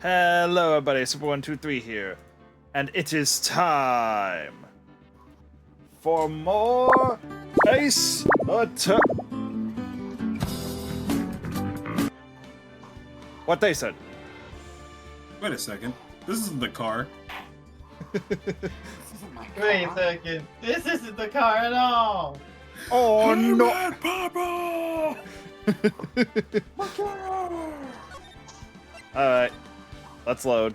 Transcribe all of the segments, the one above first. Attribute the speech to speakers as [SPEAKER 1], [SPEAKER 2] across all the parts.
[SPEAKER 1] Hello, everybody. Super123 here, and it is time for more Ace Attorney. What they said.
[SPEAKER 2] Wait a second. This isn't the car.
[SPEAKER 3] Wait a second. This isn't the car at all.
[SPEAKER 1] Oh no!
[SPEAKER 2] Papa!
[SPEAKER 1] All right, let's load.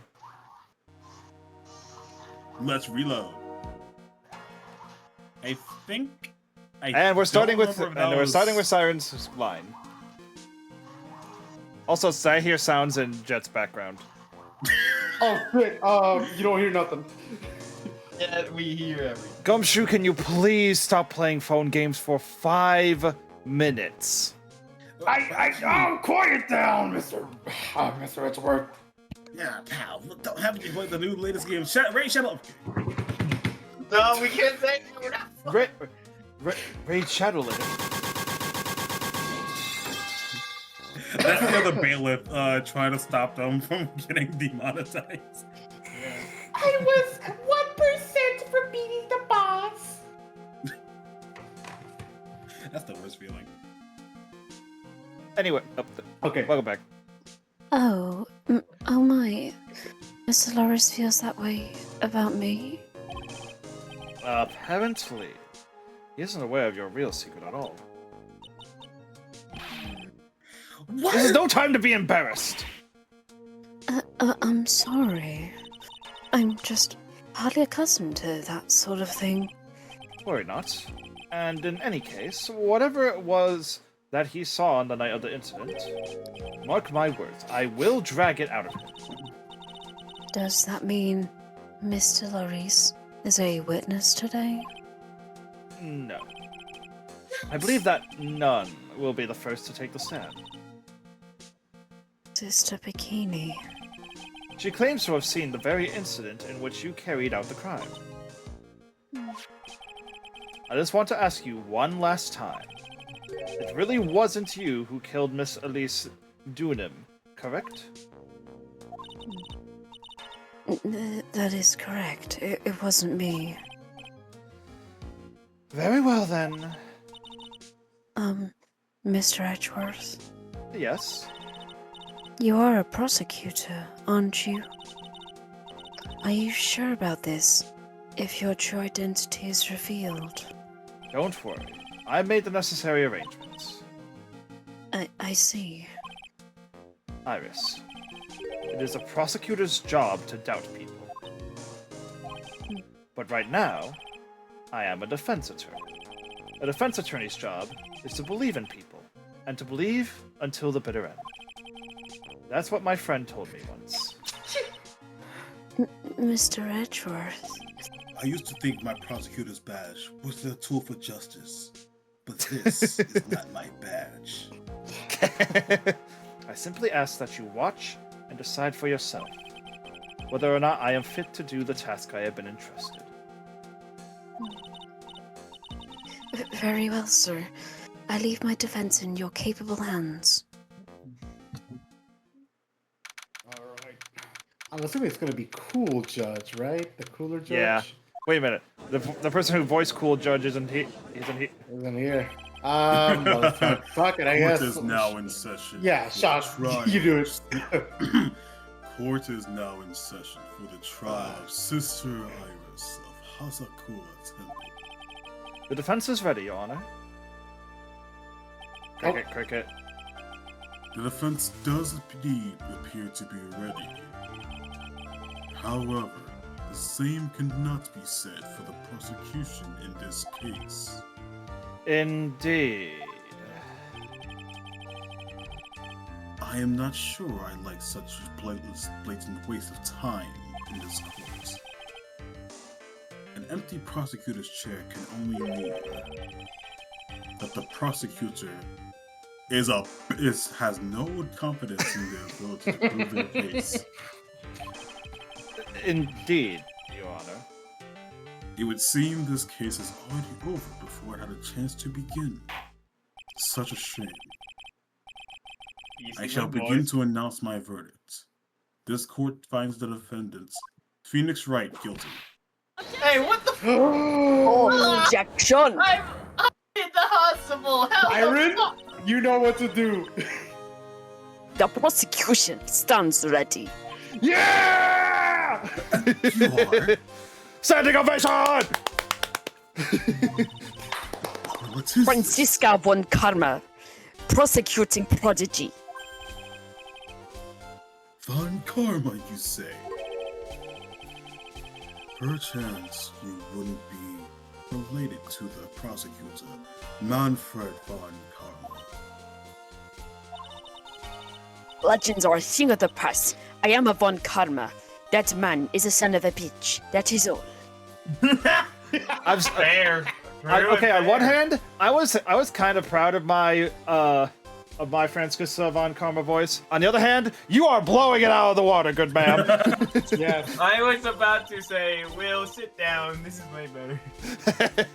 [SPEAKER 2] Let's reload. I think.
[SPEAKER 1] And we're starting with
[SPEAKER 2] we're
[SPEAKER 1] Siren's line. Also, I hear sounds in Jet's background.
[SPEAKER 4] Oh, shit. You don't hear nothing.
[SPEAKER 3] Yeah, we hear everything.
[SPEAKER 1] Gumshoe, can you please stop playing phone games for 5 minutes?
[SPEAKER 4] Oh, quiet down, Mr. Edgeworth.
[SPEAKER 2] Yeah, pal. Look, don't have you play the new latest game. Ray, shut up.
[SPEAKER 3] No, we can't say that. We're not.
[SPEAKER 1] Raid Shadowland.
[SPEAKER 2] That's the other bailiff trying to stop them from getting demonetized.
[SPEAKER 4] I was 1% for beating the boss.
[SPEAKER 2] That's the worst feeling.
[SPEAKER 1] Anyway,
[SPEAKER 4] Okay.
[SPEAKER 1] welcome back.
[SPEAKER 5] Oh, oh my. Mr. Loris feels that way about me.
[SPEAKER 1] Apparently, he isn't aware of your real secret at all.
[SPEAKER 2] What?
[SPEAKER 1] This is no time to be embarrassed.
[SPEAKER 5] I'm sorry. I'm just hardly accustomed to that sort of thing.
[SPEAKER 1] Worry not. And in any case, whatever it was that he saw on the night of the incident, mark my words, I will drag it out of him.
[SPEAKER 5] Does that mean Mr. Loris is a witness today?
[SPEAKER 1] No. I believe that none will be the first to take the stand.
[SPEAKER 5] Sister Bikini.
[SPEAKER 1] She claims to have seen the very incident in which you carried out the crime. I just want to ask you one last time. It really wasn't you who killed Miss Elise Dunham, correct?
[SPEAKER 5] That is correct. It wasn't me.
[SPEAKER 1] Very well then.
[SPEAKER 5] Mr. Edgeworth,
[SPEAKER 1] Yes.
[SPEAKER 5] you are a prosecutor, aren't you? Are you sure about this? If your true identity is revealed.
[SPEAKER 1] Don't worry. I made the necessary arrangements.
[SPEAKER 5] I see.
[SPEAKER 1] Iris, it is a prosecutor's job to doubt people. But right now, I am a defense attorney. A defense attorney's job is to believe in people, and to believe until the bitter end. That's what my friend told me once.
[SPEAKER 5] Mr. Edgeworth.
[SPEAKER 2] I used to think my prosecutor's badge was a tool for justice, but this is not my badge.
[SPEAKER 1] I simply ask that you watch and decide for yourself whether or not I am fit to do the task I have been entrusted.
[SPEAKER 5] Very well, sir. I leave my defense in your capable hands.
[SPEAKER 4] Alright. I'm assuming it's gonna be Cool Judge, right? The cooler judge?
[SPEAKER 1] Yeah. Wait a minute. The person who voiced Cool Judge isn't he?
[SPEAKER 4] Isn't here. Well, fuck it, I
[SPEAKER 2] Court
[SPEAKER 4] guess.
[SPEAKER 2] is now in session.
[SPEAKER 4] Yeah,
[SPEAKER 2] for
[SPEAKER 4] Josh,
[SPEAKER 2] the trial.
[SPEAKER 4] you do it.
[SPEAKER 2] Court is now in session for the trial of Sister Iris of Hazakura Temple.
[SPEAKER 1] The defense is ready, Your Honor. Cricket, cricket.
[SPEAKER 2] The defense does indeed appear to be ready. However, the same cannot be said for the prosecution in this case.
[SPEAKER 1] Indeed.
[SPEAKER 2] I am not sure I like such blatant waste of time in this court. An empty prosecutor's chair can only mean that the prosecutor has no confidence in their ability to prove their case.
[SPEAKER 1] Indeed, Your Honor.
[SPEAKER 2] It would seem this case is already over before it had a chance to begin. Such a shame. I shall begin to announce my verdict. This court finds the defendants, Phoenix Wright, guilty.
[SPEAKER 3] Hey, what the?
[SPEAKER 5] Objection!
[SPEAKER 3] I'm in the hospital. How
[SPEAKER 4] Byron,
[SPEAKER 3] the fuck?
[SPEAKER 4] you know what to do.
[SPEAKER 5] The prosecution stands ready.
[SPEAKER 1] Yeah!
[SPEAKER 2] You are?
[SPEAKER 1] Standing ovation!
[SPEAKER 2] What is this?
[SPEAKER 5] Franziska von Karma, prosecuting prodigy.
[SPEAKER 2] Von Karma, you say? Perchance you wouldn't be related to the prosecutor, Manfred von Karma.
[SPEAKER 5] Legends are a thing of the past. I am a von Karma. That man is a son of a bitch. That is all.
[SPEAKER 3] Fair.
[SPEAKER 1] Okay, on one hand, I was kind of proud of my Francisca von Karma voice. On the other hand, you are blowing it out of the water, good ma'am.
[SPEAKER 4] Yes.
[SPEAKER 3] I was about to say, Will, sit down. This is way better.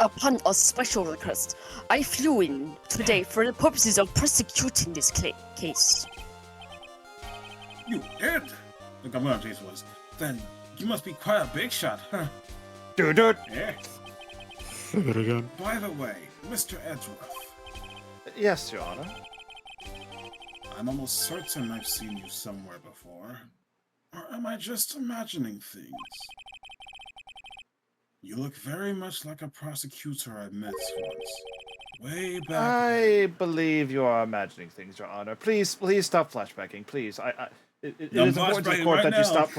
[SPEAKER 5] Upon a special request, I flew in today for the purposes of prosecuting this case.
[SPEAKER 2] You did? Look, I'm gonna change voice. Then you must be quite a big shot, huh?
[SPEAKER 1] Dude.
[SPEAKER 2] Yeah.
[SPEAKER 4] Say that again.
[SPEAKER 2] By the way, Mr. Edgeworth,
[SPEAKER 1] Yes, Your Honor.
[SPEAKER 2] I'm almost certain I've seen you somewhere before. Or am I just imagining things? You look very much like a prosecutor I met once. Way back.
[SPEAKER 1] I believe you are imagining things, Your Honor. Please stop flashbacking, please. It
[SPEAKER 2] No, I'm
[SPEAKER 1] is important to the
[SPEAKER 2] flashbacking
[SPEAKER 1] court
[SPEAKER 2] right
[SPEAKER 1] that you
[SPEAKER 2] now.
[SPEAKER 1] stop.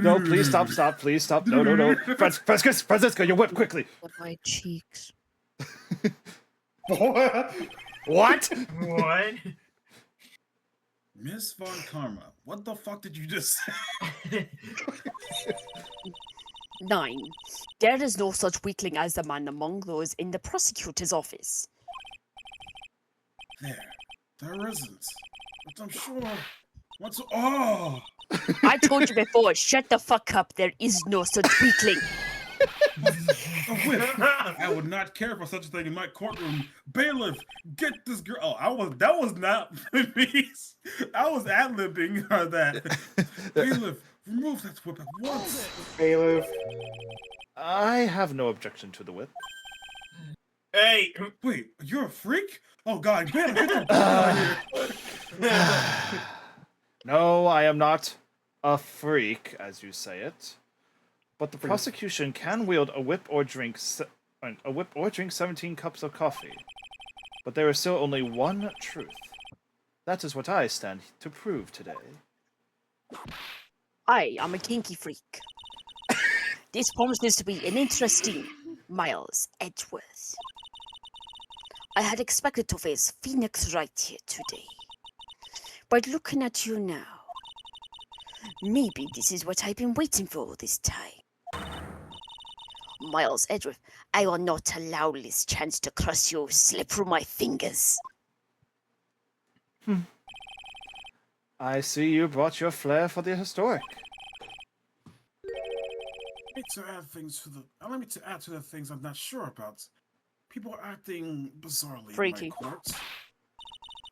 [SPEAKER 1] No, please stop, please stop. No. Francisco, your whip, quickly.
[SPEAKER 5] My cheeks.
[SPEAKER 4] What?
[SPEAKER 1] What?
[SPEAKER 3] What?
[SPEAKER 2] Miss Von Karma, what the fuck did you just say?
[SPEAKER 5] 9. There is no such weakling as the man among those in the prosecutor's office.
[SPEAKER 2] There isn't. But I'm sure. What's. Oh!
[SPEAKER 5] I told you before, shut the fuck up. There is no such weakling.
[SPEAKER 2] A whip. I would not care for such a thing in my courtroom. Bailiff, get this girl. Oh, that was not me. I was ad-libbing that. Bailiff, remove that whip at once.
[SPEAKER 4] Bailiff.
[SPEAKER 1] I have no objection to the whip.
[SPEAKER 3] Hey.
[SPEAKER 2] Wait, you're a freak? Oh god, bailiff, get the out of here.
[SPEAKER 1] No, I am not a freak, as you say it. But the prosecution can wield a whip or drink 17 cups of coffee. But there is still only one truth. That is what I stand to prove today.
[SPEAKER 5] I am a kinky freak. This promises to be an interesting Miles Edgeworth. I had expected to face Phoenix Wright here today. But looking at you now, maybe this is what I've been waiting for all this time. Miles Edgeworth, I will not allow this chance to cross you slip through my fingers.
[SPEAKER 1] I see you brought your flair for the historic.
[SPEAKER 2] Allow me to add to the things I'm not sure about. People are acting bizarrely
[SPEAKER 5] Freaky.
[SPEAKER 2] in my courts.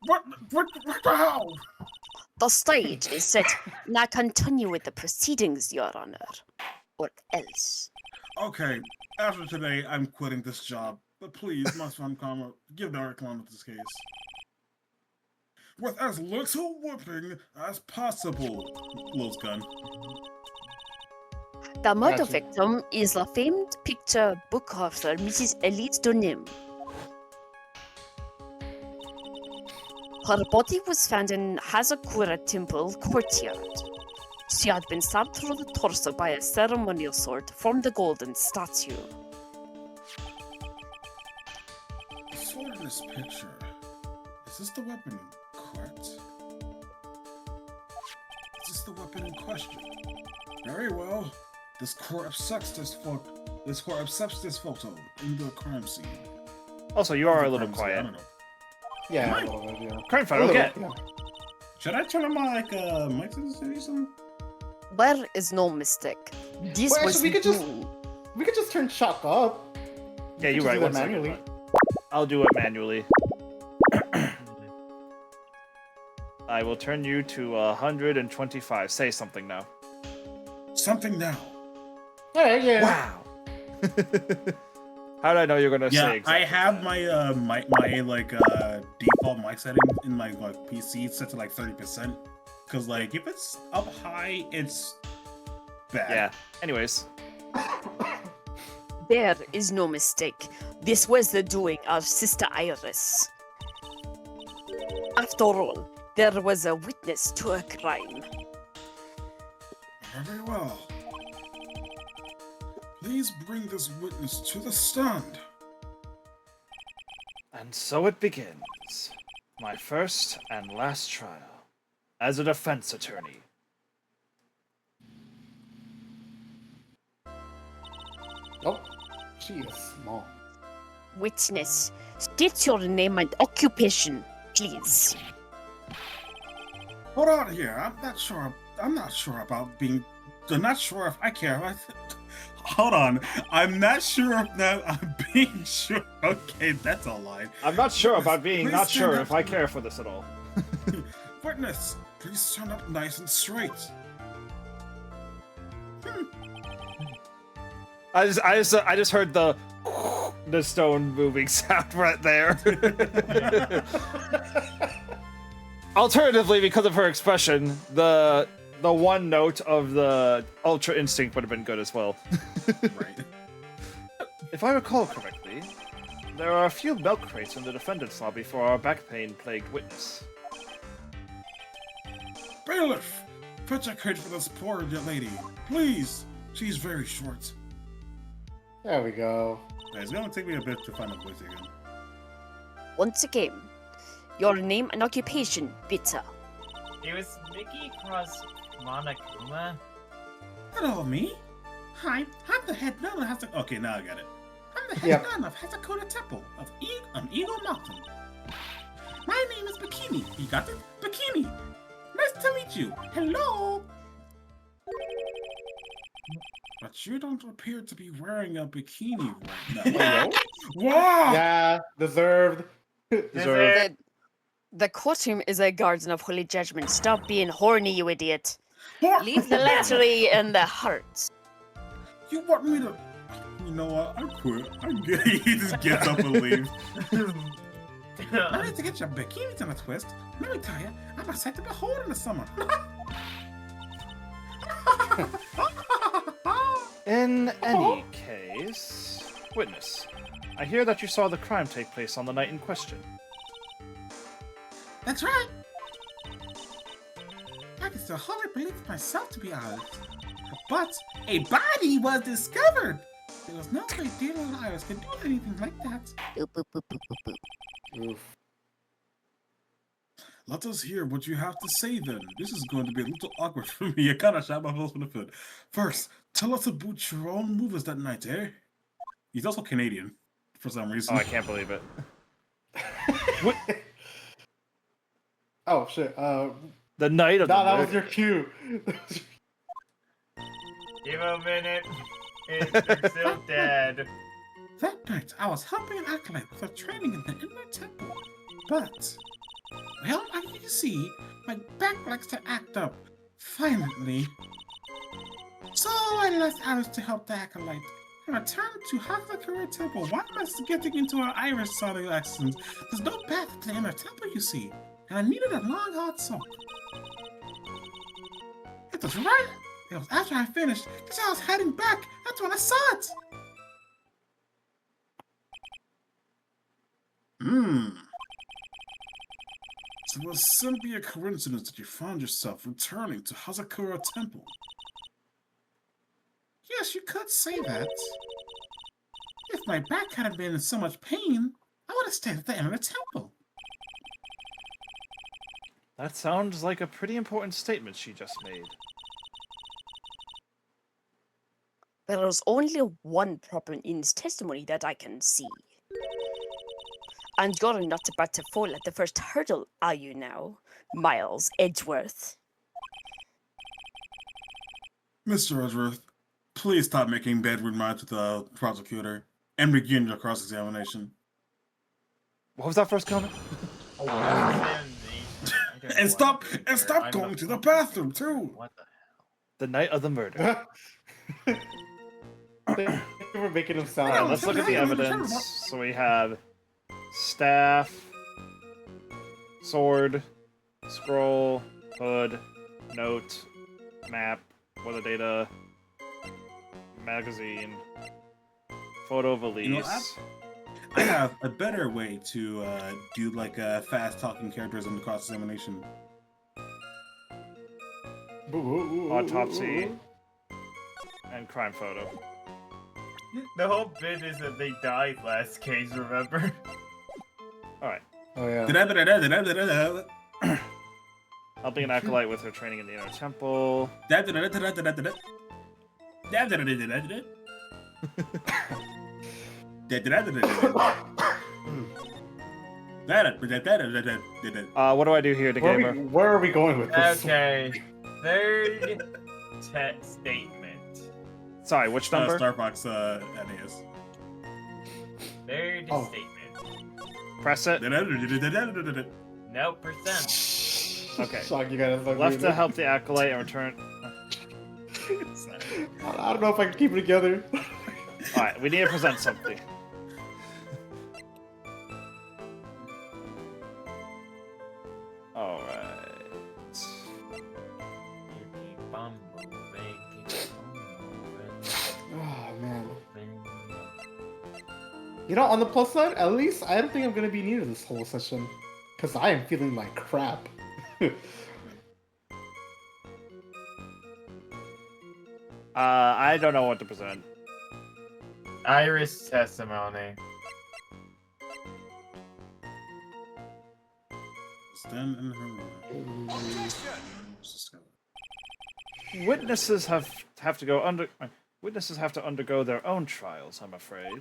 [SPEAKER 2] What the hell?
[SPEAKER 5] The stage is set. Now continue with the proceedings, Your Honor. Or else.
[SPEAKER 2] Okay, after today, I'm quitting this job. But please, Miss Von Karma, give the outcome of this case. With as little whooping as possible. Blows gun.
[SPEAKER 5] The murder
[SPEAKER 4] Gotcha.
[SPEAKER 5] victim is the famed picture book author Mrs. Elise Dunim. Her body was found in Hazakura Temple courtyard. She had been stabbed through the torso by a ceremonial sword from the golden statue.
[SPEAKER 2] The sword in this picture. Is this the weapon, correct? Is this the weapon in question? Very well. This court accepts this photo in the crime scene.
[SPEAKER 1] Also, you are a
[SPEAKER 2] The
[SPEAKER 1] little
[SPEAKER 2] crime scene, I
[SPEAKER 1] quiet.
[SPEAKER 2] don't know.
[SPEAKER 4] Yeah,
[SPEAKER 2] Mike.
[SPEAKER 4] a little bit, yeah.
[SPEAKER 1] Crime
[SPEAKER 4] A
[SPEAKER 1] fighter,
[SPEAKER 4] little,
[SPEAKER 1] okay.
[SPEAKER 4] yeah.
[SPEAKER 2] Should I turn on my mic to say something?
[SPEAKER 5] There is no mistake. This
[SPEAKER 4] Well,
[SPEAKER 5] was
[SPEAKER 4] actually,
[SPEAKER 5] you.
[SPEAKER 4] we could just turn Shock up.
[SPEAKER 1] Yeah, you're
[SPEAKER 4] Just
[SPEAKER 1] right.
[SPEAKER 4] do
[SPEAKER 1] One
[SPEAKER 4] that
[SPEAKER 1] second.
[SPEAKER 4] manually.
[SPEAKER 1] I'll do it manually. I will turn you to 125. Say something now.
[SPEAKER 2] Something now.
[SPEAKER 4] Alright, yeah.
[SPEAKER 1] Wow. How did I know you're gonna say
[SPEAKER 2] Yeah,
[SPEAKER 1] exactly
[SPEAKER 2] I have
[SPEAKER 1] that?
[SPEAKER 2] my default mic setting in my PC set to 30%. Cause if it's up high, it's bad.
[SPEAKER 1] Yeah. Anyways.
[SPEAKER 5] There is no mistake. This was the doing of Sister Iris. After all, there was a witness to a crime.
[SPEAKER 2] Very well. Please bring this witness to the stand.
[SPEAKER 1] And so it begins. My first and last trial as a defense attorney.
[SPEAKER 4] Oh, she is small.
[SPEAKER 5] Witness, state your name and occupation, please.
[SPEAKER 2] Hold on here. I'm not sure about being. I'm not sure if I care. Hold on. I'm not sure if that I'm being sure. Okay, that's a lie.
[SPEAKER 1] I'm not sure about being
[SPEAKER 2] Please
[SPEAKER 1] not
[SPEAKER 2] stand
[SPEAKER 1] sure
[SPEAKER 2] up.
[SPEAKER 1] if I care for this at all.
[SPEAKER 2] Witness, please stand up nice and straight.
[SPEAKER 1] I just heard the stone moving sound right there. Alternatively, because of her expression, the one note of the Ultra Instinct would have been good as well.
[SPEAKER 2] Right.
[SPEAKER 1] If I recall correctly, there are a few milk crates in the defendant's lobby for our back pain-plagued witness.
[SPEAKER 2] Bailiff, fetch a crate for this poor lady. Please. She's very short.
[SPEAKER 4] There we go.
[SPEAKER 2] Yeah, it's gonna take me a bit to find a voice again.
[SPEAKER 5] Once again, your name and occupation, Bitter.
[SPEAKER 3] It was Mickey cross Monokuma.
[SPEAKER 2] Hello, me. Hi, I'm the head nun of Hazakura. Okay, now I got it. I'm the head
[SPEAKER 4] Yep.
[SPEAKER 2] nun of Hazakura Temple on Eagle Mountain. My name is Bikini. You got it? Bikini. Nice to meet you. Hello. But you don't appear to be wearing a bikini right now. Wow!
[SPEAKER 4] Yeah, deserved.
[SPEAKER 5] The costume is a garden of holy judgment. Stop being horny, you idiot. Leave the lechery in the heart.
[SPEAKER 2] You want me to? You know what? I quit. I'm good. He just gets up and leaves. I need to get your bikinis in a twist. Let me tell you, I'm a sight to behold in the summer.
[SPEAKER 1] In any case, witness, I hear that you saw the crime take place on the night in question.
[SPEAKER 2] That's right. I can still hardly believe it myself, to be honest. But a body was discovered. There was no way dear little Iris could do anything like that.
[SPEAKER 5] Boop, boop, boop, boop, boop, boop.
[SPEAKER 4] Oof.
[SPEAKER 2] Let us hear what you have to say then. This is going to be a little awkward for me. I kind of shot my horse in the foot. First, tell us about your own movies that night, eh? He's also Canadian, for some reason.
[SPEAKER 1] Oh, I can't believe it.
[SPEAKER 4] Oh shit.
[SPEAKER 1] The night of
[SPEAKER 4] No,
[SPEAKER 1] the
[SPEAKER 4] that was
[SPEAKER 1] murder.
[SPEAKER 4] your cue.
[SPEAKER 3] Give him a minute. They're still dead.
[SPEAKER 2] That night, I was helping an acolyte with her training in the inner temple. But, well, as you can see, my back likes to act up. Violently. So I left Alice to help the acolyte. And returned to Hazakura Temple. One must getting into our Iris sounding accents. There's no path to the inner temple, you see. And I needed a long, hard soak. It was right. It was after I finished, because I was heading back. That's when I saw it. So it was simply a coincidence that you found yourself returning to Hazakura Temple. Yes, you could say that. If my back hadn't been in so much pain, I would have stayed at the end of the temple.
[SPEAKER 1] That sounds like a pretty important statement she just made.
[SPEAKER 5] There is only one problem in his testimony that I can see. And you're not about to fall at the first hurdle, are you now, Miles Edgeworth?
[SPEAKER 2] Mr. Edgeworth, please stop making bad remarks with the prosecutor and begin your cross-examination.
[SPEAKER 1] What was that first comment?
[SPEAKER 2] And stop going to the bathroom too.
[SPEAKER 3] What the
[SPEAKER 1] The night of the murder.
[SPEAKER 4] They were making him sound.
[SPEAKER 1] Alright, let's look at the evidence. So we have staff, sword, scroll, hood, note, map, weather data, magazine, photo of Elise.
[SPEAKER 2] You know, I have a better way to do like fast talking characters in the cross examination.
[SPEAKER 1] Autopsy and crime photo.
[SPEAKER 3] The whole bit is that they died last case, remember?
[SPEAKER 1] Alright.
[SPEAKER 4] Oh yeah.
[SPEAKER 1] Helping an acolyte with her training in the inner temple. What do I do here, the gamer?
[SPEAKER 4] Where are we going with this?
[SPEAKER 3] Okay. Third statement.
[SPEAKER 1] Sorry, which number?
[SPEAKER 2] Starbucks NAS.
[SPEAKER 3] Third
[SPEAKER 4] Oh.
[SPEAKER 3] statement.
[SPEAKER 1] Press it.
[SPEAKER 3] No percent.
[SPEAKER 1] Okay.
[SPEAKER 4] Shock, you gotta fuck
[SPEAKER 1] Left
[SPEAKER 4] with
[SPEAKER 1] to
[SPEAKER 4] it.
[SPEAKER 1] help the acolyte and return.
[SPEAKER 4] I don't know if I can keep it together.
[SPEAKER 1] Alright, we need to present something. Alright.
[SPEAKER 4] Oh man. You know, on the plus side, at least I don't think I'm gonna be needed this whole session, cause I am feeling like crap.
[SPEAKER 1] I don't know what to present.
[SPEAKER 3] Iris testimony.
[SPEAKER 2] Stand in her room.
[SPEAKER 1] Witnesses have to undergo their own trials, I'm afraid.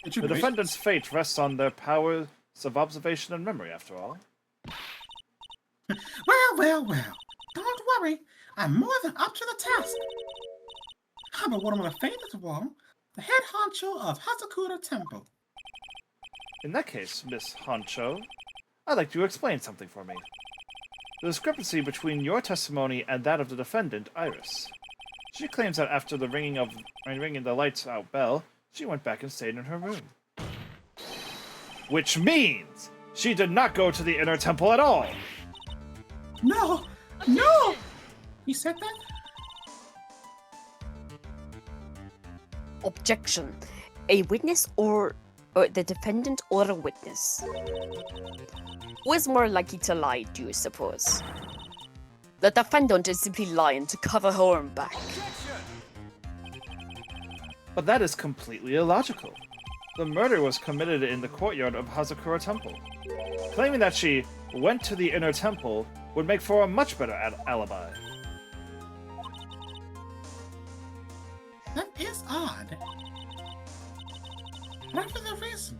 [SPEAKER 1] The defendant's fate rests on their powers of observation and memory, after all.
[SPEAKER 2] Well. Don't worry. I'm more than up to the task. I'm one of the famous one, the head honcho of Hazakura Temple.
[SPEAKER 1] In that case, Miss Honcho, I'd like you to explain something for me. The discrepancy between your testimony and that of the defendant, Iris. She claims that after the ringing the lights out bell, she went back and stayed in her room. Which means she did not go to the inner temple at all.
[SPEAKER 2] No! You said that?
[SPEAKER 5] Objection. A witness or the defendant or a witness? Who is more likely to lie, do you suppose? The defendant is simply lying to cover her own back.
[SPEAKER 1] But that is completely illogical. The murder was committed in the courtyard of Hazakura Temple. Claiming that she went to the inner temple would make for a much better alibi.
[SPEAKER 2] That is odd. Whatever the reason,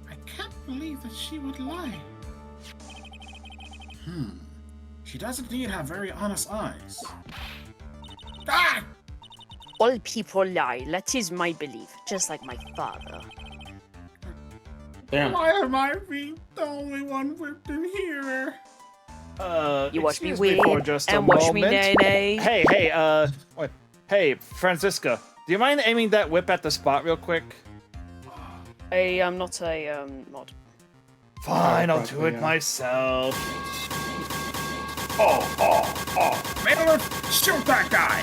[SPEAKER 2] I can't believe that she would lie. She does indeed have very honest eyes. Ah!
[SPEAKER 5] All people lie, that is my belief, just like my father.
[SPEAKER 4] Damn.
[SPEAKER 2] Why am I being the only one whipped in here?
[SPEAKER 5] You watch me
[SPEAKER 1] excuse
[SPEAKER 5] win
[SPEAKER 1] for just a
[SPEAKER 5] and watch me
[SPEAKER 1] moment.
[SPEAKER 5] nay-nay.
[SPEAKER 1] Hey, Francisca, do you mind aiming that whip at the spot real quick?
[SPEAKER 5] I'm not a mod.
[SPEAKER 1] Fine, I'll do
[SPEAKER 4] Probably,
[SPEAKER 1] it
[SPEAKER 4] yeah.
[SPEAKER 1] myself.
[SPEAKER 2] Mailer, shoot that guy!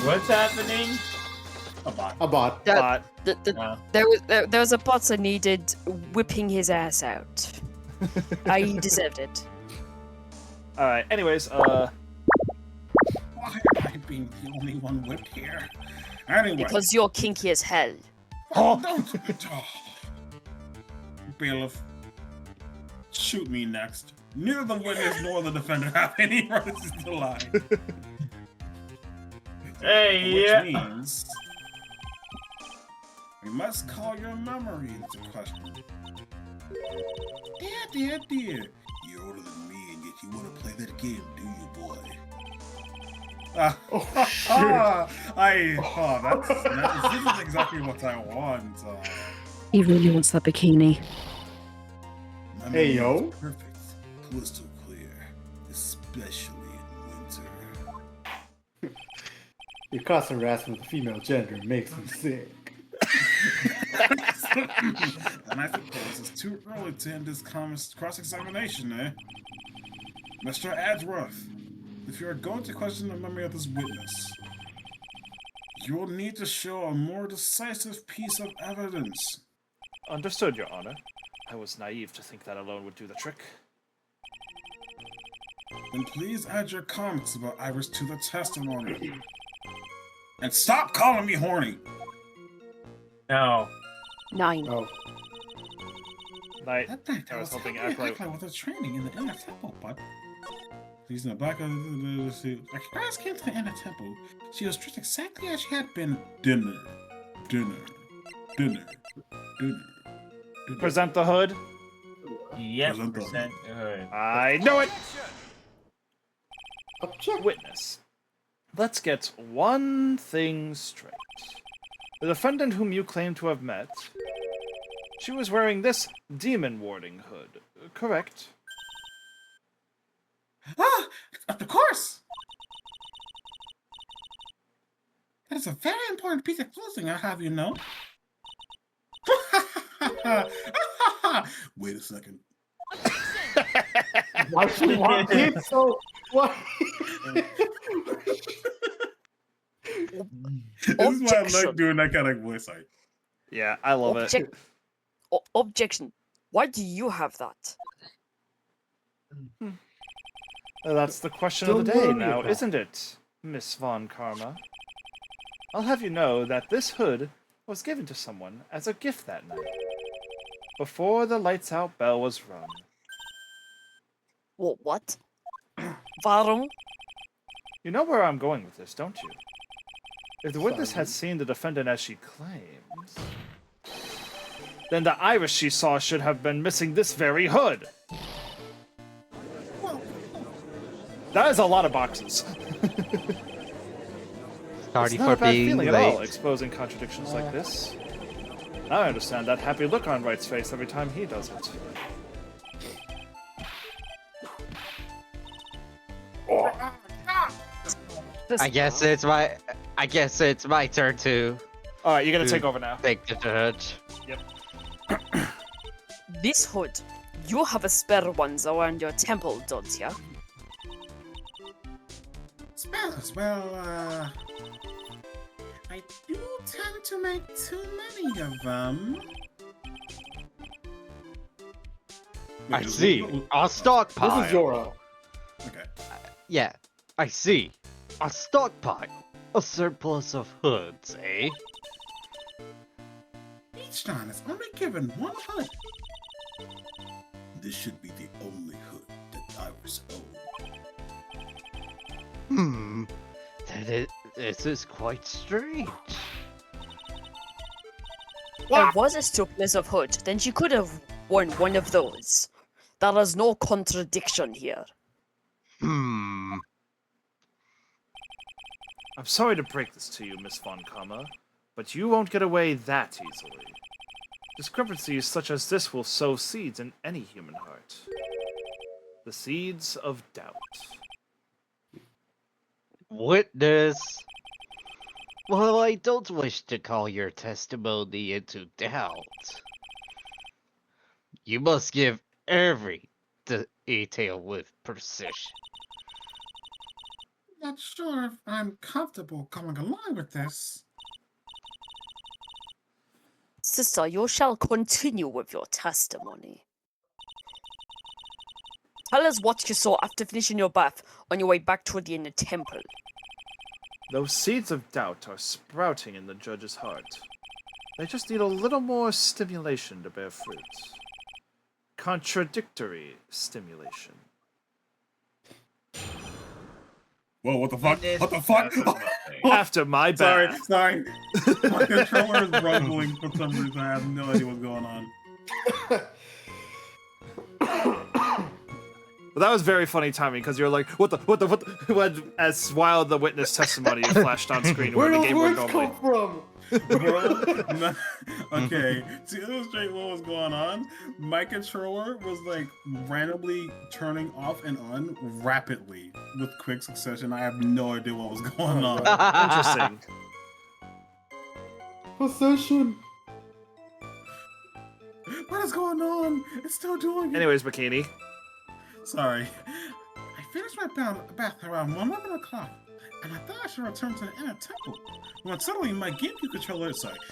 [SPEAKER 3] What's happening?
[SPEAKER 2] A bot.
[SPEAKER 4] A bot.
[SPEAKER 1] But
[SPEAKER 5] There was a bot that needed whipping his ass out. He deserved it.
[SPEAKER 1] alright, anyways,
[SPEAKER 2] Why am I being the only one whipped here? Anyway.
[SPEAKER 5] Because you're kinky as hell.
[SPEAKER 2] Oh, don't. Bailiff, shoot me next. Neither the witness nor the defendant have any rights to lie.
[SPEAKER 3] Hey,
[SPEAKER 2] Which
[SPEAKER 3] yeah.
[SPEAKER 2] means we must call your memory into question. Dear. You're older than me, and yet you want to play that game, do you, boy? This is exactly what I want.
[SPEAKER 6] He really wants that bikini.
[SPEAKER 2] I
[SPEAKER 4] Hey,
[SPEAKER 2] mean,
[SPEAKER 4] yo.
[SPEAKER 2] it's perfect. crystal clear, especially in winter.
[SPEAKER 4] Your constant harassment of the female gender makes me sick.
[SPEAKER 2] And I suppose it's too early to end this cross-examination, eh? Mr. Edgeworth, if you are going to question the memory of this witness, you will need to show a more decisive piece of evidence.
[SPEAKER 1] Understood, Your Honor. I was naive to think that alone would do the trick.
[SPEAKER 2] Then please add your comments about Iris to the testimony. And stop calling me horny!
[SPEAKER 3] No.
[SPEAKER 5] 9.
[SPEAKER 4] Oh,
[SPEAKER 1] Night.
[SPEAKER 2] That night,
[SPEAKER 1] I was hoping
[SPEAKER 2] Acolyte
[SPEAKER 1] Acolyte.
[SPEAKER 2] with a training in the inner temple, but she's in the back of the suit. Like, Iris came to the inner temple. She was dressed exactly as she had been. Dinner.
[SPEAKER 1] Present the hood.
[SPEAKER 3] Yep.
[SPEAKER 2] Present the-
[SPEAKER 3] Percent.
[SPEAKER 1] I know it!
[SPEAKER 4] object.
[SPEAKER 1] Witness. Let's get one thing straight. The defendant whom you claim to have met, she was wearing this demon warding hood, correct?
[SPEAKER 2] Ah! Of course! That is a very important piece of clothing, I'll have you know. Wait a second.
[SPEAKER 4] Why she want it so? What?
[SPEAKER 2] This is why I like
[SPEAKER 5] Objection.
[SPEAKER 2] doing that kind of voice. Like,
[SPEAKER 1] Yeah, I love it.
[SPEAKER 5] Objection. Why do you have that?
[SPEAKER 1] That's the question of the
[SPEAKER 4] Don't
[SPEAKER 1] day
[SPEAKER 4] worry
[SPEAKER 1] now,
[SPEAKER 4] about
[SPEAKER 1] isn't it, Miss Von Karma? I'll have you know that this hood was given to someone as a gift that night, before the lights out bell was rung.
[SPEAKER 5] What? Warum?
[SPEAKER 1] You know where I'm going with this, don't you? If the witness had seen the defendant as she claims, then the Iris she saw should have been missing this very hood. That is a lot of boxes.
[SPEAKER 6] Sorry
[SPEAKER 1] It's not
[SPEAKER 6] for
[SPEAKER 1] a bad
[SPEAKER 6] being
[SPEAKER 1] feeling at all,
[SPEAKER 6] late.
[SPEAKER 1] exposing contradictions like this. I understand that happy look on Wright's face every time he does it.
[SPEAKER 6] I guess it's my turn to
[SPEAKER 1] Alright, you're gonna take over now.
[SPEAKER 6] take the judge.
[SPEAKER 5] This hood. You have a spare ones around your temple, don't ya?
[SPEAKER 2] spells, well, I do tend to make too many of them.
[SPEAKER 6] I
[SPEAKER 2] Wait,
[SPEAKER 6] see. A stockpile.
[SPEAKER 4] This is Zoro.
[SPEAKER 2] Okay.
[SPEAKER 6] Yeah, I see. A stockpile. A surplus of hoods, eh?
[SPEAKER 2] Each time is only given one hood. This should be the only hood that Iris owns.
[SPEAKER 6] This is quite strange.
[SPEAKER 5] There was a surplus of hood, then she could have worn one of those. There is no contradiction here.
[SPEAKER 6] Hmm.
[SPEAKER 1] I'm sorry to break this to you, Miss Von Karma, but you won't get away that easily. Discrepancies such as this will sow seeds in any human heart. The seeds of doubt.
[SPEAKER 6] Witness. Well, I don't wish to call your testimony into doubt. You must give every detail with precision.
[SPEAKER 2] Not sure if I'm comfortable coming along with this.
[SPEAKER 5] Sister, you shall continue with your testimony. Tell us what you saw after finishing your bath on your way back to the inner temple.
[SPEAKER 1] Those seeds of doubt are sprouting in the judge's heart. They just need a little more stimulation to bear fruit. Contradictory stimulation.
[SPEAKER 2] Whoa, what the fuck? What the
[SPEAKER 3] That's
[SPEAKER 2] fuck?
[SPEAKER 3] nothing.
[SPEAKER 1] After my bath.
[SPEAKER 2] Sorry. My controller is rumbling for some reason. I have no idea what's going on.
[SPEAKER 1] Well, that was very funny timing because you're like, what the, when, as while the witness testimony flashed on screen
[SPEAKER 4] Where
[SPEAKER 1] where the
[SPEAKER 4] those
[SPEAKER 1] game would
[SPEAKER 4] words
[SPEAKER 1] normally.
[SPEAKER 4] come from?
[SPEAKER 2] No, okay, to illustrate what was going on, my controller was like randomly turning off and on rapidly with quick succession. I have no idea what was going
[SPEAKER 4] Oh,
[SPEAKER 2] on.
[SPEAKER 4] God.
[SPEAKER 1] Interesting.
[SPEAKER 4] Possession.
[SPEAKER 2] What is going on? It's still doing it.
[SPEAKER 1] Anyways, Bikini.
[SPEAKER 2] Sorry. I finished my bath around 11 o'clock, and I thought I should return to the inner temple. When suddenly my GameCube controller started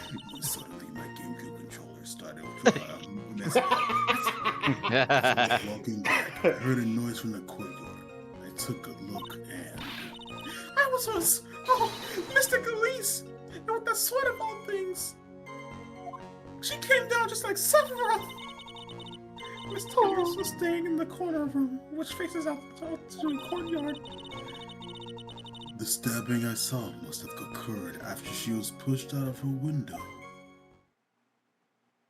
[SPEAKER 2] walking back. I heard a noise from the courtyard. I took a look and I was Mr. Khalees, and with the sweat of all things, she came down just like Sephiroth. Miss Thomas was staying in the corner room, which faces out to the courtyard. The stabbing I saw must have occurred after she was pushed out of her window.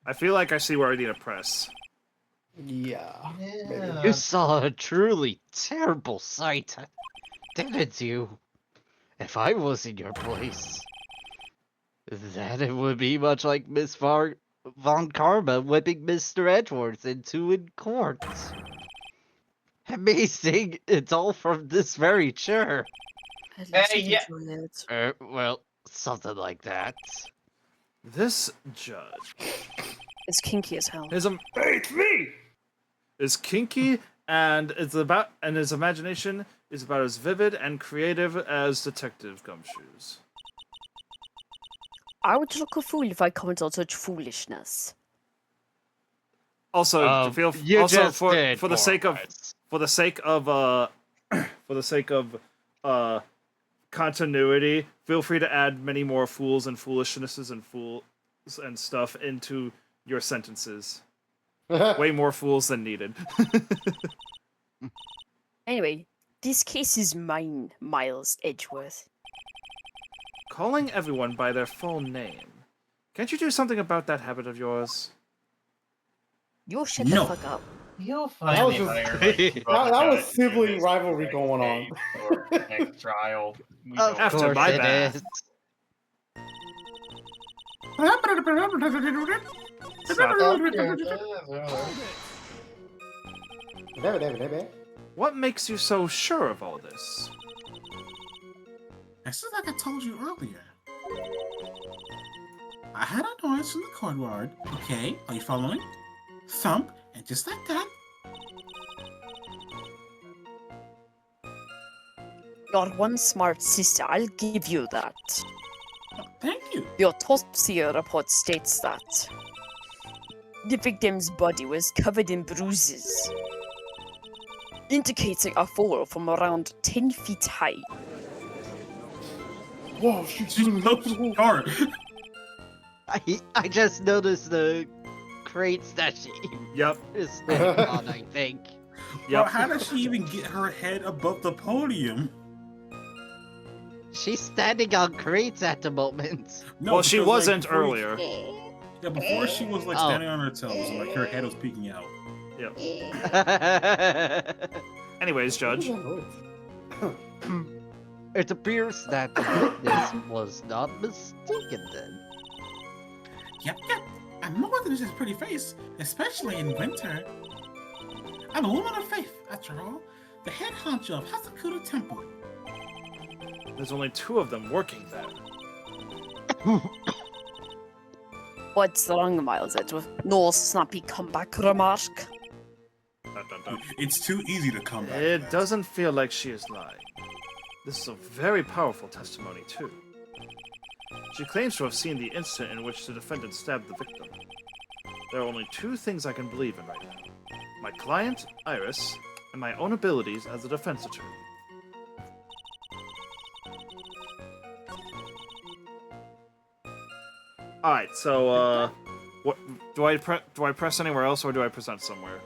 [SPEAKER 1] I feel like I see where I need to press.
[SPEAKER 4] Yeah. maybe.
[SPEAKER 6] You saw a truly terrible sight, didn't you? If I was in your place, then it would be much like Miss Von Karma whipping Mr. Edwards in court. Amazing! It's all from this very chair.
[SPEAKER 5] At least
[SPEAKER 3] Hey,
[SPEAKER 5] I
[SPEAKER 3] yeah.
[SPEAKER 5] enjoy it.
[SPEAKER 6] Well, something like that.
[SPEAKER 1] This judge
[SPEAKER 5] It's kinky as hell.
[SPEAKER 1] is is kinky and his imagination is about as vivid and creative as Detective Gumshoes.
[SPEAKER 5] I would look a fool if I commented on such foolishness.
[SPEAKER 1] Also,
[SPEAKER 6] You
[SPEAKER 1] also
[SPEAKER 6] just
[SPEAKER 1] for
[SPEAKER 6] did,
[SPEAKER 1] the sake of
[SPEAKER 6] Boris.
[SPEAKER 1] for the sake of continuity, feel free to add many more fools and foolishnesses and fools and stuff into your sentences. Way more fools than needed.
[SPEAKER 5] Anyway, this case is mine, Miles Edgeworth.
[SPEAKER 1] Calling everyone by their full name. Can't you do something about that habit of yours?
[SPEAKER 5] You shut
[SPEAKER 2] No.
[SPEAKER 5] the fuck up.
[SPEAKER 3] You'll
[SPEAKER 4] was
[SPEAKER 3] finally
[SPEAKER 4] just-
[SPEAKER 3] hire
[SPEAKER 4] that was sibling rivalry going on.
[SPEAKER 3] Or next trial. We
[SPEAKER 6] Of
[SPEAKER 3] don't-
[SPEAKER 1] After
[SPEAKER 6] course
[SPEAKER 1] my
[SPEAKER 6] it
[SPEAKER 1] bath.
[SPEAKER 6] is.
[SPEAKER 1] What makes you so sure of all this?
[SPEAKER 2] It's just like I told you earlier. I had a noise from the courtyard. Okay, are you following? Thump, and just like that,
[SPEAKER 5] You're one smart sister, I'll give you that.
[SPEAKER 2] thank you.
[SPEAKER 5] The autopsy report states that the victim's body was covered in bruises, indicating a fall from around 10 feet high.
[SPEAKER 4] Whoa, she's
[SPEAKER 2] She's
[SPEAKER 4] really
[SPEAKER 2] so short.
[SPEAKER 6] I just noticed the crates that she
[SPEAKER 1] Yep.
[SPEAKER 6] is standing on, I think.
[SPEAKER 2] Bro,
[SPEAKER 1] Yep.
[SPEAKER 2] how does she even get her head above the podium?
[SPEAKER 6] She's standing on crates at the moment.
[SPEAKER 2] No,
[SPEAKER 1] Well, she
[SPEAKER 2] because, like,
[SPEAKER 1] wasn't
[SPEAKER 2] before you-
[SPEAKER 1] earlier.
[SPEAKER 2] Yeah, before she was like
[SPEAKER 6] Oh.
[SPEAKER 2] standing on her toes, and like her head was peeking out.
[SPEAKER 1] Yep. Anyways, Judge.
[SPEAKER 6] It appears that the witness was not mistaken then.
[SPEAKER 2] Yep. And more than just a pretty face, especially in winter. I'm a woman of faith, after all. The head honcho of Hasakuta Temple.
[SPEAKER 1] There's only 2 of them working there.
[SPEAKER 5] What's wrong, Miles Edgeworth? No snappy comeback remark.
[SPEAKER 1] Dun, dun, dun.
[SPEAKER 2] It's too easy to come back.
[SPEAKER 1] It doesn't feel like she is lying. This is a very powerful testimony, too. She claims to have seen the instant in which the defendant stabbed the victim. There are only 2 things I can believe in right now. My client, Iris, and my own abilities as a defense attorney. Alright, so, what do I press anywhere else, or do I present somewhere?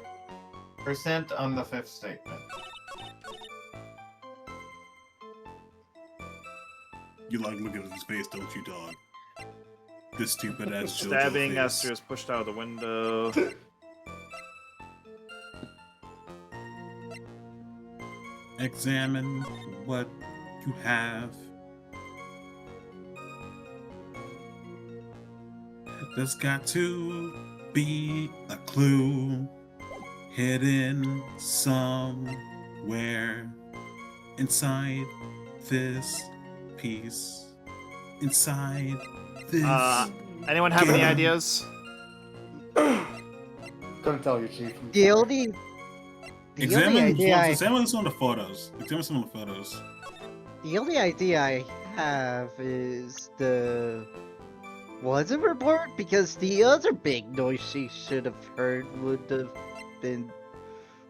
[SPEAKER 3] Percent on the 5th statement.
[SPEAKER 2] You like looking at his face, don't you, dog? This stupid ass
[SPEAKER 1] Stabbing
[SPEAKER 2] face.
[SPEAKER 1] Esther is pushed out of the window.
[SPEAKER 2] examine what you have. There's got to be a clue hidden somewhere inside this piece. Inside this.
[SPEAKER 1] Anyone have any
[SPEAKER 2] game.
[SPEAKER 1] ideas?
[SPEAKER 4] Couldn't tell you, Chief. I'm
[SPEAKER 6] The
[SPEAKER 4] sorry.
[SPEAKER 6] only
[SPEAKER 2] Examine some of the photos. Examine some of the photos.
[SPEAKER 6] The only idea I have is the weather report, because the other big noise she should have heard would have been.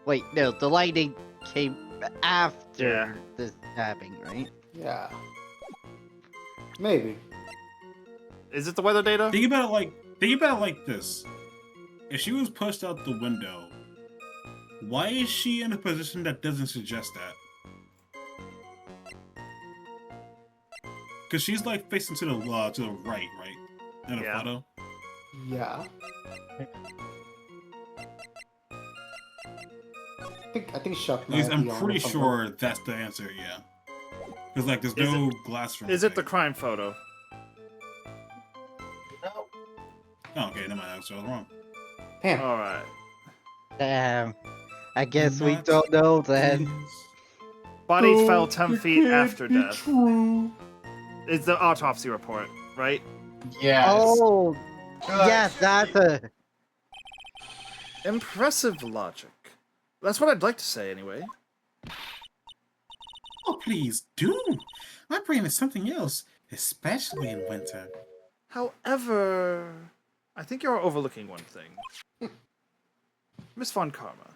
[SPEAKER 6] Wait, no, the lightning came after
[SPEAKER 1] Yeah.
[SPEAKER 6] the stabbing, right?
[SPEAKER 4] Yeah. Maybe.
[SPEAKER 1] Is it the weather data?
[SPEAKER 2] Think about it like this. If she was pushed out the window, why is she in a position that doesn't suggest that? Because she's like facing to the right, right? In a
[SPEAKER 1] Yeah.
[SPEAKER 2] photo.
[SPEAKER 4] Yeah. I think Chuck
[SPEAKER 2] At least
[SPEAKER 4] might
[SPEAKER 2] I'm
[SPEAKER 4] be on
[SPEAKER 2] pretty
[SPEAKER 4] something.
[SPEAKER 2] sure that's the answer. Yeah. Because like there's no glass from.
[SPEAKER 1] Is it the crime photo?
[SPEAKER 3] No.
[SPEAKER 2] Oh, okay, never mind. So I was wrong.
[SPEAKER 4] Damn.
[SPEAKER 1] All right.
[SPEAKER 6] Damn. I guess we
[SPEAKER 2] That
[SPEAKER 6] don't know then.
[SPEAKER 2] is-
[SPEAKER 1] Body
[SPEAKER 4] Oh,
[SPEAKER 1] fell 10
[SPEAKER 4] it
[SPEAKER 1] feet
[SPEAKER 4] can't
[SPEAKER 1] after
[SPEAKER 4] be
[SPEAKER 1] death.
[SPEAKER 4] True.
[SPEAKER 1] It's the autopsy report, right?
[SPEAKER 3] Yes.
[SPEAKER 6] Oh,
[SPEAKER 3] Good.
[SPEAKER 6] yes, that's a.
[SPEAKER 1] Impressive logic. That's what I'd like to say, anyway.
[SPEAKER 2] Oh, please do. My brain is something else, especially in winter.
[SPEAKER 1] However, I think you're overlooking one thing. Miss Von Karma,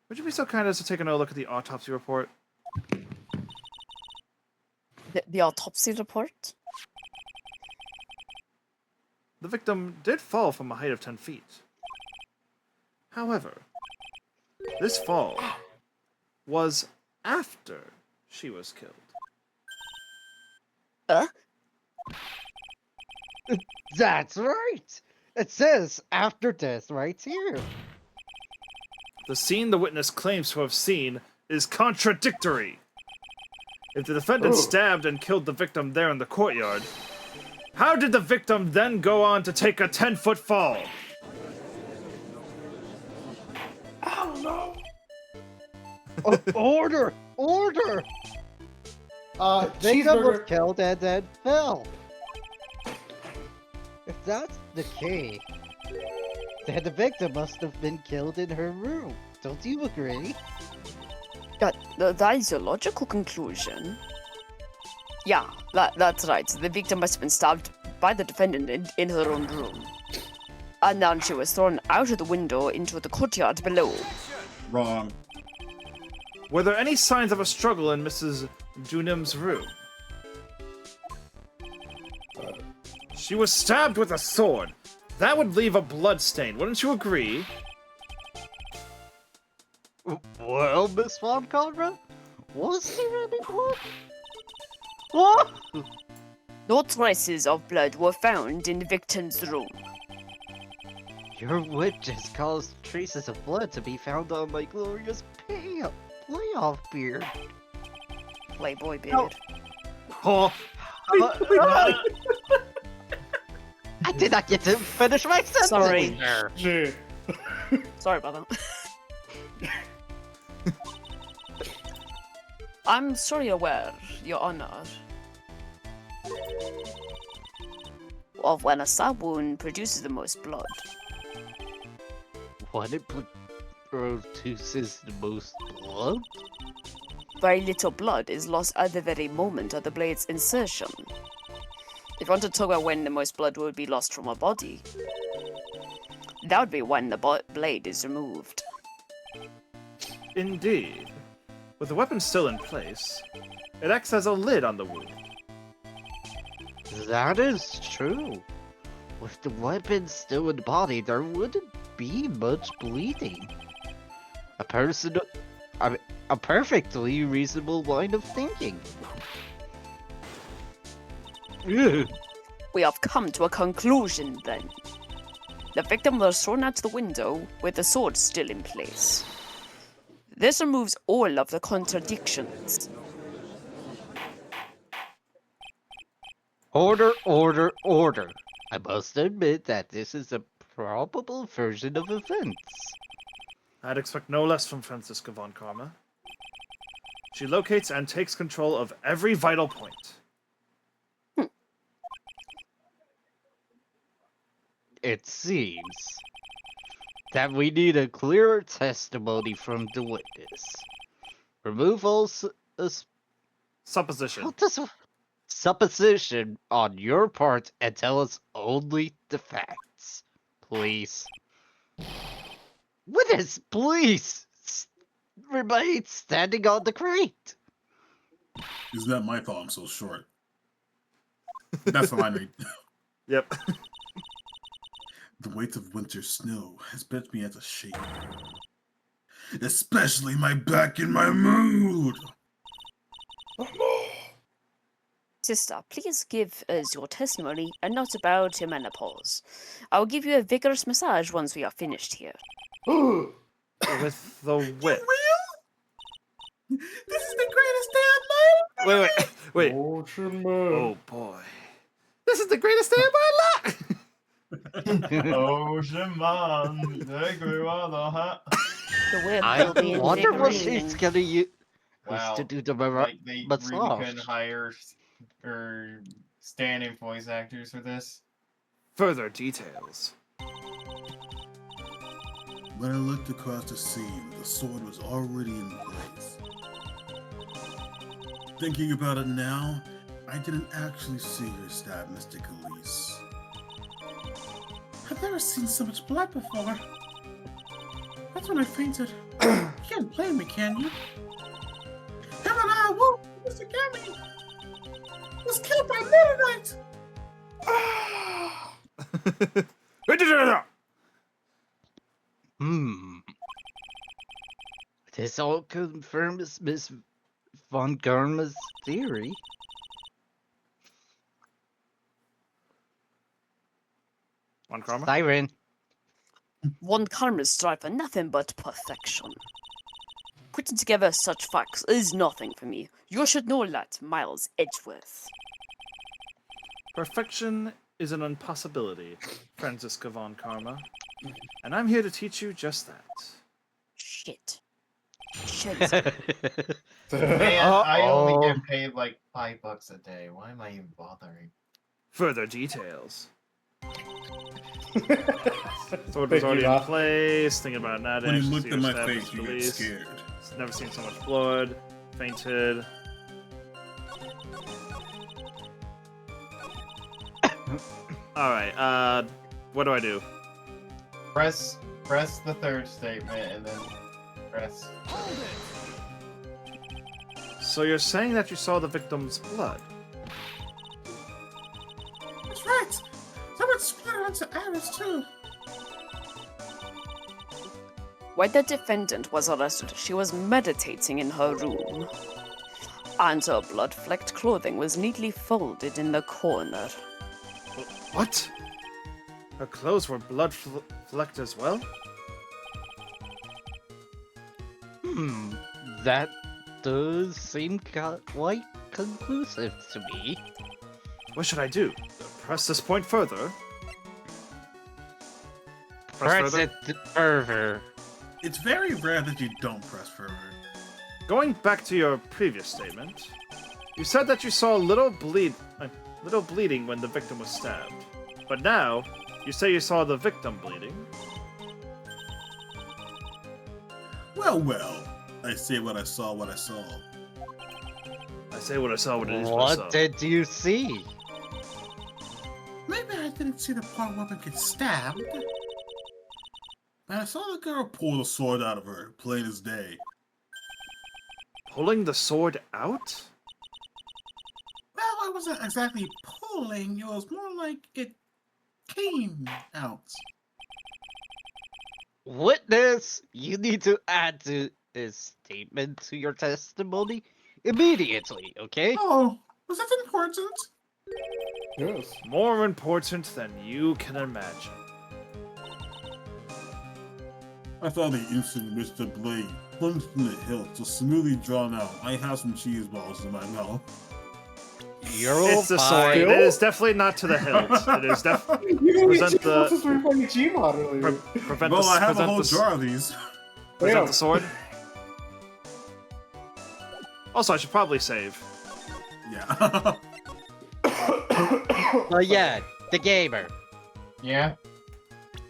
[SPEAKER 1] would you be so kind as to take another look at the autopsy report?
[SPEAKER 5] The autopsy report?
[SPEAKER 1] The victim did fall from a height of 10 feet. However, this fall was after she was killed.
[SPEAKER 6] That's right! It says after death right here.
[SPEAKER 1] The scene the witness claims to have seen is contradictory. If the defendant
[SPEAKER 4] Ooh.
[SPEAKER 1] stabbed and killed the victim there in the courtyard, how did the victim then go on to take a 10-foot fall?
[SPEAKER 4] I don't know.
[SPEAKER 6] Order! Order! Victim was
[SPEAKER 4] Cheeseburger.
[SPEAKER 6] killed and then fell. If that's the case, then the victim must have been killed in her room. Don't you agree?
[SPEAKER 5] That is a logical conclusion. Yeah, that's right. The victim must have been stabbed by the defendant in her own room. And then she was thrown out of the window into the courtyard below.
[SPEAKER 2] Wrong.
[SPEAKER 1] Were there any signs of a struggle in Mrs. Dunham's room? She was stabbed with a sword. That would leave a blood stain, wouldn't you agree?
[SPEAKER 6] Well, Miss Von Conrad, was there any blood? What?
[SPEAKER 5] No traces of blood were found in the victim's room.
[SPEAKER 6] Your witch just caused traces of blood to be found on my glorious playoff beard.
[SPEAKER 5] Playboy beard.
[SPEAKER 6] No.
[SPEAKER 1] Oh,
[SPEAKER 6] I did not get to finish my sentence.
[SPEAKER 5] Sorry.
[SPEAKER 6] there.
[SPEAKER 4] Shit.
[SPEAKER 5] Sorry about that. I'm sorry aware, Your Honor, of when a stab wound produces the most blood.
[SPEAKER 6] When it produces the most blood?
[SPEAKER 5] Very little blood is lost at the very moment of the blade's insertion. If you want to talk about when the most blood would be lost from a body, that would be when the blade is removed.
[SPEAKER 1] indeed. With the weapon still in place, it acts as a lid on the wound.
[SPEAKER 6] That is true. With the weapon still in the body, there wouldn't be much bleeding. A perfectly reasonable line of thinking. Ugh.
[SPEAKER 5] We have come to a conclusion then. The victim was thrown out the window with the sword still in place. This removes all of the contradictions.
[SPEAKER 6] Order, order, order. I must admit that this is a probable version of events.
[SPEAKER 1] I'd expect no less from Franziska von Karma. She locates and takes control of every vital point.
[SPEAKER 6] It seems that we need a clearer testimony from the witness. Remove all
[SPEAKER 1] Supposition.
[SPEAKER 6] what does supposition on your part and tell us only the facts, please. Witness, please remain standing on the crate.
[SPEAKER 2] Isn't that my fault I'm so short? That's the line read.
[SPEAKER 1] Yep.
[SPEAKER 2] The weight of winter snow has bent me into shape. Especially my back and my mood.
[SPEAKER 5] Sister, please give us your testimony and not about your menopause. I will give you a vigorous massage once we are finished here.
[SPEAKER 1] With the whip.
[SPEAKER 2] This is the greatest day of my life.
[SPEAKER 1] Wait.
[SPEAKER 4] Ocean Man.
[SPEAKER 1] Oh boy. This is the greatest day of my life!
[SPEAKER 3] Ocean Man, take me by the hat.
[SPEAKER 5] The whip
[SPEAKER 6] I
[SPEAKER 5] will be
[SPEAKER 6] wonder what
[SPEAKER 5] invigorating.
[SPEAKER 6] she's gonna use
[SPEAKER 3] Wow.
[SPEAKER 6] to do the
[SPEAKER 3] Like, they really
[SPEAKER 6] massage.
[SPEAKER 3] couldn't hire or stand-in voice actors for this.
[SPEAKER 1] Further details.
[SPEAKER 2] When I looked across the scene, the sword was already in place. Thinking about it now, I didn't actually see her stab Mr. Khalees. I've never seen so much blood before. That's when I fainted. You can't blame me, can you? Him and I awoke, Mr. Gary was killed by Mennonite!
[SPEAKER 6] This all confirms Miss von Karma's theory.
[SPEAKER 1] Von Karma?
[SPEAKER 6] Siren.
[SPEAKER 5] One Karma's strive for nothing but perfection. Putting together such facts is nothing for me. You should know that, Miles Edgeworth.
[SPEAKER 1] Perfection is an impossibility, Franziska von Karma. And I'm here to teach you just that.
[SPEAKER 5] Shit. Shit.
[SPEAKER 3] Man, I only get paid like $5 a day. Why am I even bothering?
[SPEAKER 1] Further details. Sword was already in place, thinking about that.
[SPEAKER 2] When you looked at my face, you get scared.
[SPEAKER 1] Never seen so much blood. Fainted. Alright, what do I do?
[SPEAKER 3] Press the third statement and then press.
[SPEAKER 1] So you're saying that you saw the victim's blood?
[SPEAKER 2] That's right! Someone split onto arrows too!
[SPEAKER 5] When the defendant was arrested, she was meditating in her room. And her blood-flecked clothing was neatly folded in the corner.
[SPEAKER 1] What? Her clothes were blood-flecked as well?
[SPEAKER 6] That does seem quite conclusive to me.
[SPEAKER 1] What should I do? Press this point further?
[SPEAKER 6] Press
[SPEAKER 1] further?
[SPEAKER 6] it further.
[SPEAKER 2] It's very rare that you don't press further.
[SPEAKER 1] Going back to your previous statement, you said that you saw little bleeding when the victim was stabbed. But now, you say you saw the victim bleeding.
[SPEAKER 2] Well, I say what I saw,
[SPEAKER 1] I say what I saw, what it is,
[SPEAKER 6] What
[SPEAKER 1] I saw.
[SPEAKER 6] did you see?
[SPEAKER 2] Maybe I didn't see the part where we get stabbed. But I saw the girl pull the sword out of her, plain as day.
[SPEAKER 1] Pulling the sword out?
[SPEAKER 2] Well, it wasn't exactly pulling, it was more like it came out.
[SPEAKER 6] Witness, you need to add to this statement to your testimony immediately, okay?
[SPEAKER 2] Oh, was that important?
[SPEAKER 4] Yes.
[SPEAKER 1] More important than you can imagine.
[SPEAKER 2] I thought the instant in which the blade plunged in the hilt was smoothly drawn out. I have some cheese balls in my mouth.
[SPEAKER 6] You're
[SPEAKER 1] It's the sword.
[SPEAKER 6] fine.
[SPEAKER 1] It is definitely not to the hilt. It is definitely
[SPEAKER 4] You
[SPEAKER 1] Present
[SPEAKER 4] the...
[SPEAKER 1] the-
[SPEAKER 4] This we playing Gmod earlier.
[SPEAKER 1] prevent
[SPEAKER 2] Well,
[SPEAKER 1] the
[SPEAKER 2] I have a
[SPEAKER 1] present
[SPEAKER 2] whole
[SPEAKER 1] the,
[SPEAKER 2] jar of these.
[SPEAKER 1] present
[SPEAKER 4] Yeah.
[SPEAKER 1] the sword. Also, I should probably save.
[SPEAKER 2] Yeah.
[SPEAKER 6] Oh yeah, the gamer.
[SPEAKER 3] Yeah.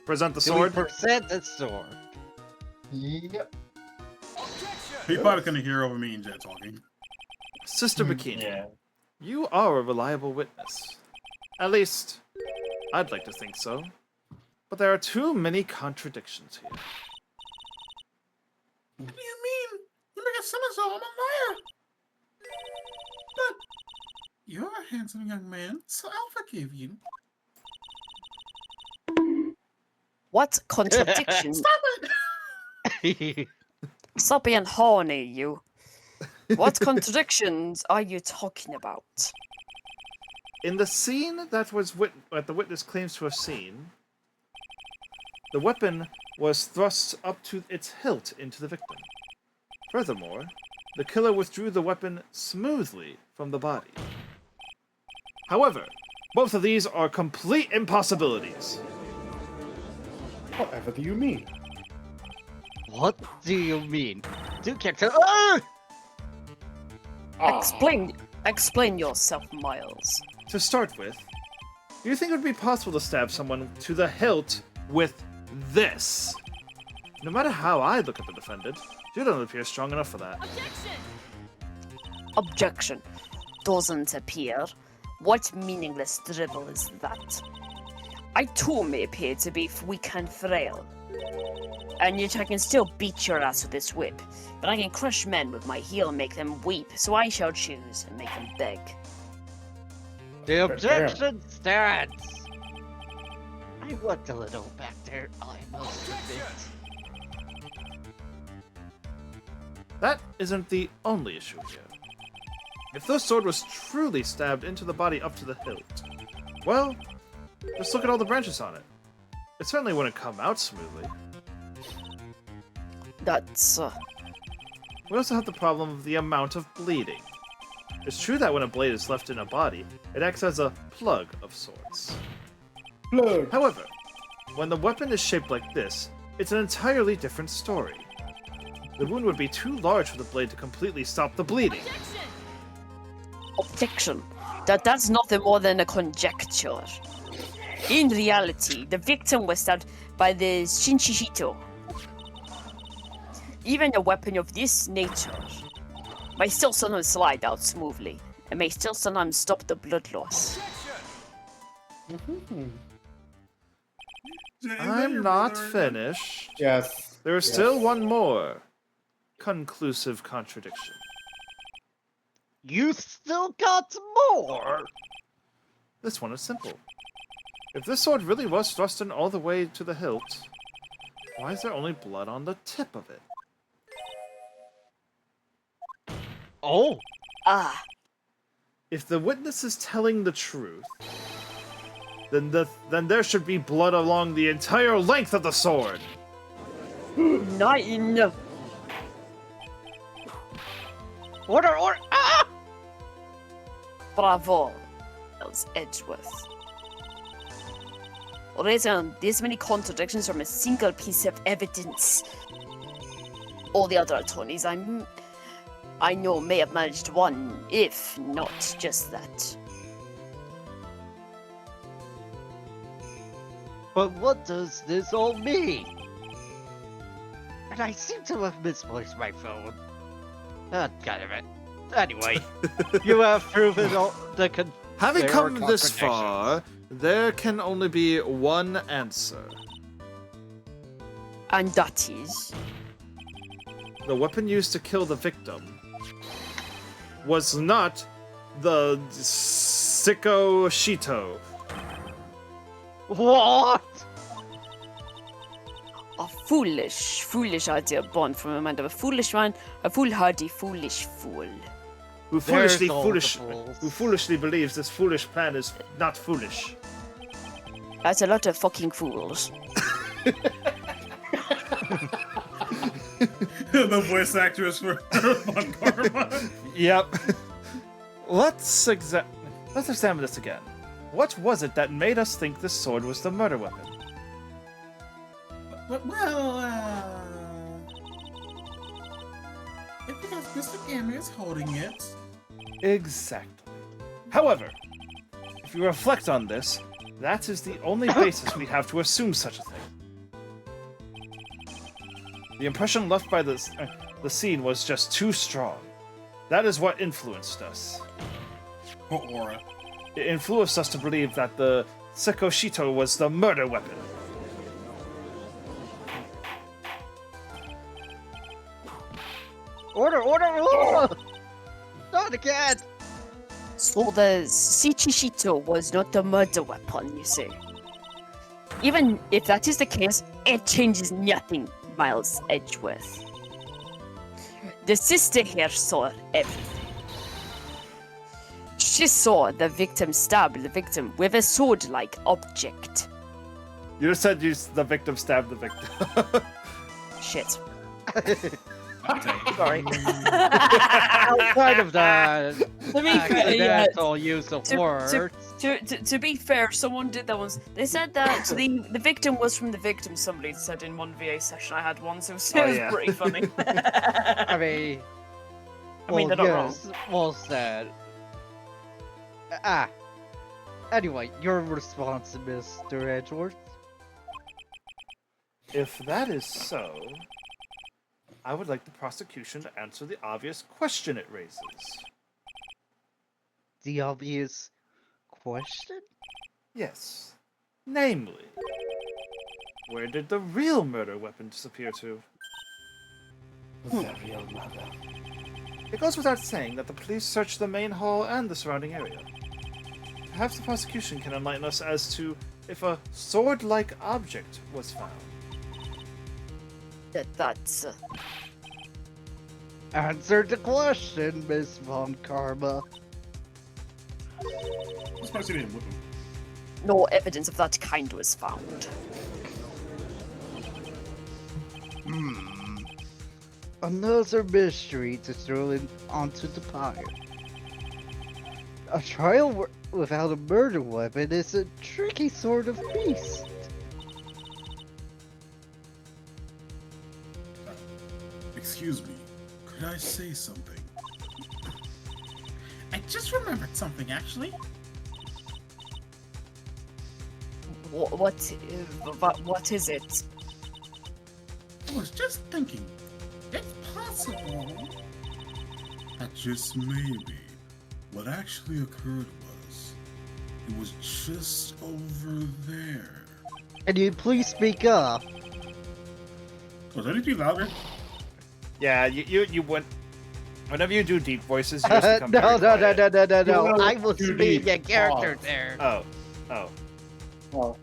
[SPEAKER 1] Present the
[SPEAKER 6] Do we
[SPEAKER 1] sword.
[SPEAKER 6] present the sword?
[SPEAKER 3] Yep.
[SPEAKER 2] He probably couldn't hear over me and Jet talking.
[SPEAKER 1] Sister Bikini,
[SPEAKER 3] Yeah.
[SPEAKER 1] you are a reliable witness. At least, I'd like to think so. But there are too many contradictions here.
[SPEAKER 2] What do you mean? You make a somersault, I'm a liar. But you're a handsome young man, so I'll forgive you.
[SPEAKER 5] What contradiction?
[SPEAKER 2] Stop it!
[SPEAKER 5] Stop being horny, you. What contradictions are you talking about?
[SPEAKER 1] In the scene that the witness claims to have seen, the weapon was thrust up to its hilt into the victim. Furthermore, the killer withdrew the weapon smoothly from the body. However, both of these are complete impossibilities.
[SPEAKER 4] Whatever do you mean?
[SPEAKER 6] What do you mean? Do character? Ah!
[SPEAKER 5] Explain yourself, Miles.
[SPEAKER 1] To start with, do you think it would be possible to stab someone to the hilt with this? No matter how I look at the defendant, you don't appear strong enough for that.
[SPEAKER 5] Objection. Doesn't appear. What meaningless dribble is that? I too may appear to be weak and frail. And yet I can still beat your ass with this whip. But I can crush men with my heel and make them weep, so I shall choose and make them beg.
[SPEAKER 6] The objection stands. I looked a little back there, I must admit.
[SPEAKER 1] That isn't the only issue here. If this sword was truly stabbed into the body up to the hilt, well, just look at all the branches on it. It certainly wouldn't come out smoothly.
[SPEAKER 5] That's,
[SPEAKER 1] We also have the problem of the amount of bleeding. It's true that when a blade is left in a body, it acts as a plug of sorts.
[SPEAKER 4] Plug.
[SPEAKER 1] However, when the weapon is shaped like this, it's an entirely different story. The wound would be too large for the blade to completely stop the bleeding.
[SPEAKER 5] objection. That's nothing more than a conjecture. In reality, the victim was stabbed by the Shinshihito. Even a weapon of this nature may still sometimes slide out smoothly, and may still sometimes stop the blood loss.
[SPEAKER 1] I'm not finished.
[SPEAKER 4] Yes.
[SPEAKER 1] There is
[SPEAKER 4] Yes.
[SPEAKER 1] still one more conclusive contradiction.
[SPEAKER 6] You still got more?
[SPEAKER 1] This one is simple. If this sword really was thrust in all the way to the hilt, why is there only blood on the tip of it?
[SPEAKER 6] Oh,
[SPEAKER 5] Ah,
[SPEAKER 1] If the witness is telling the truth, then there should be blood along the entire length of the sword.
[SPEAKER 5] 9.
[SPEAKER 6] order! Ah!
[SPEAKER 5] Bravo, Miles Edgeworth. Raising this many contradictions from a single piece of evidence. All the other attorneys I know may have managed one, if not just that.
[SPEAKER 6] But what does this all mean? And I seem to have misplaced my phone. God damn it. Anyway, you have proven all the
[SPEAKER 1] Having
[SPEAKER 6] there
[SPEAKER 1] come
[SPEAKER 6] are
[SPEAKER 1] this far, there can only be one answer.
[SPEAKER 5] And that is...
[SPEAKER 1] The weapon used to kill the victim was not the Sicko Shito.
[SPEAKER 6] What?
[SPEAKER 5] A foolish idea born from a mind of a foolish man, a foolhardy, foolish fool.
[SPEAKER 1] Who
[SPEAKER 6] There's all the fools.
[SPEAKER 1] foolishly believes this foolish plan is not foolish.
[SPEAKER 5] That's a lot of fucking fools.
[SPEAKER 2] The voice actress for Von Karma.
[SPEAKER 1] Yep. Let's examine this again. What was it that made us think this sword was the murder weapon?
[SPEAKER 2] Well, it's because Mr. Gamer is holding it.
[SPEAKER 1] Exactly. However, if you reflect on this, that is the only basis we have to assume such a thing. The impression left by the scene was just too strong. That is what influenced us.
[SPEAKER 2] What aura?
[SPEAKER 1] It influenced us to believe that the Sekoshito was the murder weapon.
[SPEAKER 6] Order! Not again!
[SPEAKER 5] So the Shichishito was not the murder weapon, you say? Even if that is the case, it changes nothing, Miles Edgeworth. The sister here saw everything. She saw the victim stab the victim with a sword-like object.
[SPEAKER 1] You just said the victim stabbed the victim.
[SPEAKER 5] Shit.
[SPEAKER 2] Sorry.
[SPEAKER 6] Outside of that,
[SPEAKER 5] To be fair, yeah,
[SPEAKER 6] accidental use of words.
[SPEAKER 5] to be fair, someone did that once. They said that the victim was from the victim. Somebody said in one VA session I had one, so it was pretty funny.
[SPEAKER 6] I mean,
[SPEAKER 5] they're not wrong.
[SPEAKER 6] well said. Anyway, your response, Mr. Edgeworth.
[SPEAKER 1] If that is so, I would like the prosecution to answer the obvious question it raises.
[SPEAKER 6] The obvious question?
[SPEAKER 1] Yes. Namely, where did the real murder weapon disappear to?
[SPEAKER 4] The real mother.
[SPEAKER 1] It goes without saying that the police searched the main hall and the surrounding area. Perhaps the prosecution can enlighten us as to if a sword-like object was found.
[SPEAKER 5] That's
[SPEAKER 6] Answer the question, Miss Von Karma.
[SPEAKER 2] This person didn't whip him.
[SPEAKER 5] no evidence of that kind was found.
[SPEAKER 6] Another mystery to throw in onto the pile. A trial without a murder weapon is a tricky sort of beast.
[SPEAKER 2] Excuse me, could I say something? I just remembered something, actually.
[SPEAKER 5] What is it?
[SPEAKER 2] I was just thinking, it's possible that just maybe what actually occurred was it was just over there.
[SPEAKER 6] Can you please speak up?
[SPEAKER 2] Was that anything louder?
[SPEAKER 1] Yeah, you went. Whenever you do deep voices, you just become
[SPEAKER 6] No.
[SPEAKER 1] very quiet.
[SPEAKER 6] I was
[SPEAKER 4] You
[SPEAKER 6] being
[SPEAKER 4] need
[SPEAKER 6] a character
[SPEAKER 4] pause.
[SPEAKER 6] there.
[SPEAKER 1] Oh.
[SPEAKER 4] Well,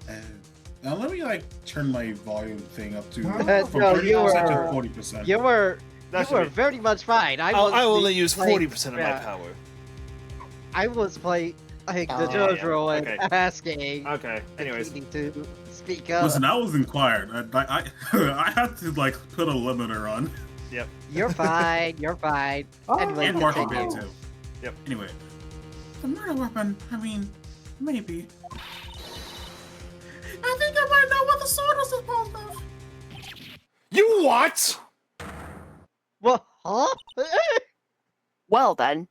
[SPEAKER 2] Now let me turn my volume thing up to
[SPEAKER 4] No,
[SPEAKER 2] from
[SPEAKER 6] no,
[SPEAKER 2] 30%
[SPEAKER 6] you were-
[SPEAKER 2] to 40%.
[SPEAKER 6] You were
[SPEAKER 1] That
[SPEAKER 6] you were
[SPEAKER 1] should be-
[SPEAKER 6] very much fine. I
[SPEAKER 1] I'll only
[SPEAKER 6] being
[SPEAKER 1] use
[SPEAKER 6] playing-
[SPEAKER 1] 40% of my
[SPEAKER 6] yeah,
[SPEAKER 1] power.
[SPEAKER 6] I was playing like the
[SPEAKER 4] Oh,
[SPEAKER 6] judge
[SPEAKER 1] yeah,
[SPEAKER 6] role and
[SPEAKER 1] okay.
[SPEAKER 6] asking.
[SPEAKER 1] Okay. Anyways,
[SPEAKER 6] Needing to speak up.
[SPEAKER 2] Listen, I was inquired. I I had to put a limiter on.
[SPEAKER 6] You're fine. You're fine.
[SPEAKER 4] Oh,
[SPEAKER 6] Anyway,
[SPEAKER 2] And Marshall
[SPEAKER 6] continue.
[SPEAKER 2] Band too.
[SPEAKER 1] Yep.
[SPEAKER 2] Anyway, the murder weapon. I mean, maybe. I think I might know what the sword was supposed of.
[SPEAKER 1] you what?
[SPEAKER 6] What? Huh?
[SPEAKER 5] Well then,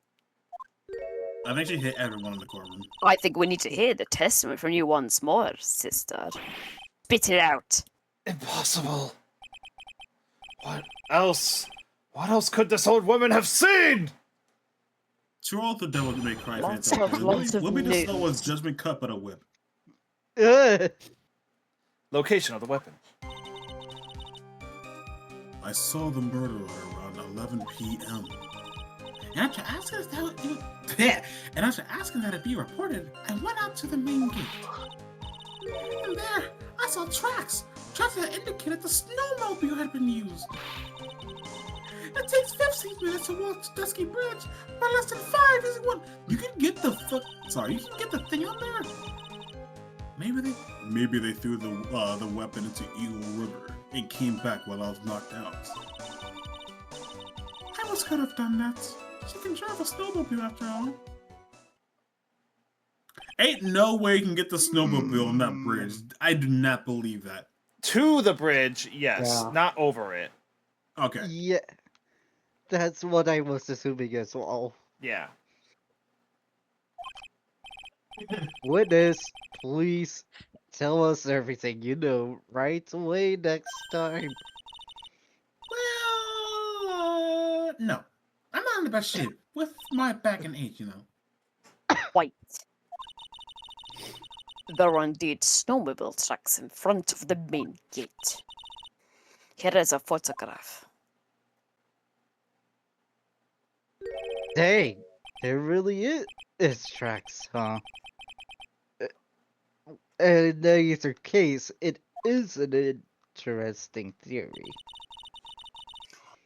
[SPEAKER 2] I think she hit everyone in the courtroom.
[SPEAKER 5] I think we need to hear the testimony from you once more, sister. Spit it out.
[SPEAKER 1] Impossible. What else? What else could this old woman have seen?
[SPEAKER 2] To all the Devil May Cry fans
[SPEAKER 5] Lots
[SPEAKER 2] out
[SPEAKER 5] of-
[SPEAKER 2] there,
[SPEAKER 5] lots of
[SPEAKER 2] Libby the
[SPEAKER 5] news.
[SPEAKER 2] Snow was Judgment Cut but a whip.
[SPEAKER 1] Location of the weapon.
[SPEAKER 2] I saw the murderer around 11 p.m. And after asking that it be reported, I went out to the main gate. And there, I saw tracks that indicated the snowmobile had been used. It takes 15 minutes to walk to Dusky Bridge, but less than 5 isn't one. You can get the thing on there. Maybe they threw the weapon into Eagle River and came back while I was knocked out. Iris could have done that. She can drive a snowmobile after all. Ain't no way you can get the snowmobile on that bridge. I do not believe that.
[SPEAKER 1] To the bridge, yes,
[SPEAKER 4] Yeah.
[SPEAKER 1] not over it.
[SPEAKER 2] Okay.
[SPEAKER 6] Yeah, that's what I was assuming as well.
[SPEAKER 1] Yeah.
[SPEAKER 6] Witness, please tell us everything you know right away next time.
[SPEAKER 2] Well, no. I'm not in the best shape with my back and age, you know.
[SPEAKER 5] Wait. There are indeed snowmobile tracks in front of the main gate. Here is a photograph.
[SPEAKER 6] Dang, there really is tracks, huh? In either case, it is an interesting theory.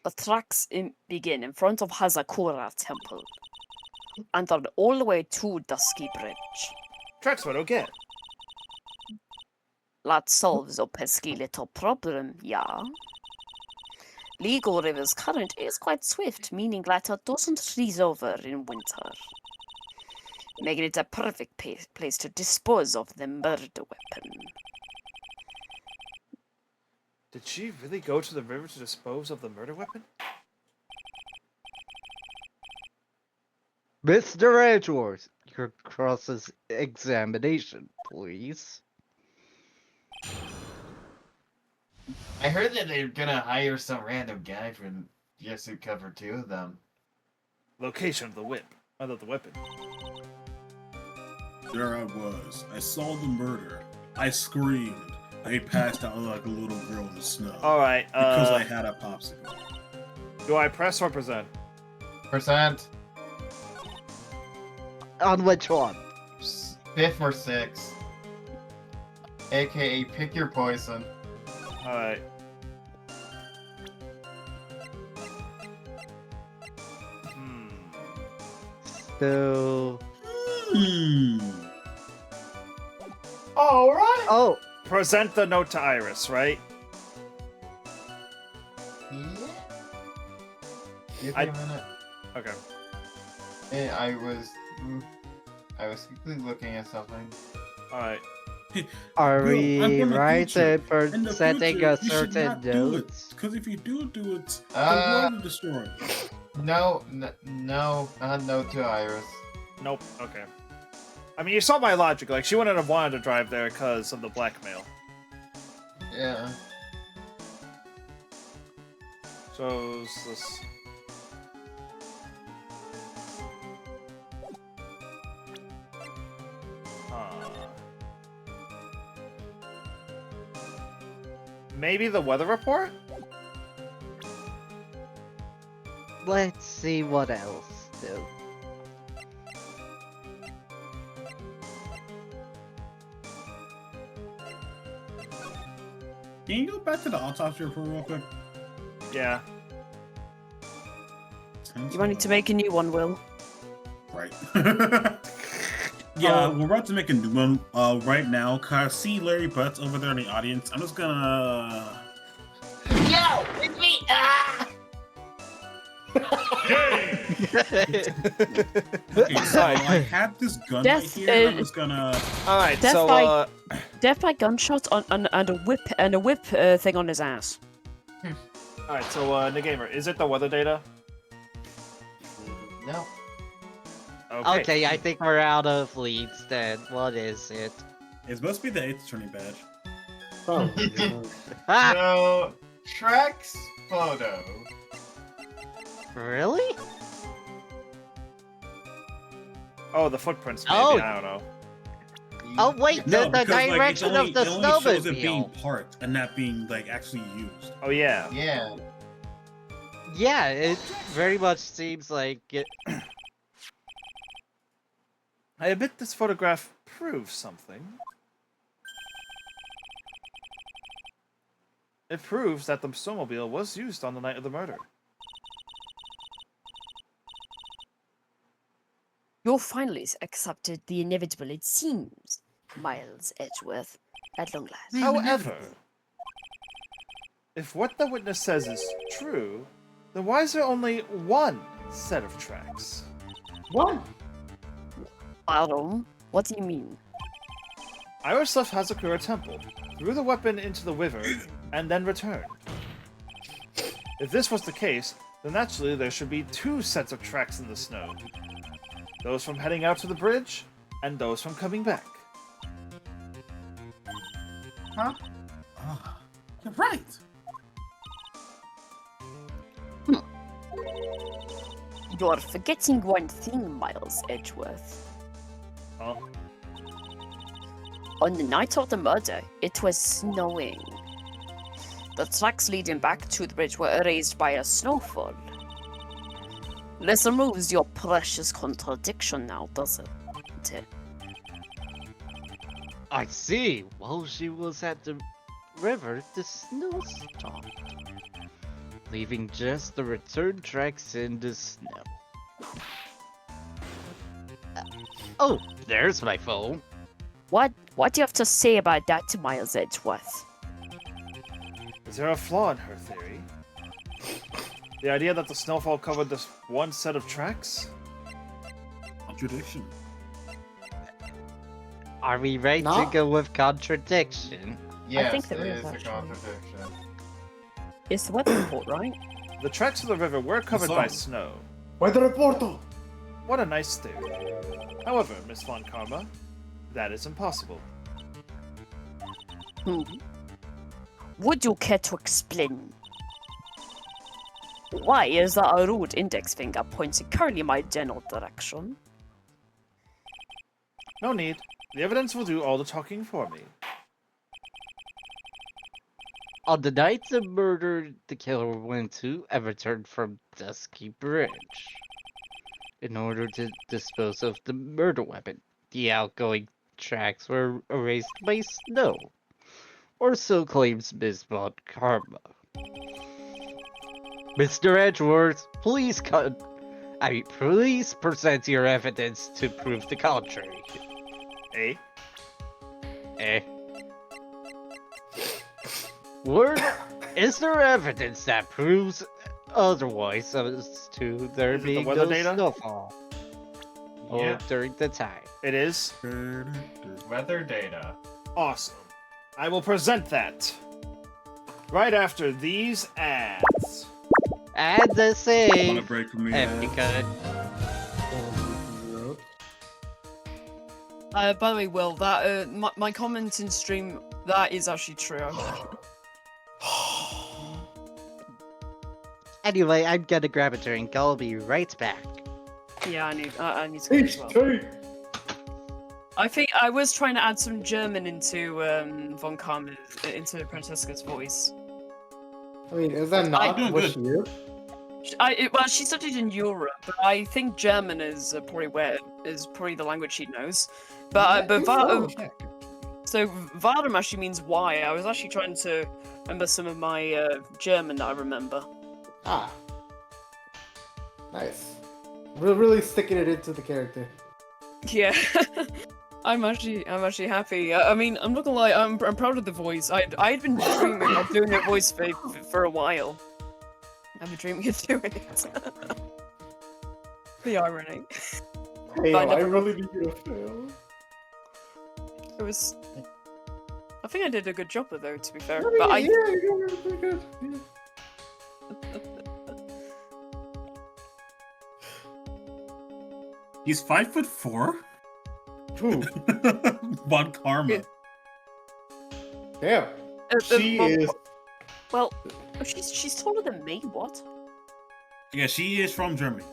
[SPEAKER 5] The tracks begin in front of Hazakura Temple and run all the way to Dusky Bridge.
[SPEAKER 1] Tracks what I'll get.
[SPEAKER 5] That solves a pesky little problem, yeah? Legal River's current is quite swift, meaning that it doesn't freeze over in winter, making it a perfect place to dispose of the murder weapon.
[SPEAKER 1] Did she really go to the river to dispose of the murder weapon?
[SPEAKER 6] Mr. Edgeworth, your cross-examination, please.
[SPEAKER 3] I heard that they're gonna hire some random guy from just to cover 2 of them.
[SPEAKER 1] Location of the whip. The weapon.
[SPEAKER 2] There I was. I saw the murder. I screamed. I passed out like a little girl in the snow.
[SPEAKER 1] Alright,
[SPEAKER 2] Because I had a popsicle.
[SPEAKER 1] do I press or present?
[SPEAKER 3] Percent.
[SPEAKER 6] On which one?
[SPEAKER 3] 5th or 6th. AKA pick your poison.
[SPEAKER 1] Alright.
[SPEAKER 6] So...
[SPEAKER 3] Alright!
[SPEAKER 6] Oh,
[SPEAKER 1] Present the note to Iris, right?
[SPEAKER 3] Yeah. Give me
[SPEAKER 1] I-
[SPEAKER 3] a minute.
[SPEAKER 1] Okay.
[SPEAKER 3] And I was quickly looking at something.
[SPEAKER 1] Alright.
[SPEAKER 6] are
[SPEAKER 2] Bill, I'm
[SPEAKER 6] we
[SPEAKER 2] from the
[SPEAKER 6] right
[SPEAKER 2] future.
[SPEAKER 6] in presenting a certain note?
[SPEAKER 2] Because if you do it, the
[SPEAKER 3] Uh,
[SPEAKER 2] world will destroy.
[SPEAKER 3] No, no, no to Iris.
[SPEAKER 1] Nope. Okay. I mean, you saw my logic. Like, she wouldn't have wanted to drive there because of the blackmail.
[SPEAKER 3] Yeah.
[SPEAKER 1] So, this... Maybe the weather report?
[SPEAKER 6] Let's see what else, though.
[SPEAKER 2] Can you go back to the autopsy report real quick?
[SPEAKER 1] Yeah.
[SPEAKER 5] You might need to make a new one, Will.
[SPEAKER 2] Right. Yeah, we're about to make a new one right now. Cause I see Larry Butts over there in the audience. I'm just gonna.
[SPEAKER 3] No, it's me. Ah!
[SPEAKER 2] Okay, so I have this gun right
[SPEAKER 5] Death,
[SPEAKER 2] here. And I'm just gonna.
[SPEAKER 1] Alright,
[SPEAKER 5] Death
[SPEAKER 1] so,
[SPEAKER 5] by- Death by gunshot and a whip thing on his ass.
[SPEAKER 1] Alright, so, Negamer, is it the weather data?
[SPEAKER 3] No.
[SPEAKER 1] Okay.
[SPEAKER 6] Okay, I think we're out of leads then. What is it?
[SPEAKER 2] It's supposed to be the 8th attorney badge.
[SPEAKER 4] Oh, yeah.
[SPEAKER 6] Ah!
[SPEAKER 3] So, Shrek's photo.
[SPEAKER 6] Really?
[SPEAKER 1] Oh, the footprints, maybe.
[SPEAKER 6] Oh.
[SPEAKER 1] I don't know.
[SPEAKER 6] Oh wait, the
[SPEAKER 2] because, like,
[SPEAKER 6] direction of the
[SPEAKER 2] it only shows it being
[SPEAKER 6] snowmobile.
[SPEAKER 2] parked and not being like actually used.
[SPEAKER 1] Oh, yeah.
[SPEAKER 3] Yeah.
[SPEAKER 6] Yeah, it very much seems like it.
[SPEAKER 1] I admit this photograph proves something. It proves that the snowmobile was used on the night of the murder.
[SPEAKER 5] You finally accepted the inevitable, it seems. Miles Edgeworth, at long last.
[SPEAKER 1] However, if what the witness says is true, then why is there only one set of tracks?
[SPEAKER 4] What?
[SPEAKER 5] Pardon? What do you mean?
[SPEAKER 1] Iris left Hazakura Temple, threw the weapon into the river, and then returned. If this was the case, then naturally there should be two sets of tracks in the snow. Those from heading out to the bridge, and those from coming back.
[SPEAKER 2] Ah, you're right.
[SPEAKER 5] You're forgetting one thing, Miles Edgeworth.
[SPEAKER 1] Huh?
[SPEAKER 5] On the night of the murder, it was snowing. The tracks leading back to the bridge were erased by a snowfall. This removes your precious contradiction now, doesn't it?
[SPEAKER 6] I see. While she was at the river, the snow stopped, leaving just the return tracks in the snow. Oh, there's my phone.
[SPEAKER 5] What do you have to say about that, Miles Edgeworth?
[SPEAKER 1] Is there a flaw in her theory? The idea that the snowfall covered this one set of tracks?
[SPEAKER 2] Contradiction.
[SPEAKER 6] Are we ready
[SPEAKER 4] No.
[SPEAKER 6] to go with contradiction?
[SPEAKER 3] Yes,
[SPEAKER 5] think there
[SPEAKER 3] it
[SPEAKER 5] is
[SPEAKER 3] is a
[SPEAKER 5] actually.
[SPEAKER 3] contradiction.
[SPEAKER 5] It's the weather report, right?
[SPEAKER 1] The tracks of the river were covered by
[SPEAKER 2] Sorry.
[SPEAKER 1] snow.
[SPEAKER 4] Weather reporter!
[SPEAKER 1] What a nice theory. However, Miss Von Karma, that is impossible.
[SPEAKER 5] Would you care to explain? Why is there a rude index finger pointing currently in my general direction?
[SPEAKER 1] No need. The evidence will do all the talking for me.
[SPEAKER 6] On the night the murder, the killer went to and returned from Dusky Bridge in order to dispose of the murder weapon. The outgoing tracks were erased by snow, or so claims Ms. Von Karma. Mr. Edgeworth, please please present your evidence to prove the contrary.
[SPEAKER 1] Eh?
[SPEAKER 6] Eh? Word, is there evidence that proves otherwise as to there
[SPEAKER 1] Is it the
[SPEAKER 6] being
[SPEAKER 1] weather
[SPEAKER 6] no
[SPEAKER 1] data?
[SPEAKER 6] snowfall
[SPEAKER 3] Yeah.
[SPEAKER 6] during the time?
[SPEAKER 1] It is?
[SPEAKER 3] Weather data.
[SPEAKER 1] Awesome. I will present that. Right after these ads.
[SPEAKER 6] And the
[SPEAKER 2] Want a
[SPEAKER 6] same.
[SPEAKER 2] break from me?
[SPEAKER 6] If you could.
[SPEAKER 7] By the way, Will, that my comment in stream, that is actually true.
[SPEAKER 6] Anyway, I'm gonna grab a drink. I'll be right back.
[SPEAKER 7] Yeah, I need to go as well. I think I was trying to add some German into Von Karma, into Francesca's voice.
[SPEAKER 4] I mean, is that not
[SPEAKER 2] doing
[SPEAKER 4] what
[SPEAKER 2] good.
[SPEAKER 4] she is?
[SPEAKER 7] Well, she studied in Europe, but I think German is probably the language she knows. But so Varum actually means why. I was actually trying to remember some of my German that I remember.
[SPEAKER 4] Ah. Nice. We're really sticking it into the character.
[SPEAKER 7] Yeah. I'm actually happy. I mean, I'm not gonna lie. I'm proud of the voice. I'd been dreaming of doing a voice for a while. I've been dreaming of doing it. The irony.
[SPEAKER 4] Hey,
[SPEAKER 7] I
[SPEAKER 4] I
[SPEAKER 7] never-
[SPEAKER 4] really need you to fail.
[SPEAKER 7] It was. I think I did a good job of though, to be fair.
[SPEAKER 4] I mean,
[SPEAKER 7] But I.
[SPEAKER 4] yeah, you're pretty good. Yeah.
[SPEAKER 2] He's 5'4".
[SPEAKER 4] Ooh,
[SPEAKER 2] Von Karma.
[SPEAKER 4] damn. She
[SPEAKER 7] well,
[SPEAKER 4] is.
[SPEAKER 7] Well, she's taller than me. What?
[SPEAKER 2] Yeah, she is from Germany.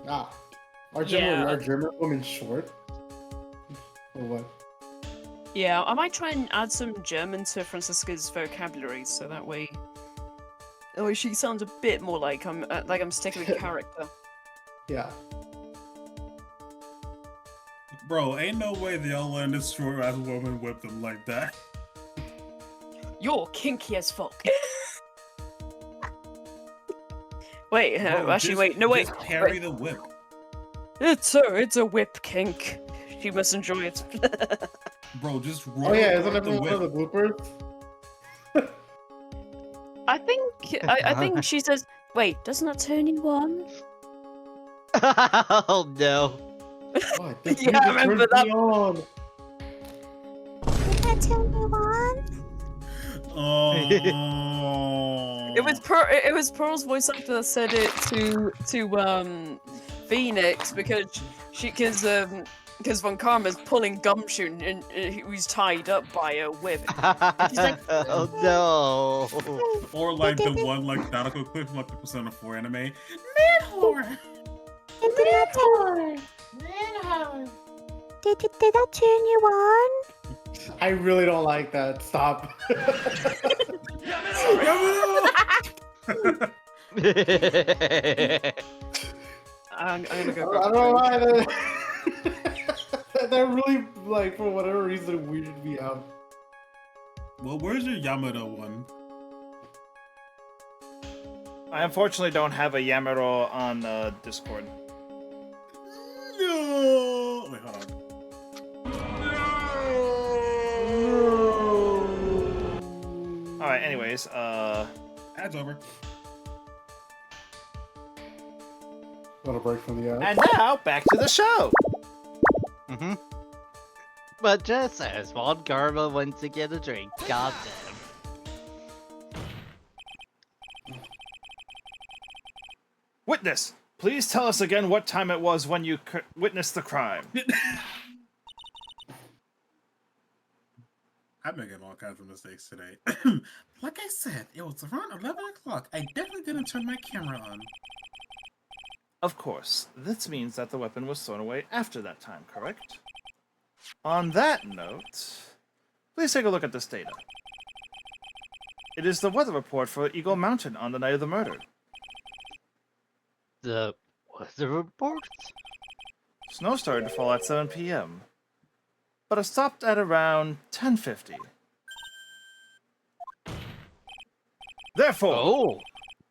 [SPEAKER 4] Ah. Are
[SPEAKER 7] Yeah.
[SPEAKER 4] German women short? Or what?
[SPEAKER 7] Yeah, I might try and add some German to Francisca's vocabulary, so that way she sounds a bit more like I'm sticking with character.
[SPEAKER 4] Yeah.
[SPEAKER 2] Bro, ain't no way they'll learn this short as a woman whip them like that.
[SPEAKER 7] You're kinky as fuck. Wait,
[SPEAKER 2] Bro,
[SPEAKER 7] actually,
[SPEAKER 2] just-
[SPEAKER 7] wait, no, wait.
[SPEAKER 2] Just carry
[SPEAKER 7] wait.
[SPEAKER 2] the whip.
[SPEAKER 7] It's a whip kink. She must enjoy it.
[SPEAKER 2] Bro, just roll
[SPEAKER 4] Oh yeah,
[SPEAKER 2] out
[SPEAKER 4] isn't
[SPEAKER 2] the
[SPEAKER 4] everyone one of the
[SPEAKER 2] whip.
[SPEAKER 4] bloopers?
[SPEAKER 7] I think she says, "Wait, doesn't that turn you on?"
[SPEAKER 6] Oh no.
[SPEAKER 4] What? This
[SPEAKER 7] Yeah, I
[SPEAKER 4] music
[SPEAKER 7] remember
[SPEAKER 4] turns me
[SPEAKER 7] that.
[SPEAKER 4] on.
[SPEAKER 5] Did that turn you on?
[SPEAKER 2] Oh.
[SPEAKER 7] It was Pearl's voice actor that said it to Phoenix because Von Karma's pulling Gumshoe and he was tied up by a whip. She's like,
[SPEAKER 6] Oh no.
[SPEAKER 2] Or like the one like Nautical clip from like the Persona 4 anime. Manhor!
[SPEAKER 5] Did that turn you on?
[SPEAKER 4] I really don't like that. Stop.
[SPEAKER 7] I'm gonna go.
[SPEAKER 4] I don't know why that. That really, like, for whatever reason, weirded me out.
[SPEAKER 2] Well, where's your Yamada one?
[SPEAKER 1] I unfortunately don't have a Yamero on Discord.
[SPEAKER 2] No! Wait, hold on.
[SPEAKER 1] Alright, anyways,
[SPEAKER 2] Ad's over.
[SPEAKER 4] Want a break from the ad?
[SPEAKER 1] and now back to the show!
[SPEAKER 6] Mm-hmm. But just as Von Karma went to get a drink, goddamn.
[SPEAKER 1] Witness, please tell us again what time it was when you witnessed the crime.
[SPEAKER 2] I'm making all kinds of mistakes today. Like I said, it was around 11 o'clock. I definitely didn't turn my camera on.
[SPEAKER 1] Of course, this means that the weapon was thrown away after that time, correct? On that note, please take a look at this data. It is the weather report for Eagle Mountain on the night of the murder.
[SPEAKER 6] The weather report?
[SPEAKER 1] Snow started to fall at 7 p.m., but it stopped at around 10:50. Therefore,
[SPEAKER 6] Oh.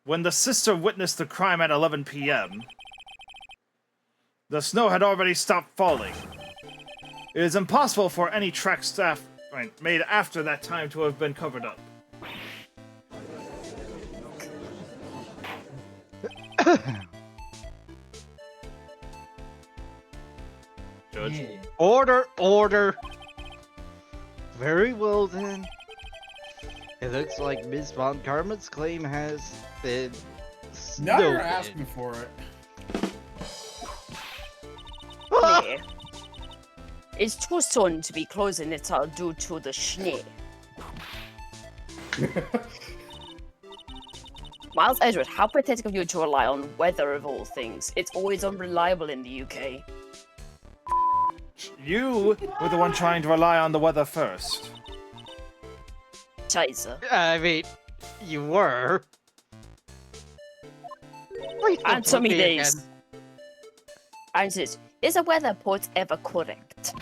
[SPEAKER 1] when the sister witnessed the crime at 11 p.m., the snow had already stopped falling. It is impossible for any track staff made after that time to have been covered up. Judge?
[SPEAKER 6] Order! Very well then. It looks like Miss Von Karma's claim has been
[SPEAKER 2] Now you're
[SPEAKER 6] snowed
[SPEAKER 2] asking
[SPEAKER 6] in.
[SPEAKER 2] for it.
[SPEAKER 7] Yeah. It's too soon to be closing it all due to the schnee. Miles Edgeworth, how pathetic of you to rely on weather of all things. It's always unreliable in the UK.
[SPEAKER 1] You were the one trying to rely on the weather first.
[SPEAKER 7] Scheiße.
[SPEAKER 6] I mean, you were. Wait,
[SPEAKER 7] Answer me
[SPEAKER 6] again.
[SPEAKER 7] this. Answer this. Is a weather report ever correct?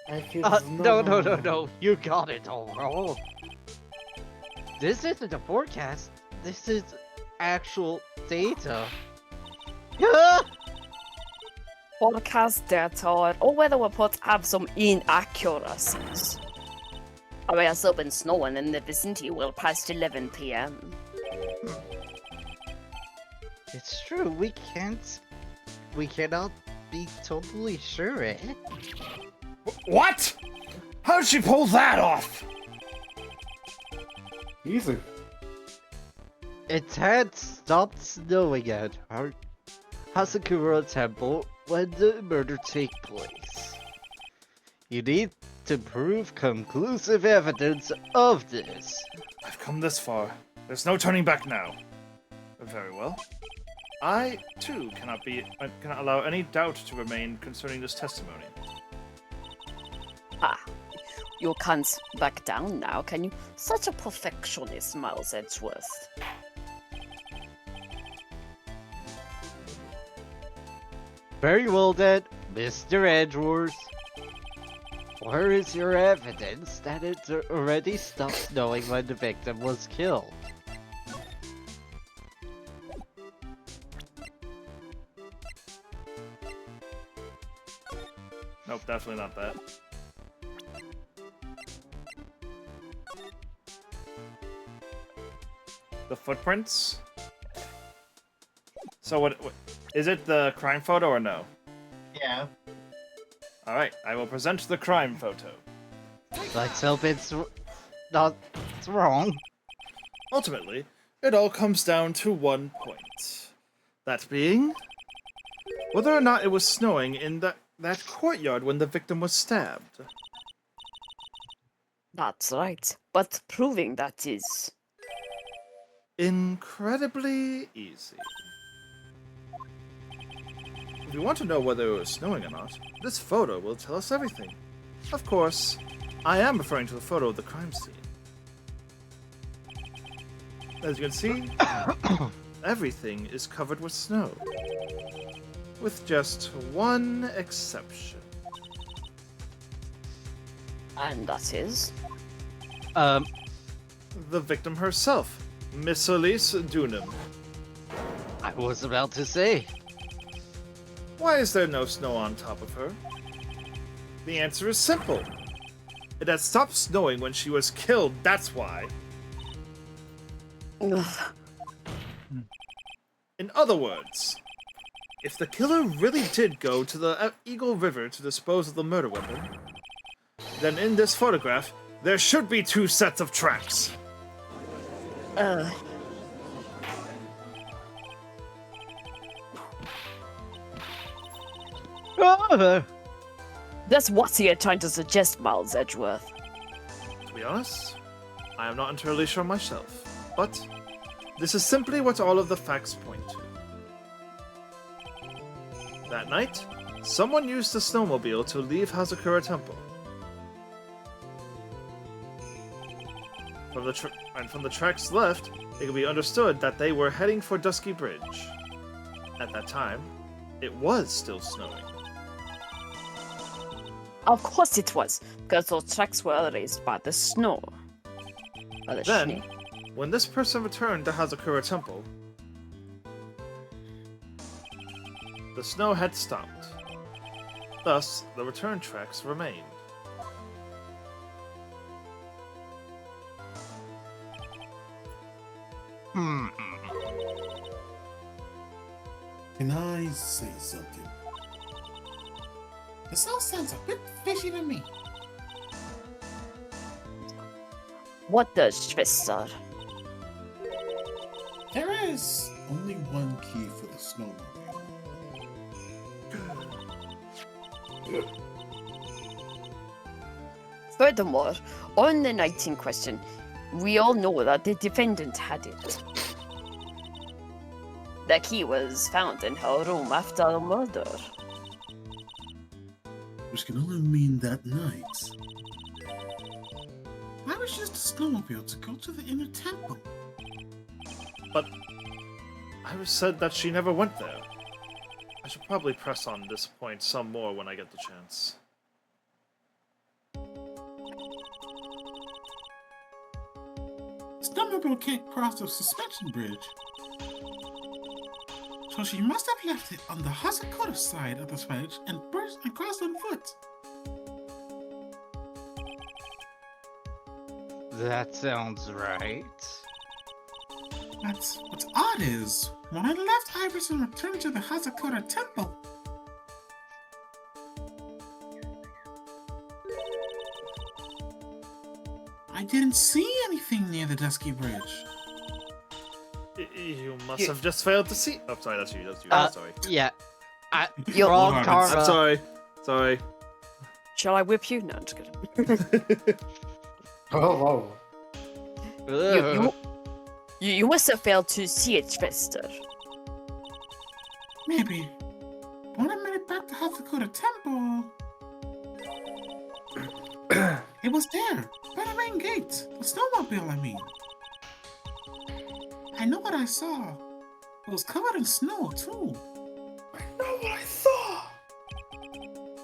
[SPEAKER 4] I feel
[SPEAKER 6] No. You got it all wrong. This isn't a forecast. This is actual data.
[SPEAKER 7] Forecast data or weather reports have some inaccuracies. I mean, it's been snowing in the vicinity well past 11 p.m.
[SPEAKER 6] It's true. We cannot be totally sure, eh?
[SPEAKER 1] What? How did she pull that off?
[SPEAKER 4] Easy.
[SPEAKER 6] It had stopped snowing at Hasakura Temple when the murder took place. You need to prove conclusive evidence of this.
[SPEAKER 1] I've come this far. There's no turning back now. Very well. I, too, cannot allow any doubt to remain concerning this testimony.
[SPEAKER 7] Ah, you can't back down now, can you? Such a perfectionist, Miles Edgeworth.
[SPEAKER 6] Very well then, Mr. Edgeworth. Where is your evidence that it already stopped snowing when the victim was killed?
[SPEAKER 1] definitely not that. The footprints? So what is it the crime photo or no?
[SPEAKER 3] Yeah.
[SPEAKER 1] Alright, I will present the crime photo.
[SPEAKER 6] Let's hope it's not it's wrong.
[SPEAKER 1] Ultimately, it all comes down to one point. That being, whether or not it was snowing in that courtyard when the victim was stabbed.
[SPEAKER 5] That's right. But proving that is.
[SPEAKER 1] Incredibly easy. If you want to know whether it was snowing or not, this photo will tell us everything. Of course, I am referring to the photo of the crime scene. As you can see, everything is covered with snow. With just one exception.
[SPEAKER 5] And that is.
[SPEAKER 1] The victim herself, Miss Elise Dunham.
[SPEAKER 6] I was about to say.
[SPEAKER 1] Why is there no snow on top of her? The answer is simple. It had stopped snowing when she was killed, that's why.
[SPEAKER 5] Ugh.
[SPEAKER 1] In other words, if the killer really did go to the Eagle River to dispose of the murder weapon, then in this photograph, there should be 2 sets of tracks.
[SPEAKER 5] That's what you're trying to suggest, Miles Edgeworth.
[SPEAKER 1] To be honest, I am not entirely sure myself, but this is simply what all of the facts point to. That night, someone used the snowmobile to leave Hazakura Temple. From the tracks left, it can be understood that they were heading for Dusky Bridge. At that time, it was still snowing.
[SPEAKER 5] Of course it was, because those tracks were erased by the snow. By the
[SPEAKER 1] Then,
[SPEAKER 5] schnee.
[SPEAKER 1] when this person returned to Hazakura Temple, the snow had stopped. Thus, the return tracks remained.
[SPEAKER 2] Can I say something? This all sounds a bit fishy to me.
[SPEAKER 5] What does Schwester?
[SPEAKER 2] There is only one key for the snowmobile.
[SPEAKER 5] Furthermore, on the night in question, we all know that the defendant had it. The key was found in her room after the murder.
[SPEAKER 2] Which can only mean that night. I was just a snowmobile to go to the inner temple.
[SPEAKER 1] But I was said that she never went there. I should probably press on this point some more when I get the chance.
[SPEAKER 2] Snowmobile can't cross the suspension bridge. So she must have left it on the Hazakura side of the bridge and crossed on foot.
[SPEAKER 6] That sounds right.
[SPEAKER 2] But what's odd is, when I left Iverson and returned to the Hazakura temple, I didn't see anything near the Dusky Bridge.
[SPEAKER 1] You must have just failed to see. Oh, sorry, that's you. That's you. I'm sorry.
[SPEAKER 6] Yeah.
[SPEAKER 5] You're
[SPEAKER 6] Wrong
[SPEAKER 2] wrong.
[SPEAKER 6] karma.
[SPEAKER 1] I'm sorry. Sorry.
[SPEAKER 5] Shall I whip you? No, I'm just kidding.
[SPEAKER 4] Oh, whoa.
[SPEAKER 5] You must have failed to see it, Schwester.
[SPEAKER 2] Maybe. When I made it back to Hazakura temple, it was there, by the main gate. The snowmobile, I mean. I know what I saw. It was covered in snow, too. I know what I saw.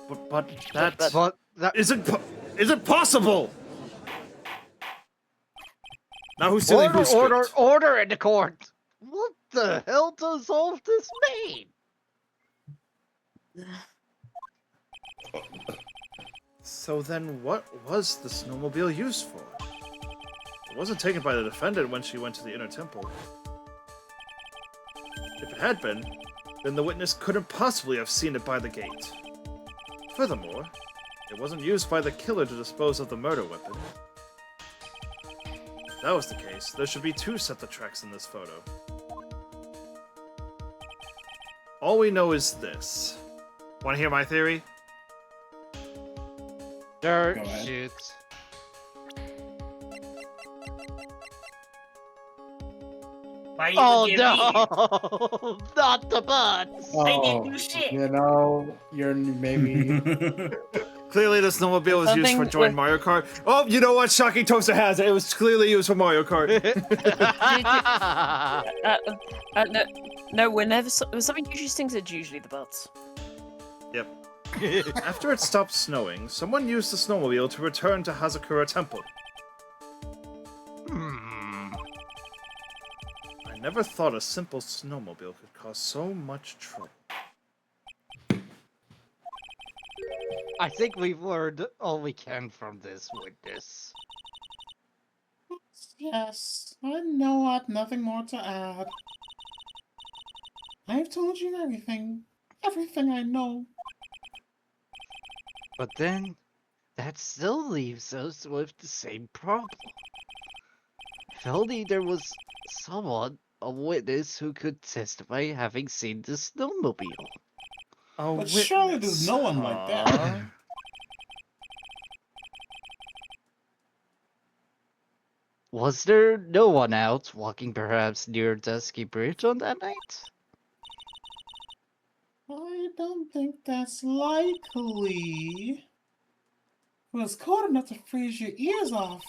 [SPEAKER 1] But that
[SPEAKER 6] But that
[SPEAKER 1] isn't possible. Now who's stealing whose script?
[SPEAKER 6] order in the court. What the hell does all this mean?
[SPEAKER 1] So then what was the snowmobile used for? It wasn't taken by the defendant when she went to the inner temple. If it had been, then the witness couldn't possibly have seen it by the gate. Furthermore, it wasn't used by the killer to dispose of the murder weapon. If that was the case, there should be 2 sets of tracks in this photo. All we know is this. Want to hear my theory?
[SPEAKER 6] Sure,
[SPEAKER 4] Go ahead.
[SPEAKER 6] shoot.
[SPEAKER 3] Why you
[SPEAKER 6] Oh
[SPEAKER 3] looking at me?
[SPEAKER 6] no! Not the butts!
[SPEAKER 3] I
[SPEAKER 4] Oh,
[SPEAKER 3] didn't do shit.
[SPEAKER 4] you know, you're maybe.
[SPEAKER 1] Clearly the snowmobile was used for
[SPEAKER 7] Something
[SPEAKER 1] joint
[SPEAKER 7] with-
[SPEAKER 1] Mario Kart. Oh, you know what? Shocking Toaster has it. It was clearly used for Mario Kart.
[SPEAKER 7] No, whenever when something usually stings, it's usually the butts.
[SPEAKER 1] Yep. After it stopped snowing, someone used the snowmobile to return to Hazakura Temple.
[SPEAKER 6] Hmm.
[SPEAKER 1] I never thought a simple snowmobile could cause so much trouble.
[SPEAKER 6] I think we've learned all we can from this witness.
[SPEAKER 2] Yes, I know I've nothing more to add. I've told you everything. Everything I know.
[SPEAKER 6] But then, that still leaves us with the same problem. If only there was someone, a witness, who could testify having seen the snowmobile.
[SPEAKER 2] But surely there's no one like that.
[SPEAKER 1] huh?
[SPEAKER 6] Was there no one out walking perhaps near Dusky Bridge on that night?
[SPEAKER 2] I don't think that's likely. It was cold enough to freeze your ears off.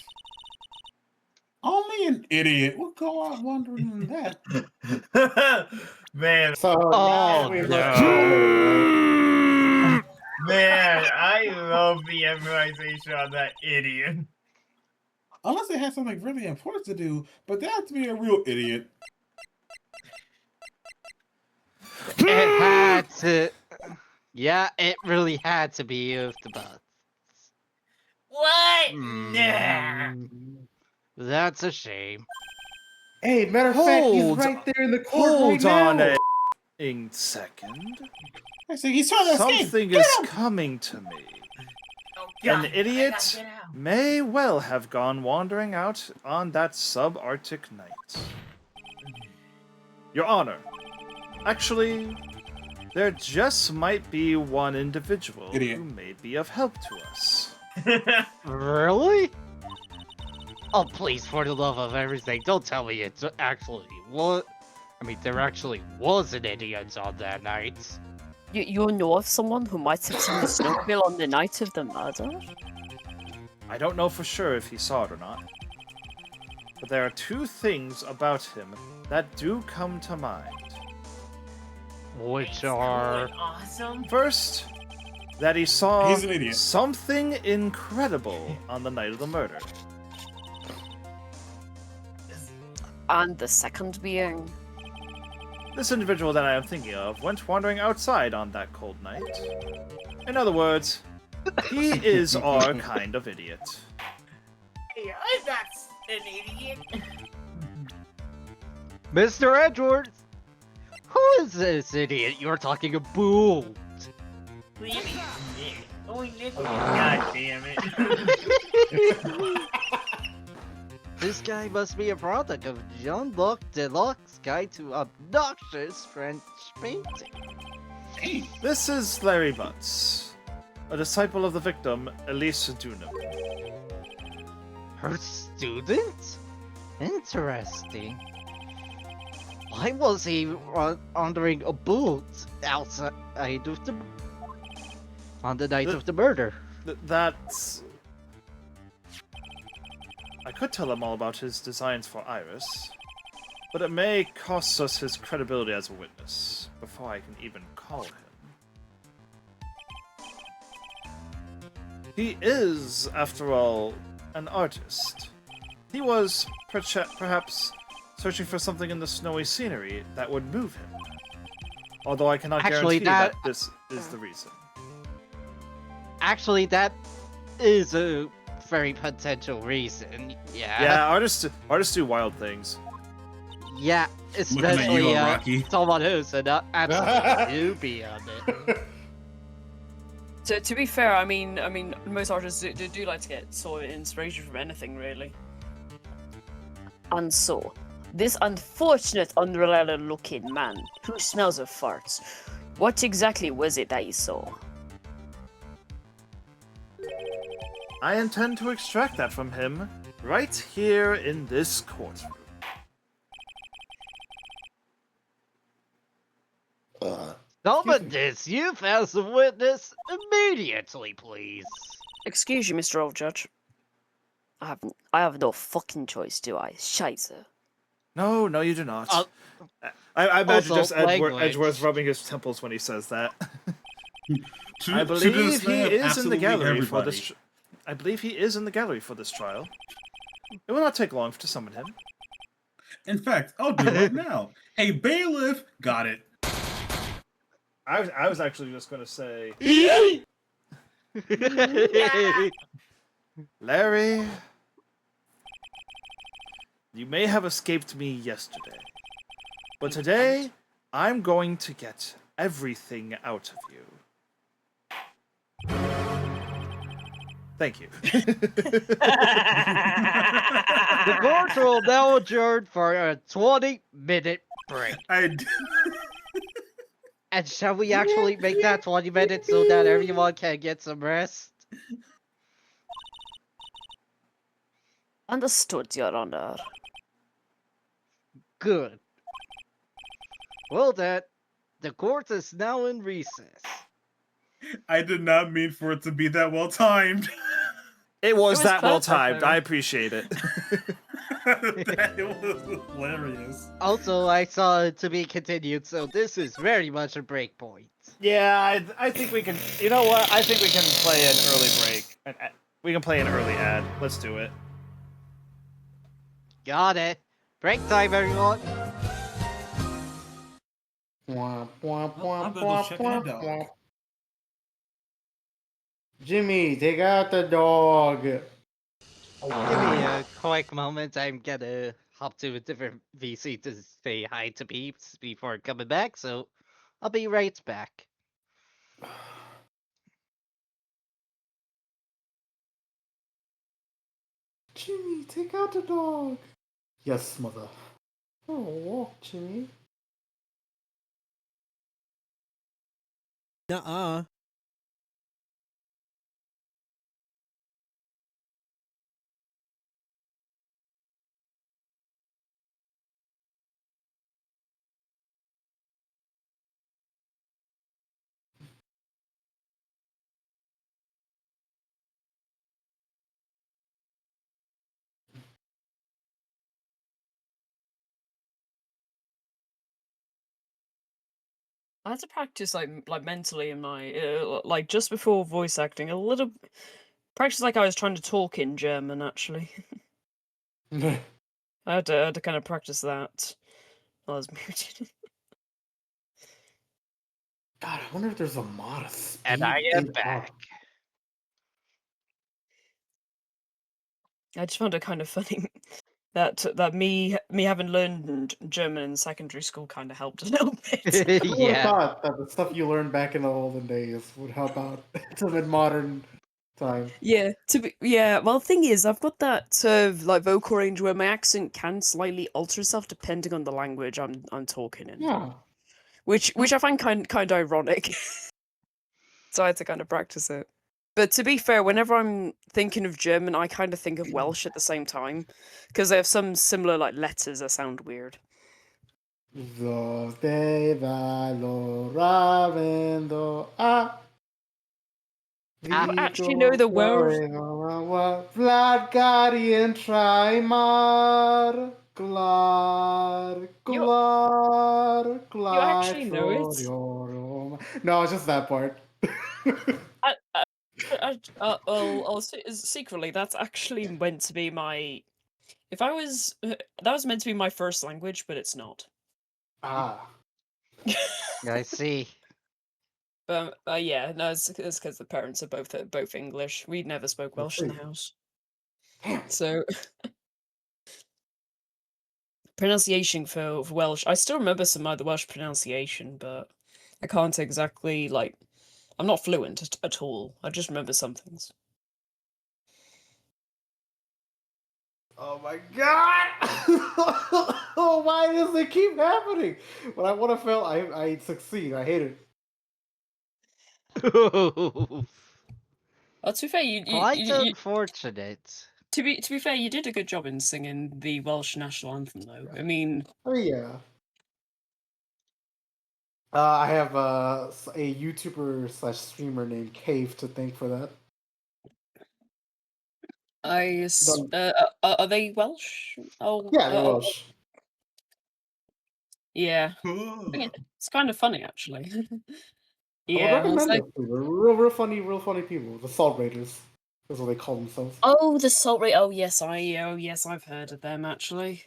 [SPEAKER 2] Only an idiot would go out wandering in that.
[SPEAKER 3] Man,
[SPEAKER 4] So
[SPEAKER 6] Oh,
[SPEAKER 4] we
[SPEAKER 6] no.
[SPEAKER 4] look right?
[SPEAKER 3] man, I love the memorization on that idiot.
[SPEAKER 2] Unless they had something really important to do, but they have to be a real idiot.
[SPEAKER 6] It had to. Yeah, it really had to be of the butts.
[SPEAKER 3] What?
[SPEAKER 6] Hmm.
[SPEAKER 3] Nah.
[SPEAKER 6] That's a shame.
[SPEAKER 4] Hey, matter of fact, he's
[SPEAKER 1] Hold
[SPEAKER 4] right there in the court
[SPEAKER 1] Hold
[SPEAKER 4] right
[SPEAKER 1] on
[SPEAKER 4] now.
[SPEAKER 1] a second.
[SPEAKER 2] I say he's trying to escape.
[SPEAKER 1] Something
[SPEAKER 2] Get
[SPEAKER 1] is
[SPEAKER 2] him!
[SPEAKER 1] coming to me.
[SPEAKER 3] Oh,
[SPEAKER 1] An
[SPEAKER 3] God,
[SPEAKER 1] idiot
[SPEAKER 3] I gotta get out.
[SPEAKER 1] may well have gone wandering out on that subarctic night. Your Honor, actually, there just might be one individual
[SPEAKER 2] Idiot.
[SPEAKER 1] who may be of help to us.
[SPEAKER 6] Really? Oh, please, for the love of everything, don't tell me it's actually what. I mean, there actually was an idiot on that night.
[SPEAKER 5] You know of someone who might have seen the snowmobile on the night of the murder?
[SPEAKER 1] I don't know for sure if he saw it or not. But there are 2 things about him that do come to mind.
[SPEAKER 6] Which
[SPEAKER 3] Isn't
[SPEAKER 6] are.
[SPEAKER 3] that awesome.
[SPEAKER 1] First, that he saw
[SPEAKER 2] He's an idiot.
[SPEAKER 1] something incredible on the night of the murder.
[SPEAKER 5] And the second being,
[SPEAKER 1] This individual that I am thinking of went wandering outside on that cold night. In other words, he is our kind of idiot.
[SPEAKER 3] Hey, I'm not an idiot.
[SPEAKER 6] Mr. Edwards! Who is this idiot you're talking about?
[SPEAKER 3] Leave me. Oh, God damn it.
[SPEAKER 6] This guy must be a product of Jean-Luc Deluxe Guide to Obnoxious French Painting.
[SPEAKER 1] This is Larry Butts, a disciple of the victim, Elise Dunham.
[SPEAKER 6] Her student? Interesting. Why was he wandering a boot outside of the on the night of the murder?
[SPEAKER 1] That's... I could tell him all about his designs for Iris, but it may cost us his credibility as a witness before I can even call him. He is, after all, an artist. He was perhaps searching for something in the snowy scenery that would move him. Although I cannot
[SPEAKER 6] Actually,
[SPEAKER 1] guarantee that this is the reason.
[SPEAKER 6] Actually, that is a very potential reason. Yeah.
[SPEAKER 1] Yeah, artists do wild things.
[SPEAKER 6] Yeah,
[SPEAKER 2] Looking at
[SPEAKER 6] especially
[SPEAKER 2] you, Rocky.
[SPEAKER 6] someone who's an absolute newbie on it.
[SPEAKER 7] To be fair, I mean, most artists do like to get sort of inspiration from anything, really. And so, this unfortunate, unreliable-looking man who smells of farts, what exactly was it that you saw?
[SPEAKER 1] I intend to extract that from him right here in this courtroom.
[SPEAKER 6] Summon this youth as a witness immediately, please.
[SPEAKER 5] Excuse you, Mr. Old Judge. I have no fucking choice, do I? Scheiße.
[SPEAKER 1] No, no, you do not.
[SPEAKER 6] Uh,
[SPEAKER 1] I imagine
[SPEAKER 6] also,
[SPEAKER 1] just
[SPEAKER 6] language.
[SPEAKER 1] Edgeworth rubbing his temples when he says that.
[SPEAKER 2] To-
[SPEAKER 1] I
[SPEAKER 2] to the
[SPEAKER 1] believe he
[SPEAKER 2] dismay of
[SPEAKER 1] is in the
[SPEAKER 2] absolutely
[SPEAKER 1] gallery for
[SPEAKER 2] everybody.
[SPEAKER 1] this. I believe he is in the gallery for this trial. It will not take long to summon him.
[SPEAKER 2] In fact, I'll do it right now. Hey, bailiff, got it.
[SPEAKER 1] I was actually just going to say, Larry, you may have escaped me yesterday, but today I'm going to get everything out of you. Thank you.
[SPEAKER 6] The court will now adjourn for a 20-minute break. And shall we actually make that 20 minutes so that everyone can get some rest?
[SPEAKER 5] Understood, Your Honor.
[SPEAKER 6] Good. Well then, the court is now in recess.
[SPEAKER 2] I did not mean for it to be that well timed.
[SPEAKER 1] It was that well
[SPEAKER 7] perfect,
[SPEAKER 1] timed.
[SPEAKER 7] though.
[SPEAKER 1] I appreciate it.
[SPEAKER 2] It was hilarious.
[SPEAKER 6] Also, I saw it to be continued, so this is very much a break point.
[SPEAKER 1] Yeah, I think we can. You know what? I think we can play an early break. We can play an early ad. Let's do it.
[SPEAKER 6] Got it. Break time, everyone.
[SPEAKER 4] Womp, womp,
[SPEAKER 2] Well, I'm
[SPEAKER 4] womp,
[SPEAKER 2] gonna go
[SPEAKER 4] womp,
[SPEAKER 2] check my
[SPEAKER 4] womp,
[SPEAKER 2] dog.
[SPEAKER 4] womp. Jimmy, take out the dog.
[SPEAKER 6] Give me a quick moment. I'm gonna hop to a different VC to say hi to peeps before coming back, so I'll be right back.
[SPEAKER 4] Jimmy, take out the dog. Yes, mother. Oh, walk, Jimmy.
[SPEAKER 8] Nuh-uh.
[SPEAKER 7] I had to practice like mentally in my like just before voice acting a little. Practice like I was trying to talk in German. Actually, I had to kind of practice that while I was muted.
[SPEAKER 4] God, I wonder if there's a mod of speed
[SPEAKER 6] And I am
[SPEAKER 4] in
[SPEAKER 6] back.
[SPEAKER 7] I just found it kind of funny that me having learned German in secondary school kind of helped a little bit.
[SPEAKER 4] I would have
[SPEAKER 6] Yeah.
[SPEAKER 4] thought that the stuff you learned back in the olden days would help out some in modern time.
[SPEAKER 7] Yeah, well, the thing is, I've got that like vocal range where my accent can slightly alter itself depending on the language I'm talking in.
[SPEAKER 4] Yeah.
[SPEAKER 7] Which I find kind ironic. So I had to kind of practice it. But to be fair, whenever I'm thinking of German, I kind of think of Welsh at the same time because they have some similar like letters that sound weird.
[SPEAKER 4] Dos de valorando a.
[SPEAKER 7] I actually know the Welsh.
[SPEAKER 4] Vlad Guardian Trimar. Glar.
[SPEAKER 7] You-
[SPEAKER 4] Glar. Glar.
[SPEAKER 7] actually know it?
[SPEAKER 4] No, it's just that part.
[SPEAKER 7] Secretly, that's actually meant to be my. If I was, that was meant to be my first language, but it's not.
[SPEAKER 4] Ah.
[SPEAKER 6] I see.
[SPEAKER 7] Yeah, no, it's because the parents are both English. We never spoke
[SPEAKER 4] Let's
[SPEAKER 7] Welsh in the
[SPEAKER 4] see.
[SPEAKER 7] house,
[SPEAKER 4] Damn.
[SPEAKER 7] so pronunciation for Welsh. I still remember some of the Welsh pronunciation, but I can't exactly like. I'm not fluent at all. I just remember some things.
[SPEAKER 4] Oh my god! Oh, why does it keep happening? When I want to fail, I succeed. I hate it.
[SPEAKER 7] To be fair,
[SPEAKER 6] Quite unfortunate.
[SPEAKER 7] to be fair, you did a good job in singing the Welsh national anthem, though. I mean,
[SPEAKER 4] Oh yeah. I have a YouTuber slash streamer named Cave to thank for that. Done.
[SPEAKER 7] are they Welsh? Oh,
[SPEAKER 4] Yeah, they're Welsh.
[SPEAKER 7] yeah. It's kind of funny, actually.
[SPEAKER 4] I would
[SPEAKER 7] Yeah, it's
[SPEAKER 4] recommend
[SPEAKER 7] like,
[SPEAKER 4] those people. They're real funny people. The Salt Raiders. That's what they call themselves.
[SPEAKER 7] oh, the Salt Ray. Oh yes, I've heard of them actually.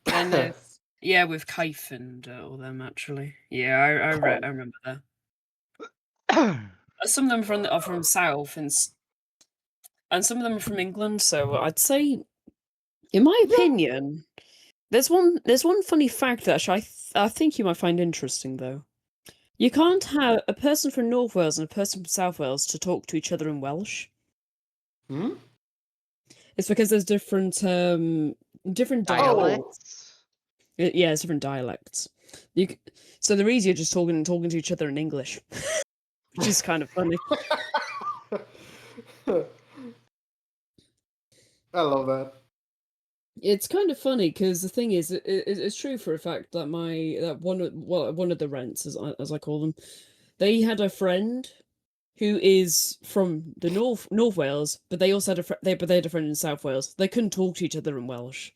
[SPEAKER 7] And yeah, with Kaif and all them actually. Yeah, I remember that. Some of them are from South and some of them are from England. So I'd say, in my opinion, there's one funny fact that actually I think you might find interesting though. You can't have a person from North Wales and a person from South Wales to talk to each other in Welsh.
[SPEAKER 4] Hmm?
[SPEAKER 7] It's because there's different
[SPEAKER 6] Dialects.
[SPEAKER 7] Yeah, it's different dialects. So they're easier just talking to each other in English, which is kind of funny.
[SPEAKER 4] I love that.
[SPEAKER 7] It's kind of funny because the thing is, it's true for a fact that one of the rents, as I call them, they had a friend who is from the North Wales, but they also had they had a friend in South Wales. They couldn't talk to each other in Welsh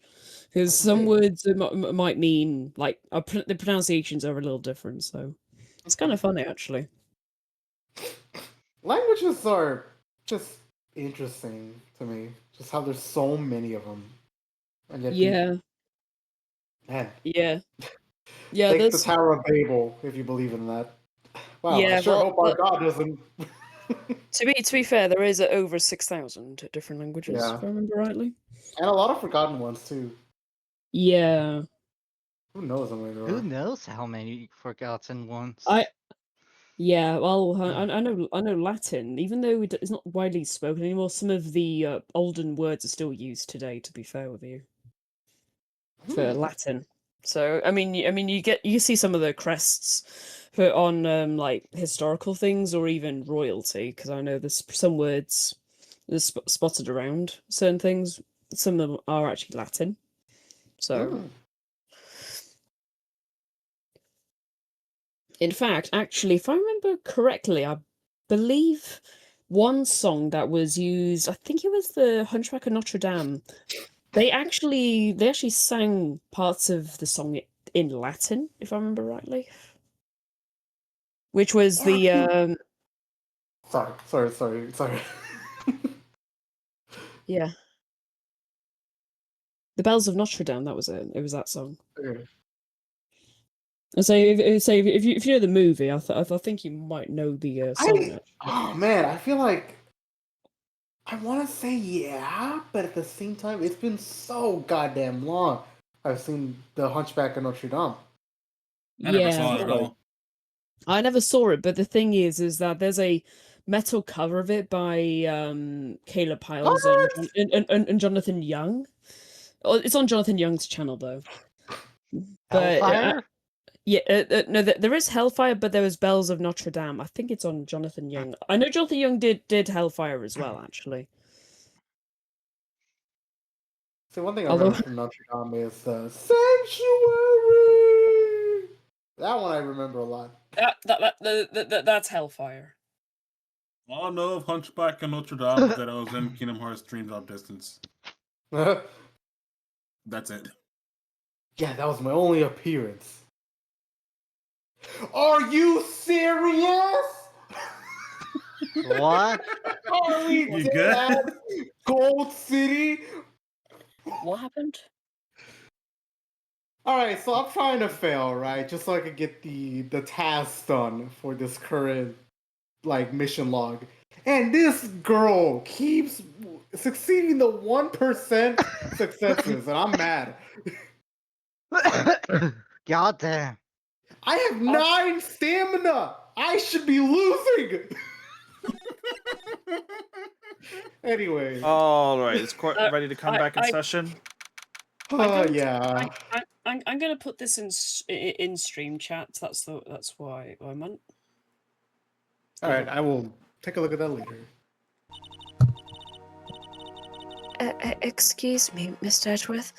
[SPEAKER 7] because some words might mean like the pronunciations are a little different. So it's kind of funny actually.
[SPEAKER 4] Languages are just interesting to me. Just how there's so many of them. And yet
[SPEAKER 7] Yeah,
[SPEAKER 4] man,
[SPEAKER 7] yeah, yeah.
[SPEAKER 4] take the
[SPEAKER 7] There's
[SPEAKER 4] Tower of Babel if you believe in that. Wow, I
[SPEAKER 7] yeah.
[SPEAKER 4] sure hope our
[SPEAKER 7] Well,
[SPEAKER 4] God doesn't.
[SPEAKER 7] to be fair, there is over 6,000 different languages,
[SPEAKER 4] Yeah.
[SPEAKER 7] if I remember rightly.
[SPEAKER 4] And a lot of forgotten ones too.
[SPEAKER 7] Yeah,
[SPEAKER 4] Who knows how many there
[SPEAKER 6] Who
[SPEAKER 4] are?
[SPEAKER 6] knows how many forgotten ones?
[SPEAKER 7] yeah. Well, I know Latin, even though it's not widely spoken anymore. Some of the olden words are still used today. To be fair with you, for Latin. So I mean, you see some of the crests put on like historical things or even royalty, because I know there's some words that's spotted around certain things. Some of them are actually Latin. So. In fact, actually, if I remember correctly, I believe one song that was used, I think it was the Hunchback of Notre Dame. They actually sang parts of the song in Latin, if I remember rightly. Which was the
[SPEAKER 4] Sorry.
[SPEAKER 7] yeah. The Bells of Notre Dame, that was it. It was that song.
[SPEAKER 4] Okay.
[SPEAKER 7] And so if you know the movie, I think you might know the song actually.
[SPEAKER 4] Oh man, I feel like I want to say yeah, but at the same time, it's been so goddamn long. I've seen The Hunchback of Notre Dame.
[SPEAKER 2] I never
[SPEAKER 7] Yeah.
[SPEAKER 2] saw it at all.
[SPEAKER 7] I never saw it, but the thing is that there's a metal cover of it by Caleb Piles and Jonathan Young. Oh, it's on Jonathan Young's channel though. But
[SPEAKER 6] Hellfire?
[SPEAKER 7] yeah, no, there is Hellfire, but there was Bells of Notre Dame. I think it's on Jonathan Young. I know Jonathan Young did Hellfire as well, actually.
[SPEAKER 4] See, one thing I
[SPEAKER 7] Although
[SPEAKER 4] remember from Notre Dame is Sanctuary. That one I remember a lot.
[SPEAKER 7] that's Hellfire.
[SPEAKER 2] All I know of Hunchback and Notre Dame is that I was in Kingdom Hearts Dream Drop Distance. That's it.
[SPEAKER 4] Yeah, that was my only appearance. Are you serious?
[SPEAKER 6] What?
[SPEAKER 4] Are we
[SPEAKER 2] You
[SPEAKER 4] dead
[SPEAKER 2] good?
[SPEAKER 4] ass Gold City?
[SPEAKER 7] What happened?
[SPEAKER 4] Alright, so I'm trying to fail, right? Just so I can get the task done for this current like mission log, and this girl keeps succeeding the 1% successes, and I'm mad.
[SPEAKER 6] God damn.
[SPEAKER 4] I have 9 stamina. I should be losing. Anyway,
[SPEAKER 1] All right, is court ready to come back in session?
[SPEAKER 4] yeah.
[SPEAKER 7] I'm gonna put this in stream chat. That's why I meant.
[SPEAKER 4] All right, I will take a look at that later.
[SPEAKER 5] Excuse me, Mr. Edgeworth.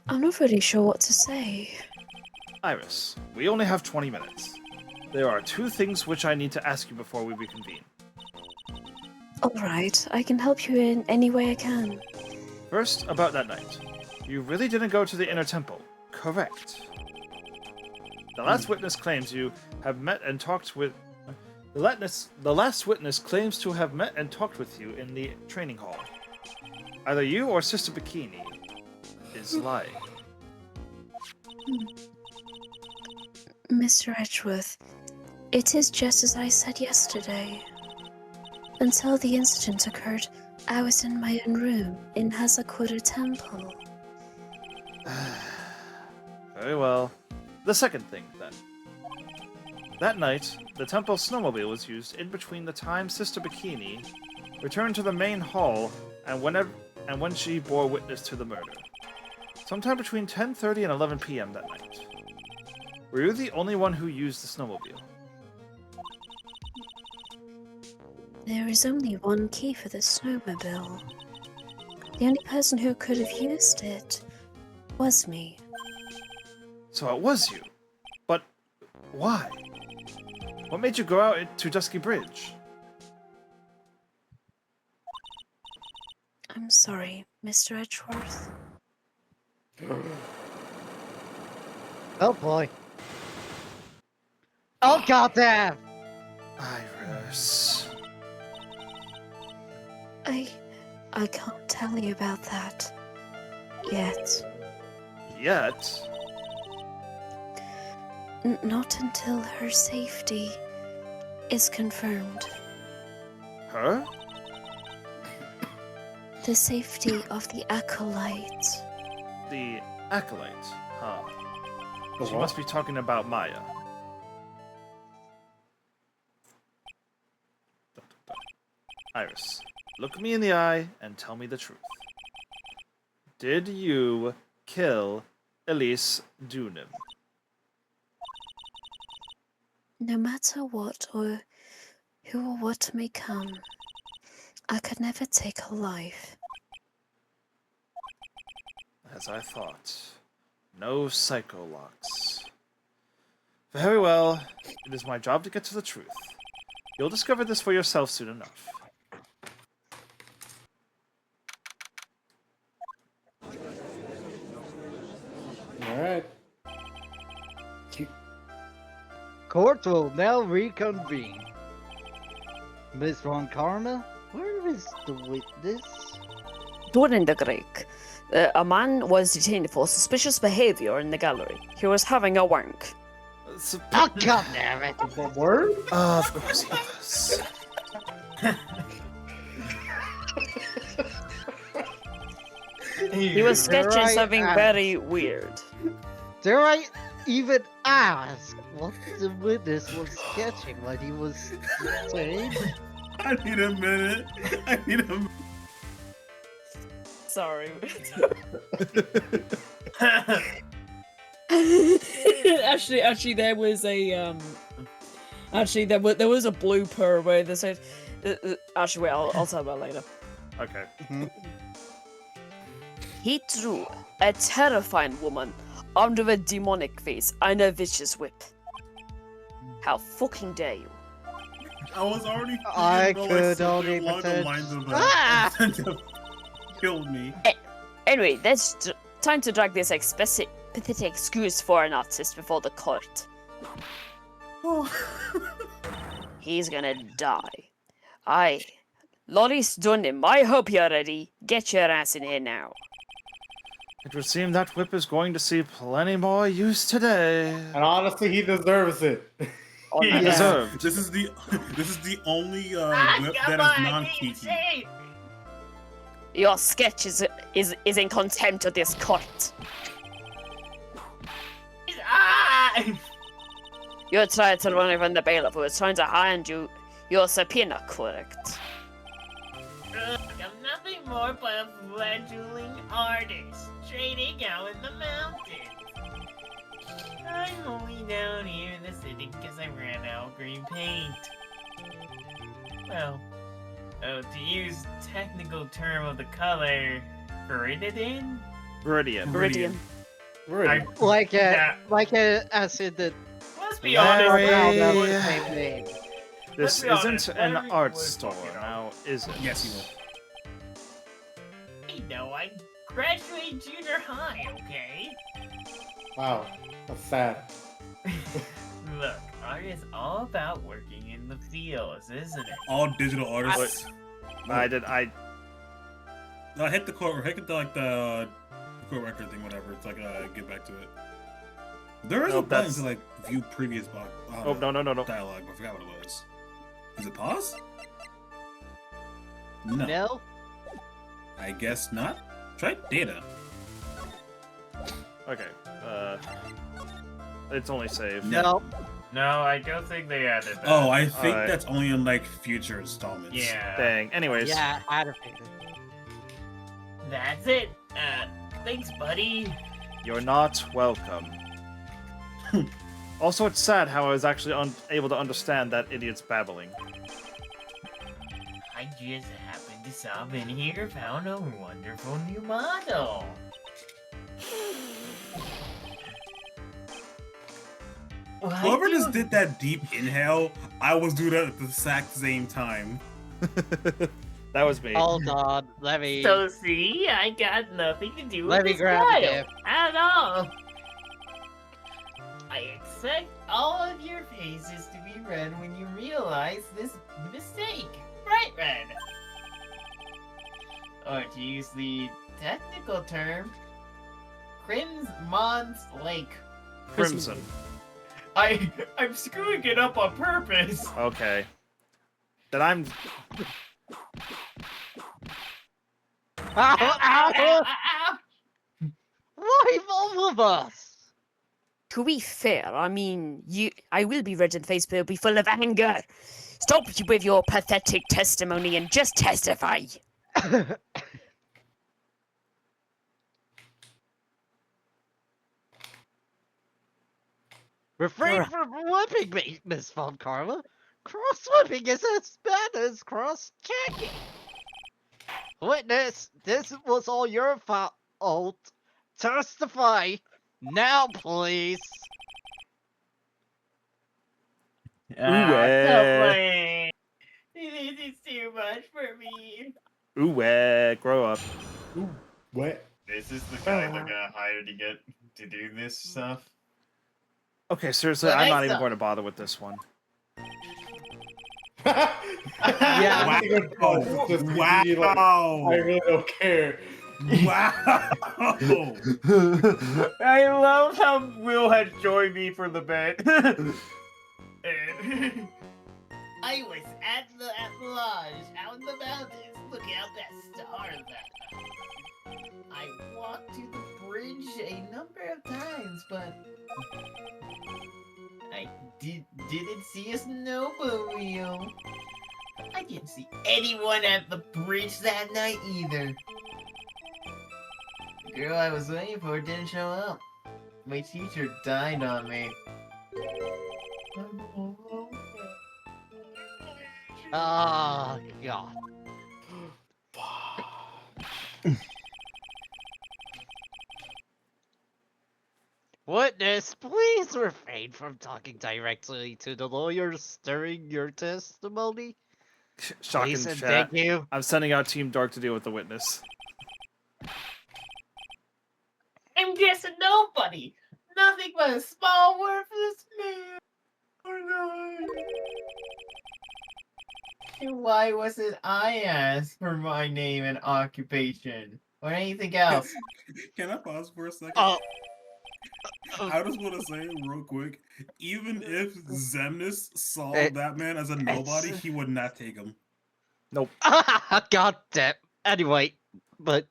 [SPEAKER 5] I'm not really sure what to say.
[SPEAKER 1] Iris, we only have 20 minutes. There are 2 things which I need to ask you before we reconvene.
[SPEAKER 5] Alright, I can help you in any way I can.
[SPEAKER 1] First, about that night. You really didn't go to the inner temple, correct? The last witness claims you have met and talked with... The last witness claims to have met and talked with you in the training hall. Either you or Sister Bikini is lying.
[SPEAKER 5] Mr. Edgeworth, it is just as I said yesterday. Until the incident occurred, I was in my own room in Hazakura Temple.
[SPEAKER 1] Very well. The second thing, then. That night, the temple snowmobile was used in between the time Sister Bikini returned to the main hall and when she bore witness to the murder. Sometime between 10:30 and 11 p.m. that night. Were you the only one who used the snowmobile?
[SPEAKER 5] There is only one key for the snowmobile. The only person who could have used it was me.
[SPEAKER 1] So it was you. But why? What made you go out to Dusky Bridge?
[SPEAKER 5] I'm sorry, Mr. Edgeworth.
[SPEAKER 6] Oh boy. Oh goddamn!
[SPEAKER 1] Iris.
[SPEAKER 5] I can't tell you about that yet.
[SPEAKER 1] Yet?
[SPEAKER 5] Not until her safety is confirmed.
[SPEAKER 1] Her?
[SPEAKER 5] The safety of the acolyte.
[SPEAKER 1] The acolyte, huh?
[SPEAKER 4] The
[SPEAKER 1] She
[SPEAKER 4] what?
[SPEAKER 1] must be talking about Maya. Iris, look me in the eye and tell me the truth. Did you kill Elise Dunim?
[SPEAKER 5] No matter what or who or what may come, I could never take her life.
[SPEAKER 1] As I thought. No psycho locks. Very well. It is my job to get to the truth. You'll discover this for yourself soon enough.
[SPEAKER 4] All right.
[SPEAKER 6] Court will now reconvene. Miss Von Karma, where is the witness?
[SPEAKER 7] During the Greek, a man was detained for suspicious behavior in the gallery. He was having a wank.
[SPEAKER 6] Oh god damn it!
[SPEAKER 4] What word?
[SPEAKER 1] Of course he was.
[SPEAKER 7] He was sketching
[SPEAKER 6] Right,
[SPEAKER 7] something
[SPEAKER 6] and-
[SPEAKER 7] very weird.
[SPEAKER 6] Dare I even ask what the witness was sketching when he was detained?
[SPEAKER 2] I need a minute. I need a minute.
[SPEAKER 7] Sorry. actually, there was a there was a blooper where they said. Actually, wait, I'll tell about later.
[SPEAKER 1] Okay.
[SPEAKER 7] He drew a terrifying woman under a demonic face and a vicious whip. How fucking dare you?
[SPEAKER 2] I was already.
[SPEAKER 6] I
[SPEAKER 2] thinking,
[SPEAKER 6] could
[SPEAKER 2] something
[SPEAKER 6] only
[SPEAKER 2] along the
[SPEAKER 6] pretend-
[SPEAKER 2] lines of
[SPEAKER 6] Ah!
[SPEAKER 2] that. Killed me.
[SPEAKER 7] Anyway, that's time to drag this pathetic excuse for an artist before the court.
[SPEAKER 2] Oh.
[SPEAKER 7] He's gonna die. Loris Dunham, I hope you're ready. Get your ass in here now.
[SPEAKER 1] It would seem that whip is going to see plenty more use today.
[SPEAKER 4] And honestly, he deserves it.
[SPEAKER 7] on that.
[SPEAKER 4] Yeah.
[SPEAKER 1] Deserved.
[SPEAKER 2] This is the only whip
[SPEAKER 3] Come
[SPEAKER 2] that
[SPEAKER 3] on,
[SPEAKER 2] is
[SPEAKER 3] I
[SPEAKER 2] non-kiki.
[SPEAKER 3] can't say.
[SPEAKER 5] Your sketch is in contempt of this court.
[SPEAKER 3] Ah!
[SPEAKER 5] You tried to run from the bailiff who was trying to hand you your subpoena, correct?
[SPEAKER 3] Ugh, I'm nothing more but a fledgling artist, trading out in the mountains. I'm only down here in the city because I ran out of green paint. Well, to use technical term of the color, Viridian?
[SPEAKER 1] Viridian.
[SPEAKER 5] Viridian.
[SPEAKER 4] Really?
[SPEAKER 6] Like a acid that
[SPEAKER 3] Let's be
[SPEAKER 1] Larry.
[SPEAKER 3] honest.
[SPEAKER 6] have
[SPEAKER 1] Hey.
[SPEAKER 6] the same name.
[SPEAKER 1] This
[SPEAKER 3] be
[SPEAKER 1] isn't
[SPEAKER 3] honest,
[SPEAKER 1] an
[SPEAKER 3] Larry
[SPEAKER 1] art
[SPEAKER 3] was
[SPEAKER 1] store
[SPEAKER 3] fucking
[SPEAKER 1] now, is it?
[SPEAKER 2] Yes, you will.
[SPEAKER 3] I know, I graduated junior high, okay?
[SPEAKER 4] Wow, that's sad.
[SPEAKER 3] Look, art is all about working in the fields, isn't it?
[SPEAKER 2] All digital artists.
[SPEAKER 1] I
[SPEAKER 2] No, hit the court. Hit the court record thing, whatever. It's like get back to it. There is
[SPEAKER 1] Nope,
[SPEAKER 2] a button
[SPEAKER 1] that's-
[SPEAKER 2] to like view previous
[SPEAKER 1] Oh, no.
[SPEAKER 2] dialogue. But I forgot what it was. Is it pause? No.
[SPEAKER 6] No?
[SPEAKER 2] I guess not. Try data.
[SPEAKER 1] Okay. It's only save.
[SPEAKER 6] No.
[SPEAKER 3] No, I don't think they added that.
[SPEAKER 2] Oh, I think
[SPEAKER 1] Alright.
[SPEAKER 2] that's only in like future installments.
[SPEAKER 3] Yeah.
[SPEAKER 1] Dang. Anyways.
[SPEAKER 6] Yeah, activated.
[SPEAKER 3] That's it. Thanks, buddy.
[SPEAKER 1] You're not welcome. Also, it's sad how I was actually unable to understand that idiot's babbling.
[SPEAKER 3] I just happened to stop in here, found a wonderful new model. Why
[SPEAKER 2] Whoever
[SPEAKER 3] do-
[SPEAKER 2] just did that deep inhale, I was doing that at the exact same time.
[SPEAKER 1] That was me.
[SPEAKER 6] Hold on, let me.
[SPEAKER 3] So see, I got nothing to do
[SPEAKER 6] Let
[SPEAKER 3] with
[SPEAKER 6] me
[SPEAKER 3] this
[SPEAKER 6] grab
[SPEAKER 3] file
[SPEAKER 6] it.
[SPEAKER 3] at all. I expect all of your faces to be red when you realize this mistake. Bright red. Or to use the technical term, Crimson's Lake.
[SPEAKER 1] Crimson.
[SPEAKER 3] I'm screwing it up on purpose.
[SPEAKER 1] Okay. Then I'm.
[SPEAKER 6] Ow,
[SPEAKER 3] Ow,
[SPEAKER 6] ow,
[SPEAKER 3] ow, ow.
[SPEAKER 6] Why all of us?
[SPEAKER 5] To be fair, I mean, I will be red in the face, but it'll be full of anger. Stop with your pathetic testimony and just testify.
[SPEAKER 6] Refrain
[SPEAKER 5] You're-
[SPEAKER 6] from whipping me, Miss Von Karma. Cross-whipping is as bad as cross-checking. Witness, this was all your fault. Testify now, please.
[SPEAKER 3] This is too much for me.
[SPEAKER 1] Ooh, grow up.
[SPEAKER 4] What?
[SPEAKER 3] This is the guy they're gonna hire to do this stuff.
[SPEAKER 1] Okay, seriously,
[SPEAKER 3] But
[SPEAKER 1] I'm
[SPEAKER 3] I
[SPEAKER 1] not even
[SPEAKER 3] saw-
[SPEAKER 1] going to bother with this one.
[SPEAKER 6] Yeah.
[SPEAKER 4] That's a good point. It's just really like,
[SPEAKER 2] Wow!
[SPEAKER 4] I really don't care.
[SPEAKER 2] Wow!
[SPEAKER 3] I love how Will had joined me for the bit. I was at the lodge out in the mountains looking out that star that night. I walked to the bridge a number of times, but I didn't see a snowmobile. I didn't see anyone at the bridge that night either. The girl I was waiting for didn't show up. My teacher died on me.
[SPEAKER 6] Oh, God. Witness, please refrain from talking directly to the lawyers during your testimony.
[SPEAKER 1] Shocking
[SPEAKER 6] Please and
[SPEAKER 1] chat.
[SPEAKER 6] thank you.
[SPEAKER 1] I'm sending out Team Dark to deal with the witness.
[SPEAKER 3] I'm just a nobody. Nothing but a small worthless man. Oh no. And why wasn't I asked for my name and occupation or anything else?
[SPEAKER 2] Can I pause for a second?
[SPEAKER 6] Oh,
[SPEAKER 2] I just want to say real quick, even if Zemnis saw
[SPEAKER 6] It-
[SPEAKER 2] that man as a nobody,
[SPEAKER 6] it's-
[SPEAKER 2] he would not take him.
[SPEAKER 1] Nope.
[SPEAKER 6] God damn. Anyway, but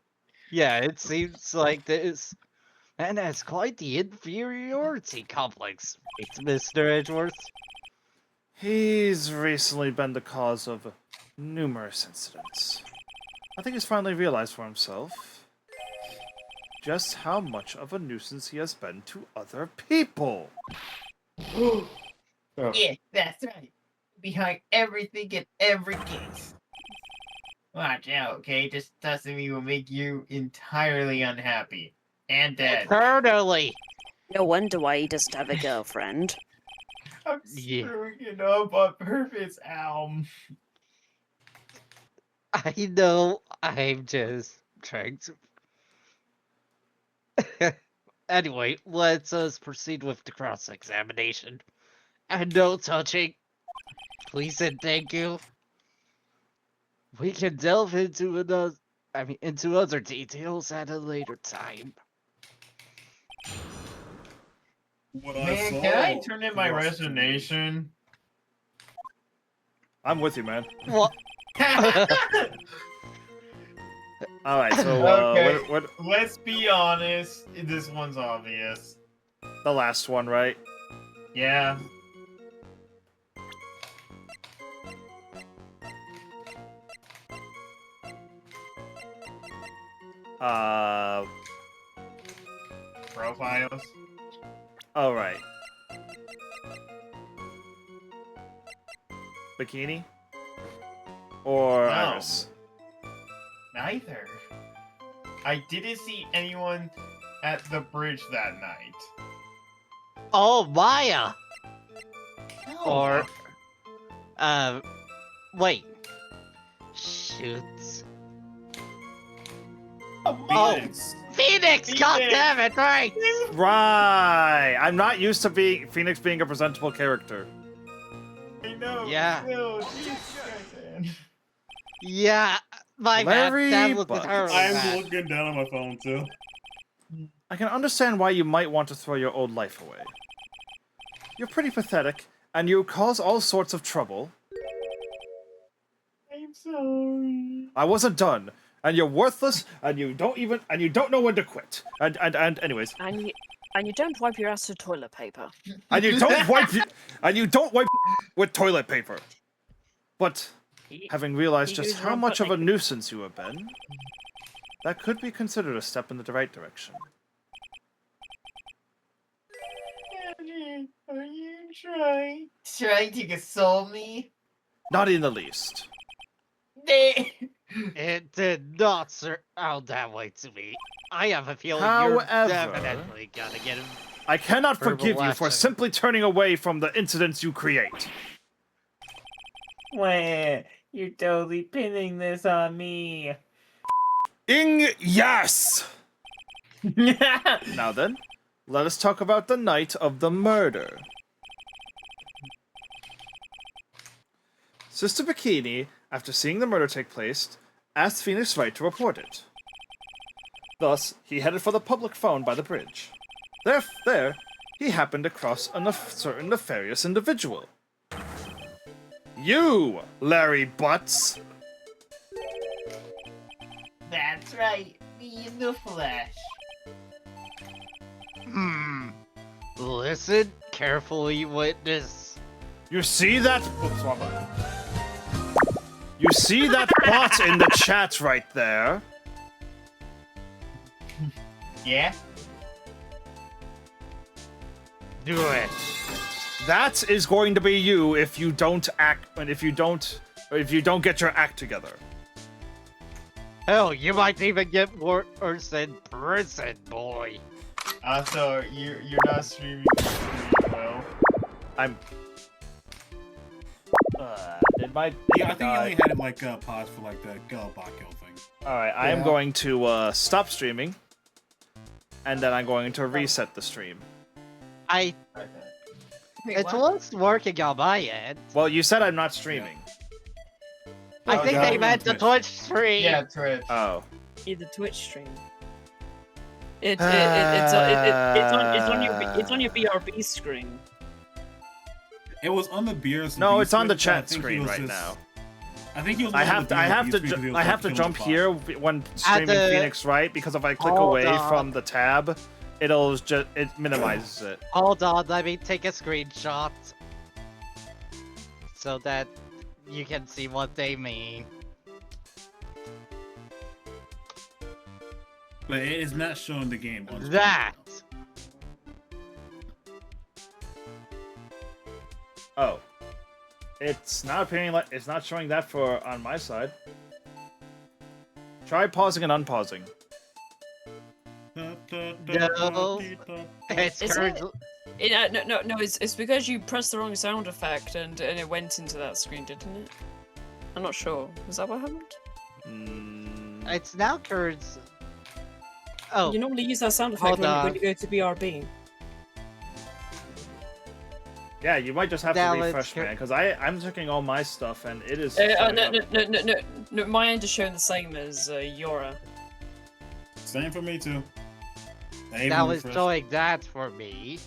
[SPEAKER 6] yeah, it seems like this man has quite the inferiority complex, right, Mr. Edgeworth?
[SPEAKER 1] He's recently been the cause of numerous incidents. I think he's finally realized for himself just how much of a nuisance he has been to other people.
[SPEAKER 4] Oh.
[SPEAKER 3] Yeah, that's right. Behind everything in every case. Watch out, okay? Just trusting me will make you entirely unhappy. And dead.
[SPEAKER 6] Eternally!
[SPEAKER 5] No wonder why he doesn't have a girlfriend.
[SPEAKER 3] I'm
[SPEAKER 6] Yeah.
[SPEAKER 3] screwing it up on purpose, Alm.
[SPEAKER 6] I know, I'm just trying to... Anyway, let's us proceed with the cross-examination. And no touching. Please and thank you. We can delve into into other details at a later time.
[SPEAKER 2] What I
[SPEAKER 3] Man,
[SPEAKER 2] saw
[SPEAKER 3] can I turn in my
[SPEAKER 2] was-
[SPEAKER 3] resignation?
[SPEAKER 1] I'm with you, man.
[SPEAKER 6] What?
[SPEAKER 1] All right, so
[SPEAKER 3] Okay.
[SPEAKER 1] what
[SPEAKER 3] Let's be honest. This one's obvious.
[SPEAKER 1] the last one, right?
[SPEAKER 3] Yeah.
[SPEAKER 1] Uh,
[SPEAKER 3] Profiles.
[SPEAKER 1] all right. Bikini or
[SPEAKER 3] No.
[SPEAKER 1] Iris?
[SPEAKER 3] Neither. I didn't see anyone at the bridge that night.
[SPEAKER 6] Oh, Maya!
[SPEAKER 3] No.
[SPEAKER 6] Or, wait. Shoots.
[SPEAKER 3] Oh,
[SPEAKER 6] Phoenix! God
[SPEAKER 3] Phoenix!
[SPEAKER 6] damn it, right!
[SPEAKER 1] Right. I'm not used to being Phoenix being a presentable character.
[SPEAKER 3] I know.
[SPEAKER 6] Yeah.
[SPEAKER 3] No, Jesus Christ, man.
[SPEAKER 6] Yeah, my
[SPEAKER 1] Larry
[SPEAKER 6] bad. That was
[SPEAKER 1] Butts.
[SPEAKER 6] terrible.
[SPEAKER 2] I'm
[SPEAKER 6] bad.
[SPEAKER 2] looking down on my phone too.
[SPEAKER 1] I can understand why you might want to throw your old life away. You're pretty pathetic, and you cause all sorts of trouble.
[SPEAKER 3] I'm sorry.
[SPEAKER 1] I wasn't done, and you're worthless, and you don't know when to quit. And anyways,
[SPEAKER 5] And you don't wipe your ass with toilet paper.
[SPEAKER 1] and you don't wipe with toilet paper. But having realized
[SPEAKER 5] You
[SPEAKER 1] just
[SPEAKER 5] use
[SPEAKER 1] how
[SPEAKER 5] wrong
[SPEAKER 1] much of a
[SPEAKER 5] foot,
[SPEAKER 1] nuisance you have been, that could be considered a step in the right direction.
[SPEAKER 3] Daddy, are you trying to console me?
[SPEAKER 1] Not in the least.
[SPEAKER 6] It did not sound that way to me. I have a feeling you're
[SPEAKER 1] However-
[SPEAKER 6] definitely gonna get him.
[SPEAKER 1] I cannot
[SPEAKER 6] Verbal
[SPEAKER 1] forgive you for
[SPEAKER 6] lesson.
[SPEAKER 1] simply turning away from the incidents you create.
[SPEAKER 3] Wah, you're totally pinning this on me.
[SPEAKER 1] Yes! Now then, let us talk about the night of the murder. Sister Bikini, after seeing the murder take place, asked Phoenix Wright to report it. Thus, he headed for the public phone by the bridge. There, he happened across a certain nefarious individual. You, Larry Butts!
[SPEAKER 3] That's right, me in the flesh.
[SPEAKER 6] Listen carefully, witness.
[SPEAKER 1] You see that? Oops, wrong button. You see that bot in the chat right there?
[SPEAKER 3] Yeah?
[SPEAKER 6] Do it.
[SPEAKER 1] That is going to be you if you don't act, and if you don't get your act together.
[SPEAKER 6] Hell, you might even get worse than prison, boy.
[SPEAKER 3] Also, you're not streaming well.
[SPEAKER 1] I'm. Did my?
[SPEAKER 2] Yeah, I think he only had it like paused for like the bot kill thing.
[SPEAKER 1] All right, I am
[SPEAKER 4] Yeah.
[SPEAKER 1] going to stop streaming, and then I'm going to reset the stream.
[SPEAKER 3] Wait,
[SPEAKER 6] It
[SPEAKER 3] what?
[SPEAKER 6] was working on my end.
[SPEAKER 1] Well, you said I'm not streaming.
[SPEAKER 6] I
[SPEAKER 2] Oh,
[SPEAKER 6] think
[SPEAKER 2] yeah,
[SPEAKER 6] they
[SPEAKER 2] on
[SPEAKER 6] meant the
[SPEAKER 2] Twitch.
[SPEAKER 6] Twitch stream.
[SPEAKER 3] Yeah, Twitch.
[SPEAKER 1] Oh,
[SPEAKER 7] Either Twitch stream. It's on your BRB screen.
[SPEAKER 2] It was on the beer's.
[SPEAKER 1] No, it's on the
[SPEAKER 2] screen, but I
[SPEAKER 1] chat
[SPEAKER 2] think he
[SPEAKER 1] screen
[SPEAKER 2] was
[SPEAKER 1] right
[SPEAKER 2] just-
[SPEAKER 1] now.
[SPEAKER 2] I think he was.
[SPEAKER 1] I
[SPEAKER 2] on
[SPEAKER 1] have
[SPEAKER 2] the
[SPEAKER 1] to, I have
[SPEAKER 2] BRB
[SPEAKER 1] to,
[SPEAKER 2] screen 'cause he was
[SPEAKER 1] I have to
[SPEAKER 2] killing
[SPEAKER 1] jump
[SPEAKER 2] the
[SPEAKER 1] here
[SPEAKER 2] boss.
[SPEAKER 1] when streaming
[SPEAKER 6] the-
[SPEAKER 1] Phoenix, right? Because if I click
[SPEAKER 6] Hold
[SPEAKER 1] away
[SPEAKER 6] on.
[SPEAKER 1] from the tab, it minimizes it.
[SPEAKER 6] Hold on, let me take a screenshot. So that you can see what they mean.
[SPEAKER 2] But it is not showing the game on screen
[SPEAKER 6] That!
[SPEAKER 1] Oh, it's not appearing like it's not showing that for on my side. Try pausing and unpausing.
[SPEAKER 2] now.
[SPEAKER 6] No. It's
[SPEAKER 7] Is
[SPEAKER 6] currently...
[SPEAKER 7] No, it's because you pressed the wrong sound effect and it went into that screen, didn't it? I'm not sure. Was that what happened?
[SPEAKER 6] It's now current... Oh,
[SPEAKER 7] You normally use that sound
[SPEAKER 6] Hold
[SPEAKER 7] effect when
[SPEAKER 6] on.
[SPEAKER 7] you go to BRB.
[SPEAKER 1] Yeah, you might just have
[SPEAKER 6] Now
[SPEAKER 1] to
[SPEAKER 6] let's
[SPEAKER 1] refresh,
[SPEAKER 6] hear-
[SPEAKER 1] man, because I'm checking all my stuff and it is.
[SPEAKER 7] No,
[SPEAKER 1] showing
[SPEAKER 7] no,
[SPEAKER 1] up.
[SPEAKER 7] no, my end is showing the same as Yora.
[SPEAKER 2] Same for me too. I even
[SPEAKER 6] now it's
[SPEAKER 2] refreshed.
[SPEAKER 6] showing that for me.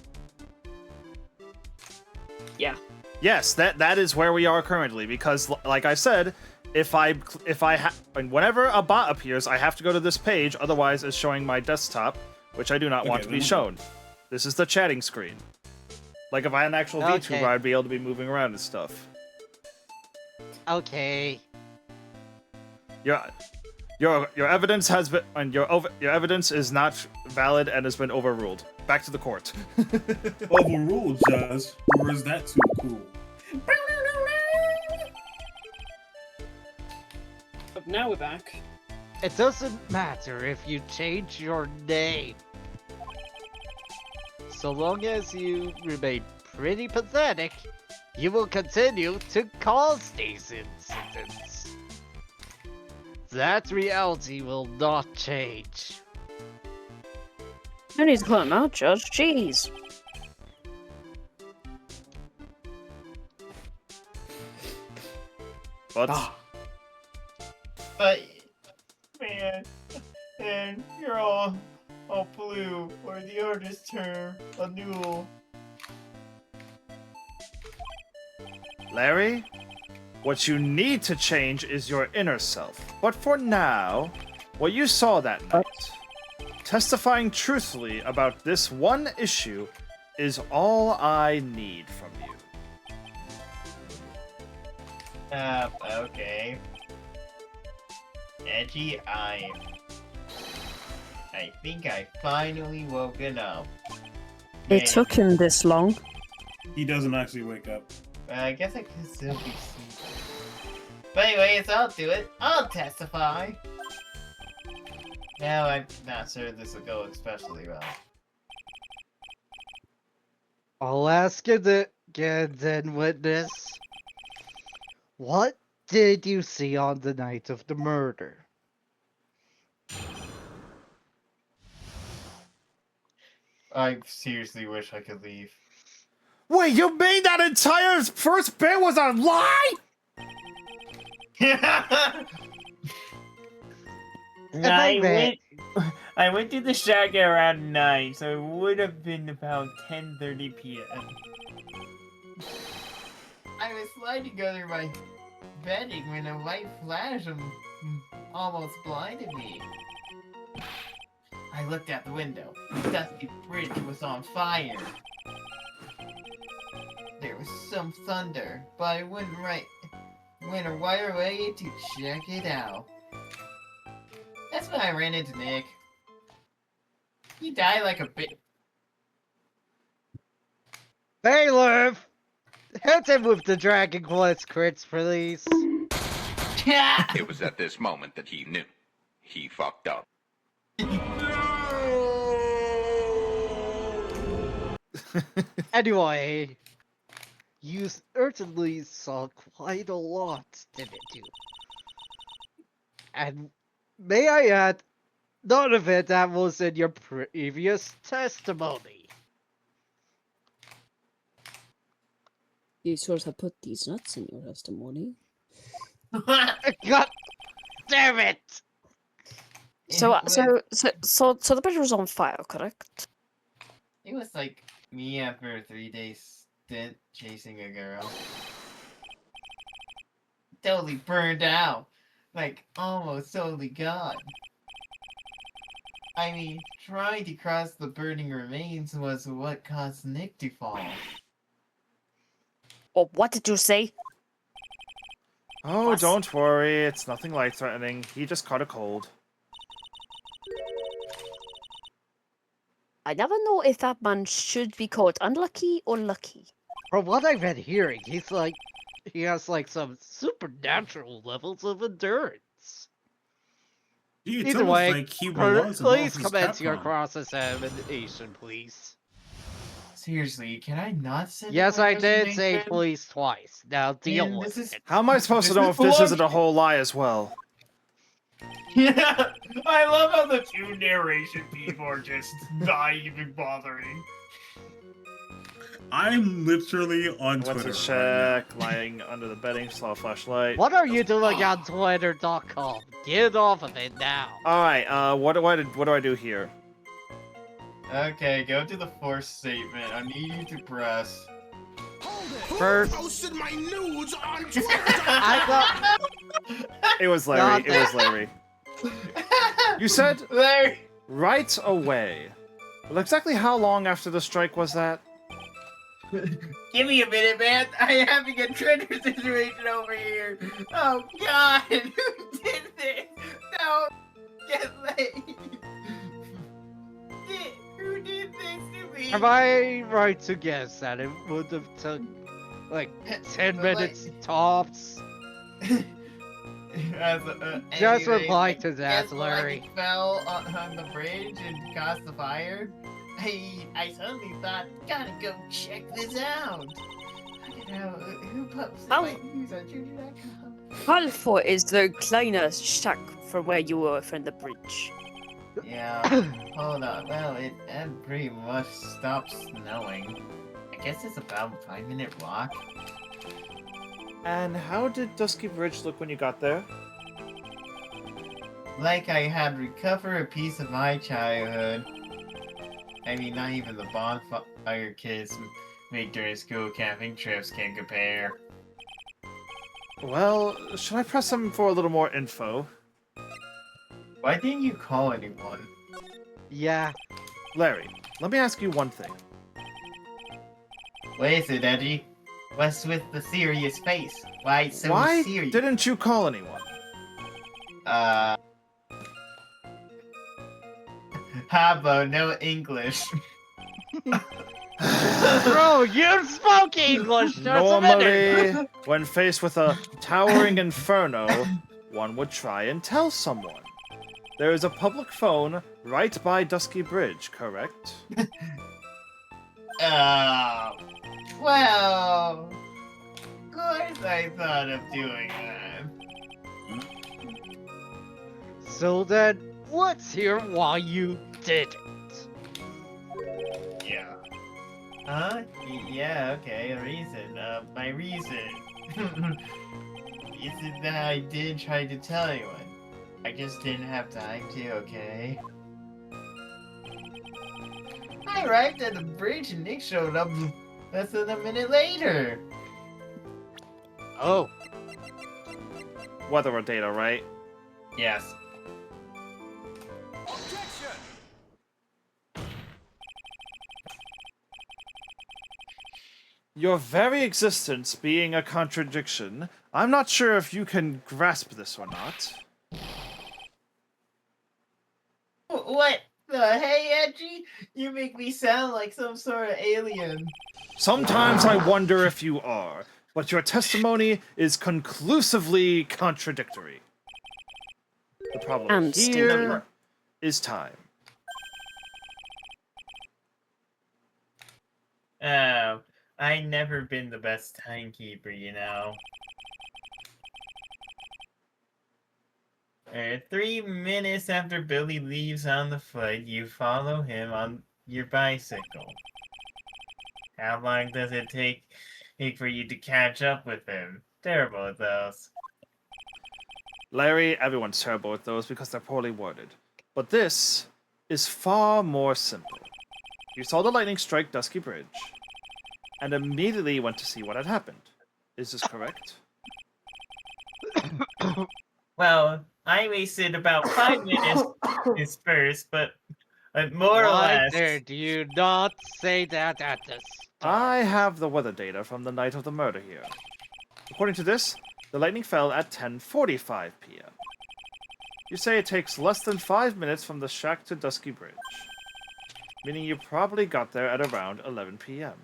[SPEAKER 7] Yeah.
[SPEAKER 1] Yes, that is where we are currently because, like I said, whenever a bot appears, I have to go to this page. Otherwise, it's showing my desktop, which I do not want
[SPEAKER 2] Okay,
[SPEAKER 1] to be
[SPEAKER 2] then-
[SPEAKER 1] shown. This is the chatting screen. Like if I had an actual
[SPEAKER 6] Okay.
[SPEAKER 1] VTuber, I'd be able to be moving around and stuff.
[SPEAKER 6] Okay.
[SPEAKER 1] Your evidence has been and your evidence is not valid and has been overruled. Back to the court.
[SPEAKER 2] Overruled, Judge. Or is that too cool?
[SPEAKER 7] But now we're back.
[SPEAKER 6] It doesn't matter if you change your name. So long as you remain pretty pathetic, you will continue to cause these incidents. That reality will not change.
[SPEAKER 7] No need to call him out, Judge. Jeez.
[SPEAKER 1] But
[SPEAKER 3] But, man, you're all blue, or the artist term, a new.
[SPEAKER 1] Larry, what you need to change is your inner self. But for now, what you saw that night, testifying truthfully about this one issue, is all I need from you.
[SPEAKER 3] Okay. Edgy, I think I finally woken up.
[SPEAKER 7] It
[SPEAKER 3] Man,
[SPEAKER 7] took him this long.
[SPEAKER 2] He doesn't actually wake up.
[SPEAKER 3] I guess I could still be sleeping. But anyways, I'll do it. I'll testify. Now I'm not sure this will go especially well.
[SPEAKER 6] I'll ask you again then, witness. What did you see on the night of the murder?
[SPEAKER 3] I seriously wish I could leave.
[SPEAKER 1] Wait, you mean that entire first bit was a lie?
[SPEAKER 3] I went to the shack around 9, so it would have been about 10:30 p.m. I was sliding under my bedding when a white flash almost blinded me. I looked out the window. The dusty bridge was on fire. There was some thunder, but I went right away to check it out. That's when I ran into Nick. He died like a bit.
[SPEAKER 6] Bailiff! Hit him with the Dragon Quest crits, please.
[SPEAKER 8] It was at this moment that he knew. He fucked up.
[SPEAKER 6] Anyway, you certainly saw quite a lot, didn't you? And may I add, none of it that was in your previous testimony.
[SPEAKER 5] You sort of put these nuts in your testimony.
[SPEAKER 6] God damn it!
[SPEAKER 7] So,
[SPEAKER 3] It was,
[SPEAKER 7] so the bridge was on fire, correct?
[SPEAKER 3] it was like me after a 3-day stint chasing a girl. Totally burned out. Like, almost totally gone. I mean, trying to cross the burning remains was what caused Nick to fall.
[SPEAKER 5] Or what did you say?
[SPEAKER 1] Oh,
[SPEAKER 5] Plus-
[SPEAKER 1] don't worry. It's nothing life-threatening. He just caught a cold.
[SPEAKER 5] I never know if that man should be called unlucky or lucky.
[SPEAKER 6] From what I've been hearing, he has like some supernatural levels of endurance.
[SPEAKER 2] Gee, it's
[SPEAKER 6] Either
[SPEAKER 2] almost
[SPEAKER 6] way,
[SPEAKER 2] like he belongs in
[SPEAKER 6] please
[SPEAKER 2] Marvel's
[SPEAKER 6] commence your
[SPEAKER 2] Capcom.
[SPEAKER 6] cross-examination, please.
[SPEAKER 3] Seriously, can I not send
[SPEAKER 6] Yes,
[SPEAKER 3] my
[SPEAKER 6] I did say
[SPEAKER 3] resignation?
[SPEAKER 6] please twice. Now deal
[SPEAKER 3] Man,
[SPEAKER 6] with
[SPEAKER 3] this is-
[SPEAKER 6] it.
[SPEAKER 1] How am I supposed to know if this isn't a whole lie as well?
[SPEAKER 3] Yeah, I love how the two narration people are just not even bothering.
[SPEAKER 2] I'm literally on
[SPEAKER 1] I went
[SPEAKER 2] Twitter
[SPEAKER 1] to
[SPEAKER 2] right
[SPEAKER 1] check, lying under the bedding, saw a flashlight.
[SPEAKER 6] What are you doing on Twitter.com? Get off of it now.
[SPEAKER 1] Alright, what do I do here?
[SPEAKER 3] Okay, go to the fourth statement. I need you to press.
[SPEAKER 6] First,
[SPEAKER 9] Posted my nudes on Twitter.
[SPEAKER 6] I thought
[SPEAKER 1] It was Larry. It was Larry. You said
[SPEAKER 3] Larry.
[SPEAKER 1] right away. Well, exactly how long after the strike was that?
[SPEAKER 3] Give me a minute, man. I'm having a Twitter situation over here. Oh God, who did this? No, get late. Who did this to me?
[SPEAKER 6] am I right to guess that it would have took like 10
[SPEAKER 3] But,
[SPEAKER 6] minutes tops?
[SPEAKER 3] Anyway,
[SPEAKER 6] Just reply to that,
[SPEAKER 3] guess what?
[SPEAKER 6] Larry.
[SPEAKER 3] I fell on the bridge and caused the fire. I suddenly thought, gotta go check this out. You know, who posted
[SPEAKER 5] Oh.
[SPEAKER 3] my news on Twitter.com?
[SPEAKER 5] Halfor is the kleiner shack from where you were from the bridge.
[SPEAKER 3] Yeah, hold on. Well, it had pretty much stopped snowing. I guess it's about a 5-minute walk.
[SPEAKER 1] And how did Dusky Bridge look when you got there?
[SPEAKER 3] Like I had recovered a piece of my childhood. I mean, not even the bonfire kids make during school camping trips can compare.
[SPEAKER 1] Well, should I press him for a little more info?
[SPEAKER 3] Why didn't you call anyone?
[SPEAKER 6] Yeah.
[SPEAKER 1] Larry, let me ask you one thing.
[SPEAKER 3] What is it, Eddie? What's with the serious face? Why so
[SPEAKER 1] Why
[SPEAKER 3] serious?
[SPEAKER 1] didn't you call anyone?
[SPEAKER 3] Habo, no English.
[SPEAKER 6] Bro, you spoke English just a minute.
[SPEAKER 1] Normally, when faced with a towering inferno, one would try and tell someone. There is a public phone right by Dusky Bridge, correct?
[SPEAKER 3] Well, of course I thought of doing that.
[SPEAKER 6] So then, let's hear why you did it.
[SPEAKER 3] Yeah. Huh? Yeah, okay, a reason. My reason. Isn't that I did try to tell anyone. I just didn't have time to, okay? I arrived at the bridge and Nick showed up less than a minute later.
[SPEAKER 6] Oh,
[SPEAKER 1] Weather or data, right?
[SPEAKER 3] Yes.
[SPEAKER 1] Your very existence being a contradiction, I'm not sure if you can grasp this or not.
[SPEAKER 3] What the hey, Edgy? You make me sound like some sort of alien.
[SPEAKER 1] Sometimes I wonder if you are, but your testimony is conclusively contradictory. The problem
[SPEAKER 5] And
[SPEAKER 1] here is time.
[SPEAKER 3] Oh, I never been the best timekeeper, you know. 3 minutes after Billy leaves on the foot, you follow him on your bicycle. How long does it take for you to catch up with him? Terrible at those.
[SPEAKER 1] Larry, everyone's terrible at those because they're poorly worded. But this is far more simple. You saw the lightning strike Dusky Bridge, and immediately went to see what had happened. Is this correct?
[SPEAKER 3] Well, I wasted about 5 minutes dispersed, but more or
[SPEAKER 6] Why
[SPEAKER 3] less.
[SPEAKER 6] did you not say that at the
[SPEAKER 1] I
[SPEAKER 6] start?
[SPEAKER 1] have the weather data from the night of the murder here. According to this, the lightning fell at 10:45 p.m. You say it takes less than 5 minutes from the shack to Dusky Bridge, meaning you probably got there at around 11 p.m.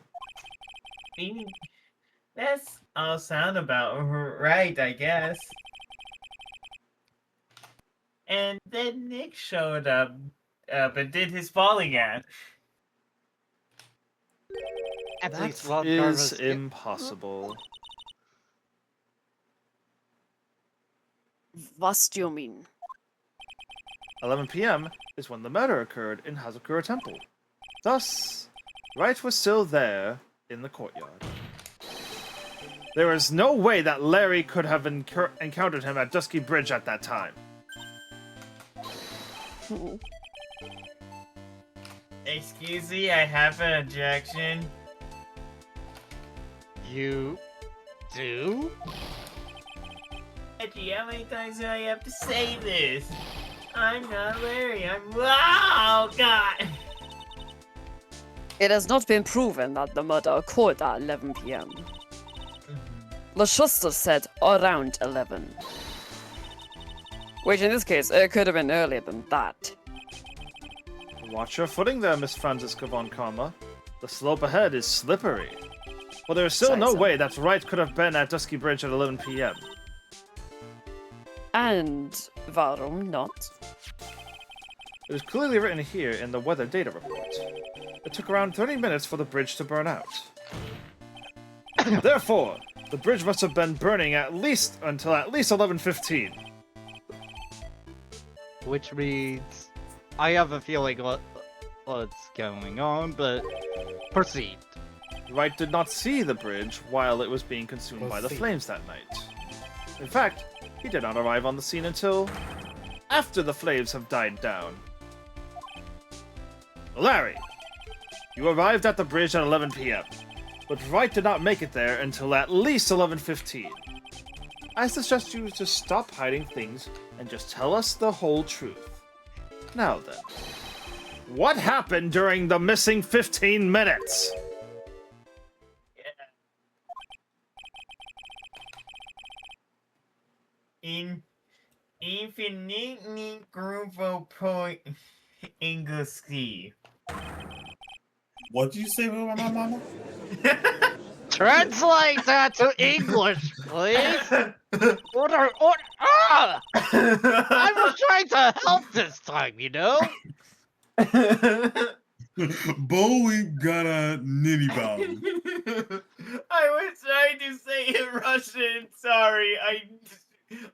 [SPEAKER 3] That's all sound about right, I guess. And then Nick showed up and did his falling act.
[SPEAKER 6] At least
[SPEAKER 1] That
[SPEAKER 6] one
[SPEAKER 1] is
[SPEAKER 6] Karma's
[SPEAKER 1] impossible.
[SPEAKER 5] What do you mean?
[SPEAKER 1] 11 p.m. is when the murder occurred in Hazakura Temple. Thus, Wright was still there in the courtyard. There is no way that Larry could have encountered him at Dusky Bridge at that time.
[SPEAKER 3] Excuse me, I have an objection.
[SPEAKER 6] You do?
[SPEAKER 3] Edgy, how many times do I have to say this? I'm not Larry, I'm... Oh, God!
[SPEAKER 7] It has not been proven that the murder occurred at 11 p.m. The Schuster said around 11. Which in this case, it could have been earlier than that.
[SPEAKER 1] Watch your footing there, Miss Franziska von Karma. The slope ahead is slippery. But there is still no
[SPEAKER 7] Say so.
[SPEAKER 1] way that Wright could have been at Dusky Bridge at 11 p.m.
[SPEAKER 7] And warum not?
[SPEAKER 1] It is clearly written here in the weather data report. It took around 30 minutes for the bridge to burn out. Therefore, the bridge must have been burning until at least 11:15.
[SPEAKER 6] Which means I have a feeling what's going on, but proceed.
[SPEAKER 1] Wright did not see the bridge while it was being consumed by the flames that night. In fact, he did not arrive on the scene until after the flames have died down. Larry, you arrived at the bridge at 11 p.m., but Wright did not make it there until at least 11:15. I suggest you to stop hiding things and just tell us the whole truth. Now then, what happened during the missing 15 minutes?
[SPEAKER 3] Infinitely Grupo Point Engelski.
[SPEAKER 2] What did you say about my mama?
[SPEAKER 6] Translate that to English, please. I was trying to help this time, you know?
[SPEAKER 2] Bowie got a nitty bow.
[SPEAKER 3] I was trying to say it in Russian. Sorry,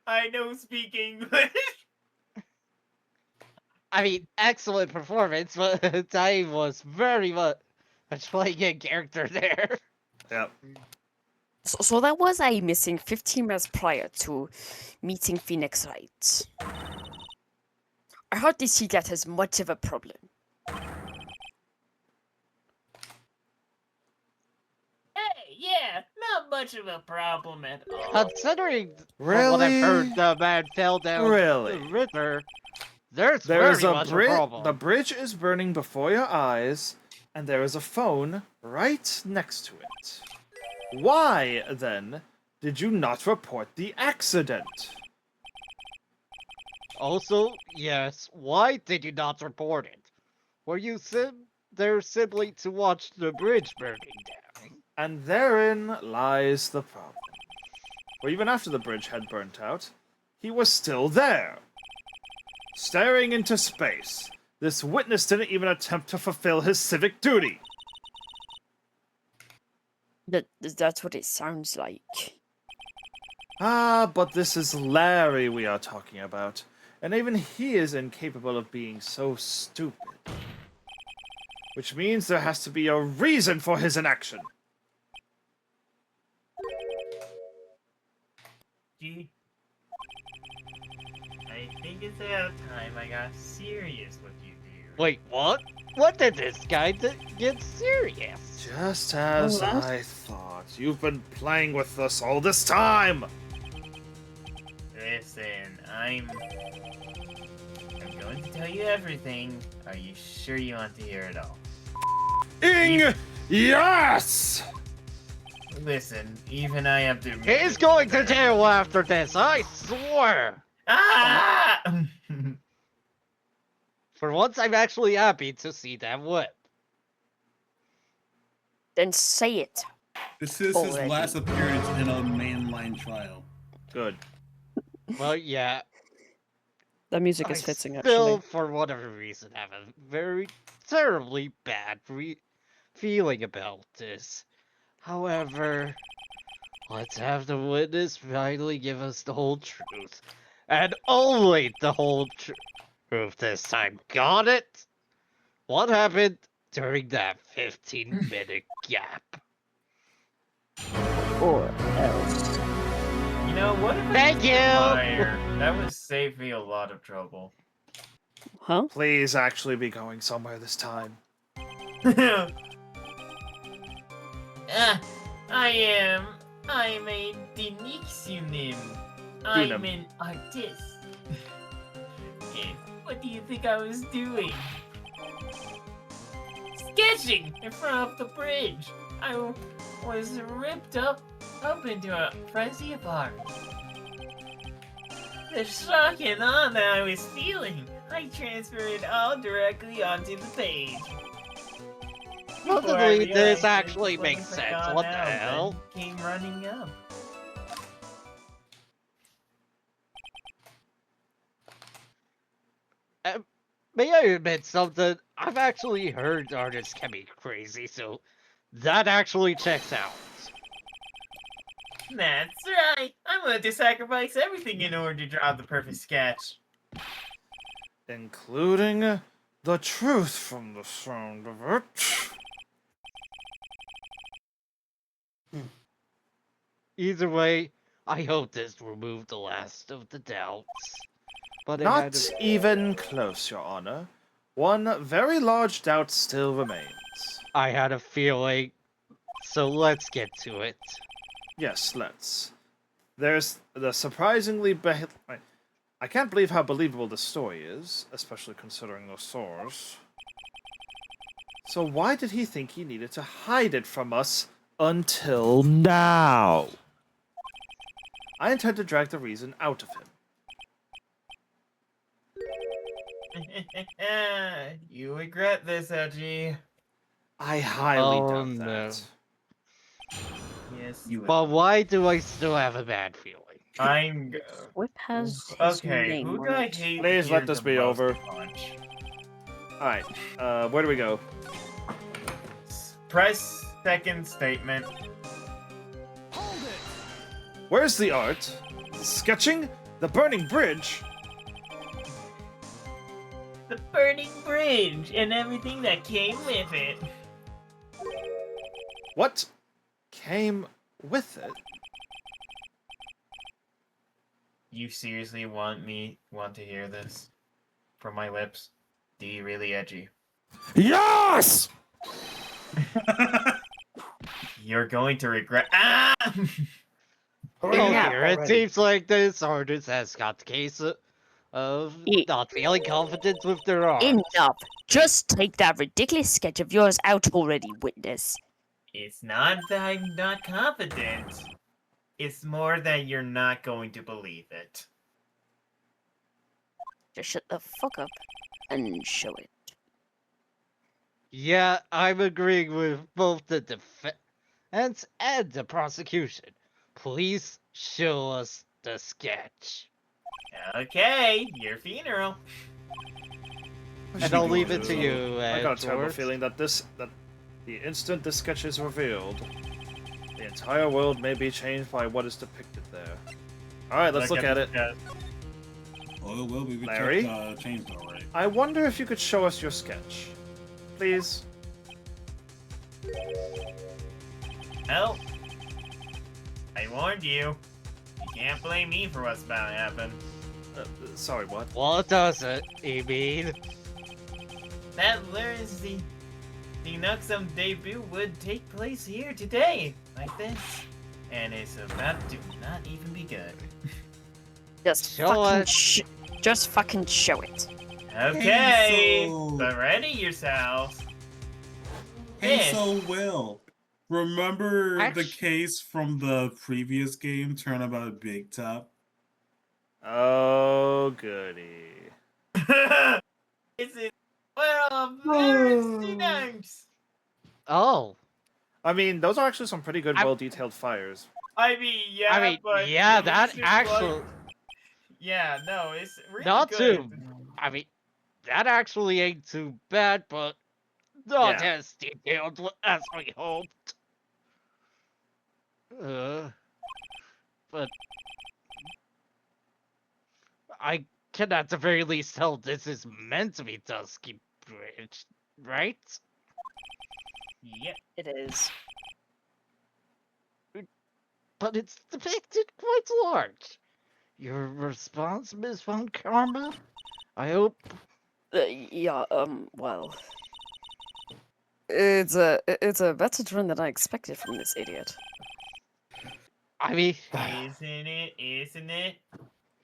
[SPEAKER 3] I don't speak English.
[SPEAKER 6] I mean, excellent performance, but I was very much playing a character there.
[SPEAKER 1] Yep.
[SPEAKER 5] So there was a missing 15 minutes prior to meeting Phoenix Wright. I hardly see that as much of a problem.
[SPEAKER 3] Hey, yeah, not much of a problem at all.
[SPEAKER 6] Considering from what I've heard, the man fell down
[SPEAKER 1] Really?
[SPEAKER 6] the river. There's
[SPEAKER 1] There is
[SPEAKER 6] very
[SPEAKER 1] a
[SPEAKER 6] much a
[SPEAKER 1] bridge.
[SPEAKER 6] problem.
[SPEAKER 1] The bridge is burning before your eyes, and there is a phone right next to it. Why, then, did you not report the accident?
[SPEAKER 6] Also, yes, why did you not report it? Were you there simply to watch the bridge burning down?
[SPEAKER 1] And therein lies the problem. For even after the bridge had burnt out, he was still there. Staring into space, this witness didn't even attempt to fulfill his civic duty.
[SPEAKER 5] That's what it sounds like.
[SPEAKER 1] Ah, but this is Larry we are talking about, and even he is incapable of being so stupid. Which means there has to be a reason for his inaction.
[SPEAKER 3] I I think it's about time I got serious with you, dear.
[SPEAKER 6] Wait, what? What did this guy get serious?
[SPEAKER 1] Just as I thought. You've been playing with us all this time!
[SPEAKER 3] Listen, I'm going to tell you everything. Are you sure you want to hear it all?
[SPEAKER 1] Yes!
[SPEAKER 3] Listen, even I have to.
[SPEAKER 6] He's going to jail after this, I swear!
[SPEAKER 3] Ah!
[SPEAKER 6] For once, I'm actually happy to see that whip.
[SPEAKER 5] Then say it.
[SPEAKER 2] This is his
[SPEAKER 5] Already.
[SPEAKER 2] last appearance in a mainline trial.
[SPEAKER 1] Good.
[SPEAKER 6] Well, yeah.
[SPEAKER 7] That music
[SPEAKER 6] I
[SPEAKER 7] is fitting,
[SPEAKER 6] still,
[SPEAKER 7] actually.
[SPEAKER 6] for whatever reason, have a very terribly bad feeling about this. However, let's have the witness finally give us the whole truth. And only the whole truth this time. Got it? What happened during that 15-minute gap?
[SPEAKER 5] Or else.
[SPEAKER 3] You know what? If
[SPEAKER 6] Thank you!
[SPEAKER 3] fire? That would save me a lot of trouble.
[SPEAKER 7] Huh?
[SPEAKER 1] Please actually be going somewhere this time.
[SPEAKER 3] I'm a Denixionim. I'm an artist. And what do you think I was doing? Sketching in front of the bridge. I was ripped up into a frenzy of art. The shock and awe that I was feeling, I transferred it all directly onto the page. Before I
[SPEAKER 6] Logically, this
[SPEAKER 3] realized the
[SPEAKER 6] actually
[SPEAKER 3] flames
[SPEAKER 6] makes
[SPEAKER 3] had
[SPEAKER 6] sense.
[SPEAKER 3] gone
[SPEAKER 6] What the
[SPEAKER 3] out and
[SPEAKER 6] hell?
[SPEAKER 3] Came running up.
[SPEAKER 6] May I admit something? I've actually heard artists can be crazy, so that actually checks out.
[SPEAKER 3] That's right. I'm willing to sacrifice everything in order to draw the perfect sketch.
[SPEAKER 1] Including the truth from the sound of it.
[SPEAKER 6] Either way, I hope this removed the last of the doubts. But it
[SPEAKER 1] Not
[SPEAKER 6] had to...
[SPEAKER 1] even close, Your Honor. One very large doubt still remains.
[SPEAKER 6] I had a feeling, so let's get to it.
[SPEAKER 1] Yes, let's. There's the surprisingly I can't believe how believable this story is, especially considering the source. So why did he think he needed to hide it from us until now? I intend to drag the reason out of him.
[SPEAKER 3] You regret this, Edgy.
[SPEAKER 1] I highly
[SPEAKER 6] Oh,
[SPEAKER 1] doubt
[SPEAKER 6] no.
[SPEAKER 1] that.
[SPEAKER 3] Yes, you will.
[SPEAKER 6] But why do I still have a bad feeling?
[SPEAKER 3] I'm.
[SPEAKER 5] Whip has his
[SPEAKER 3] Okay,
[SPEAKER 5] name
[SPEAKER 3] who
[SPEAKER 5] on
[SPEAKER 3] do I
[SPEAKER 5] it.
[SPEAKER 3] hate?
[SPEAKER 1] Please
[SPEAKER 3] here
[SPEAKER 1] let this
[SPEAKER 3] the
[SPEAKER 1] be
[SPEAKER 3] most
[SPEAKER 1] over.
[SPEAKER 3] to punch?
[SPEAKER 1] Alright, where do we go?
[SPEAKER 3] Press second statement.
[SPEAKER 1] Where's the art? The sketching? The burning bridge?
[SPEAKER 3] The burning bridge and everything that came with it.
[SPEAKER 1] What came with it?
[SPEAKER 3] You seriously want to hear this from my lips? Do you really, Edgy?
[SPEAKER 1] Yes!
[SPEAKER 3] You're going to regret. Ah!
[SPEAKER 6] Oh
[SPEAKER 4] Yeah,
[SPEAKER 6] dear, it
[SPEAKER 4] already.
[SPEAKER 6] seems like this artist has got the case of not feeling confident with their art.
[SPEAKER 5] Enough. Just take that ridiculous sketch of yours out already, witness.
[SPEAKER 3] It's not that I'm not confident. It's more that you're not going to believe it.
[SPEAKER 5] Just shut the fuck up and show it.
[SPEAKER 6] Yeah, I'm agreeing with both the defense and the prosecution. Please show us the sketch.
[SPEAKER 3] Okay, your funeral.
[SPEAKER 6] And I'll leave it to you,
[SPEAKER 1] I got a terrible
[SPEAKER 6] Edward.
[SPEAKER 1] feeling that the instant this sketch is revealed, the entire world may be changed by what is depicted there. Alright, let's look at it.
[SPEAKER 2] Oh, well, we
[SPEAKER 1] Larry?
[SPEAKER 2] changed already.
[SPEAKER 1] I wonder if you could show us your sketch. Please.
[SPEAKER 3] Well, I warned you. You can't blame me for what's about to happen.
[SPEAKER 1] Sorry, what?
[SPEAKER 6] What does it, you mean?
[SPEAKER 3] That learns the Nuxum debut would take place here today, like this. And it's about to not even be good.
[SPEAKER 5] Just
[SPEAKER 6] Show
[SPEAKER 5] fucking
[SPEAKER 6] us.
[SPEAKER 5] just fucking show it.
[SPEAKER 3] Okay,
[SPEAKER 2] so-
[SPEAKER 3] but ready yourselves.
[SPEAKER 2] Hey,
[SPEAKER 3] Fish.
[SPEAKER 2] so Will, remember the
[SPEAKER 6] Actu-
[SPEAKER 2] case from the previous game, Turnabout Big Top?
[SPEAKER 1] Oh, goody.
[SPEAKER 3] Is it? Well, there's the names.
[SPEAKER 6] Oh.
[SPEAKER 1] I mean, those are actually some pretty good,
[SPEAKER 6] I-
[SPEAKER 1] well-detailed fires.
[SPEAKER 3] I mean, yeah,
[SPEAKER 6] I mean,
[SPEAKER 3] but
[SPEAKER 6] yeah,
[SPEAKER 3] at
[SPEAKER 6] that
[SPEAKER 3] least it's
[SPEAKER 6] actually.
[SPEAKER 3] like- yeah, no, it's really
[SPEAKER 6] Not
[SPEAKER 3] good.
[SPEAKER 6] too. I mean, that actually ain't too bad, but not
[SPEAKER 1] Yeah.
[SPEAKER 6] as detailed as we hoped. But I can at the very least tell this is meant to be Dusky Bridge, right?
[SPEAKER 3] Yep.
[SPEAKER 5] It is.
[SPEAKER 6] But it's depicted quite large. Your response, Miss Von Karma? I hope.
[SPEAKER 5] Yeah, well. It's a better turn than I expected from this idiot.
[SPEAKER 6] I mean,
[SPEAKER 3] Isn't it? Isn't it?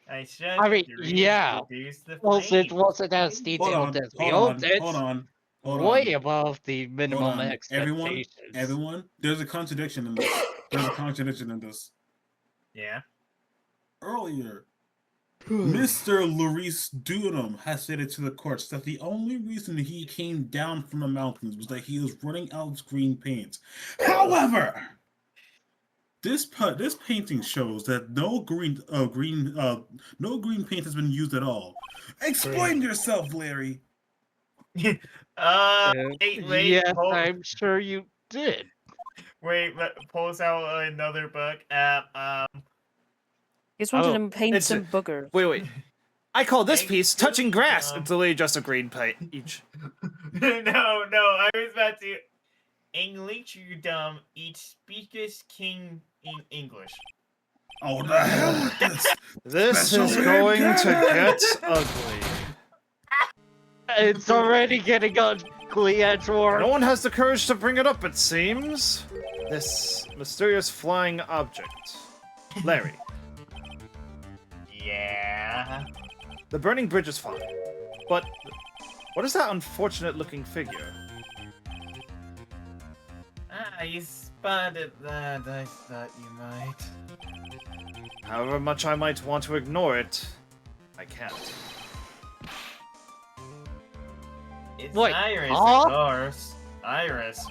[SPEAKER 3] I should
[SPEAKER 6] I mean, yeah.
[SPEAKER 3] reduce the
[SPEAKER 6] Well, it
[SPEAKER 3] flame.
[SPEAKER 6] wasn't as
[SPEAKER 2] Hold
[SPEAKER 6] detailed
[SPEAKER 2] on,
[SPEAKER 6] as we
[SPEAKER 2] hold
[SPEAKER 6] hoped.
[SPEAKER 2] on,
[SPEAKER 6] It's
[SPEAKER 2] hold on, hold
[SPEAKER 6] way
[SPEAKER 2] on.
[SPEAKER 6] above the
[SPEAKER 2] Hold
[SPEAKER 6] minimum
[SPEAKER 2] on.
[SPEAKER 6] expectations.
[SPEAKER 2] Everyone, there's a contradiction in this. There's a contradiction in this.
[SPEAKER 3] Yeah.
[SPEAKER 2] Earlier, Mr. Maurice Dunham has stated to the courts that the only reason he came down from the mountains was that he was running out of green paint. However, this painting shows that no green paint has been used at all. Explain yourself, Larry.
[SPEAKER 3] Wait,
[SPEAKER 6] Yes,
[SPEAKER 3] hold-
[SPEAKER 6] I'm sure you did.
[SPEAKER 3] Wait, pulls out another book.
[SPEAKER 5] Just wanted
[SPEAKER 1] Oh,
[SPEAKER 5] to paint
[SPEAKER 1] it's
[SPEAKER 5] some boogers.
[SPEAKER 1] Wait. I call this piece touching grass.
[SPEAKER 3] Um,
[SPEAKER 1] It's literally just a green paint each.
[SPEAKER 3] no, I was about to. English, you dumb. Each speakers king in English.
[SPEAKER 2] Oh, the hell with this!
[SPEAKER 1] This
[SPEAKER 2] Special
[SPEAKER 1] is
[SPEAKER 2] ed
[SPEAKER 1] going to
[SPEAKER 2] Cannon!
[SPEAKER 1] get ugly.
[SPEAKER 6] It's already getting ugly, Edward.
[SPEAKER 1] No one has the courage to bring it up, it seems. This mysterious flying object. Larry,
[SPEAKER 3] Yeah.
[SPEAKER 1] the burning bridge is fine. But what is that unfortunate-looking figure?
[SPEAKER 3] You spotted that. I thought you might.
[SPEAKER 1] However much I might want to ignore it, I can't.
[SPEAKER 3] It's
[SPEAKER 6] Wait,
[SPEAKER 3] Iris,
[SPEAKER 6] huh?
[SPEAKER 3] of course. Iris.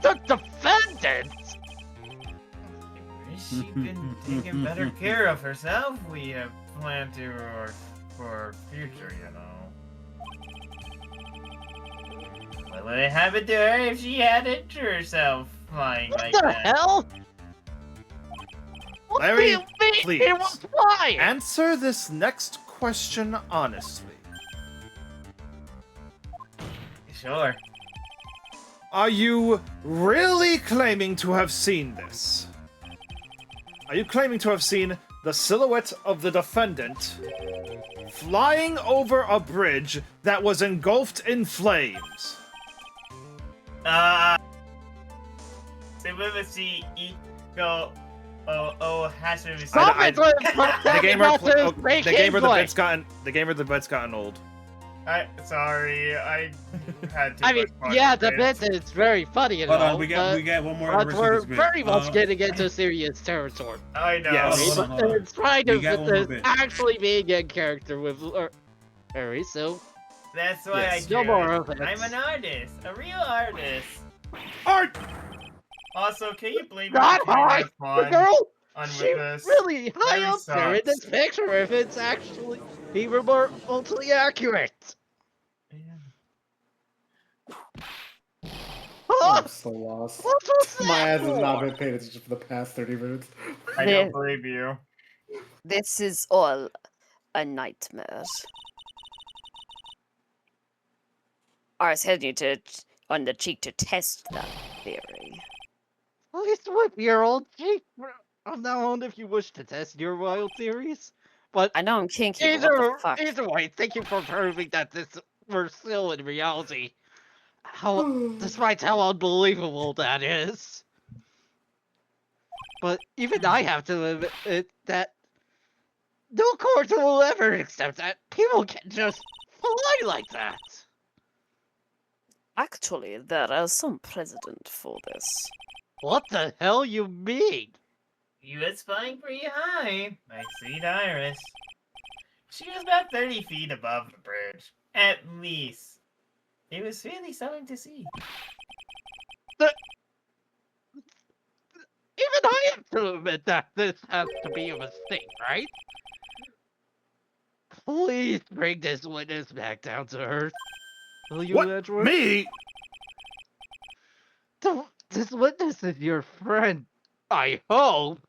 [SPEAKER 6] The defendant!
[SPEAKER 3] Has she been taking better care of herself? We have planned to for future, you know. What would it happen to her if she had injured herself flying
[SPEAKER 6] What
[SPEAKER 3] like
[SPEAKER 6] the
[SPEAKER 3] that?
[SPEAKER 6] hell? What
[SPEAKER 1] Larry,
[SPEAKER 6] do you mean
[SPEAKER 1] please.
[SPEAKER 6] it was flying?
[SPEAKER 1] Answer this next question honestly.
[SPEAKER 3] Sure.
[SPEAKER 1] Are you really claiming to have seen this? Are you claiming to have seen the silhouette of the defendant flying over a bridge that was engulfed in flames?
[SPEAKER 3] Civility equal has to be
[SPEAKER 6] Stop
[SPEAKER 1] I-
[SPEAKER 6] it with
[SPEAKER 1] The gamer,
[SPEAKER 6] the
[SPEAKER 1] the gamer, the bit's gotten old.
[SPEAKER 3] Sorry, I had to.
[SPEAKER 6] I mean, yeah, the bit is very funny and
[SPEAKER 2] Hold
[SPEAKER 6] all,
[SPEAKER 2] on, we
[SPEAKER 6] but
[SPEAKER 2] got one more.
[SPEAKER 6] but
[SPEAKER 2] version of
[SPEAKER 6] we're
[SPEAKER 2] this bit.
[SPEAKER 6] very much getting into serious territory.
[SPEAKER 3] I know.
[SPEAKER 1] Yes.
[SPEAKER 2] Hold on, hold on.
[SPEAKER 6] It's trying
[SPEAKER 2] We
[SPEAKER 6] to
[SPEAKER 2] got
[SPEAKER 6] fit
[SPEAKER 2] one more
[SPEAKER 6] this
[SPEAKER 2] bit.
[SPEAKER 6] actually being in character with Larry, so
[SPEAKER 3] That's why
[SPEAKER 1] Yes.
[SPEAKER 3] I do
[SPEAKER 6] no more
[SPEAKER 3] it.
[SPEAKER 6] of it.
[SPEAKER 3] I'm an artist, a real artist.
[SPEAKER 1] Art!
[SPEAKER 3] Also, can you blame me
[SPEAKER 6] not
[SPEAKER 3] for trying to
[SPEAKER 6] high.
[SPEAKER 3] have
[SPEAKER 6] The
[SPEAKER 3] fun
[SPEAKER 6] girl,
[SPEAKER 3] on
[SPEAKER 6] she
[SPEAKER 3] with this?
[SPEAKER 6] really high
[SPEAKER 3] Larry
[SPEAKER 6] up there in this
[SPEAKER 3] sucks.
[SPEAKER 6] picture. If it's actually even more ultimately accurate. Huh?
[SPEAKER 4] I'm so lost.
[SPEAKER 6] What was
[SPEAKER 4] My
[SPEAKER 6] that
[SPEAKER 4] ass has not
[SPEAKER 6] for?
[SPEAKER 4] been paying attention for the past 30 minutes.
[SPEAKER 3] I
[SPEAKER 5] There-
[SPEAKER 3] don't believe you.
[SPEAKER 5] This is all a nightmare. I was hitting you on the cheek to test that theory.
[SPEAKER 6] Please whip your old cheek from now on if you wish to test your wild theories. But
[SPEAKER 5] I know I'm kinky, but what the fuck?
[SPEAKER 6] either way, thank you for proving that we're still in reality. Despite how unbelievable that is. But even I have to admit that no court will ever accept that people can just fly like that.
[SPEAKER 5] Actually, there is some precedent for this.
[SPEAKER 6] What the hell you mean?
[SPEAKER 3] He was flying pretty high. My sweet Iris. She was about 30 feet above the bridge. At least. It was really something to see.
[SPEAKER 6] Even I have to admit that this has to be a mistake, right? Please bring this witness back down to earth. Will you,
[SPEAKER 1] What?
[SPEAKER 6] Edgeworth?
[SPEAKER 1] Me?
[SPEAKER 6] This witness is your friend, I hope.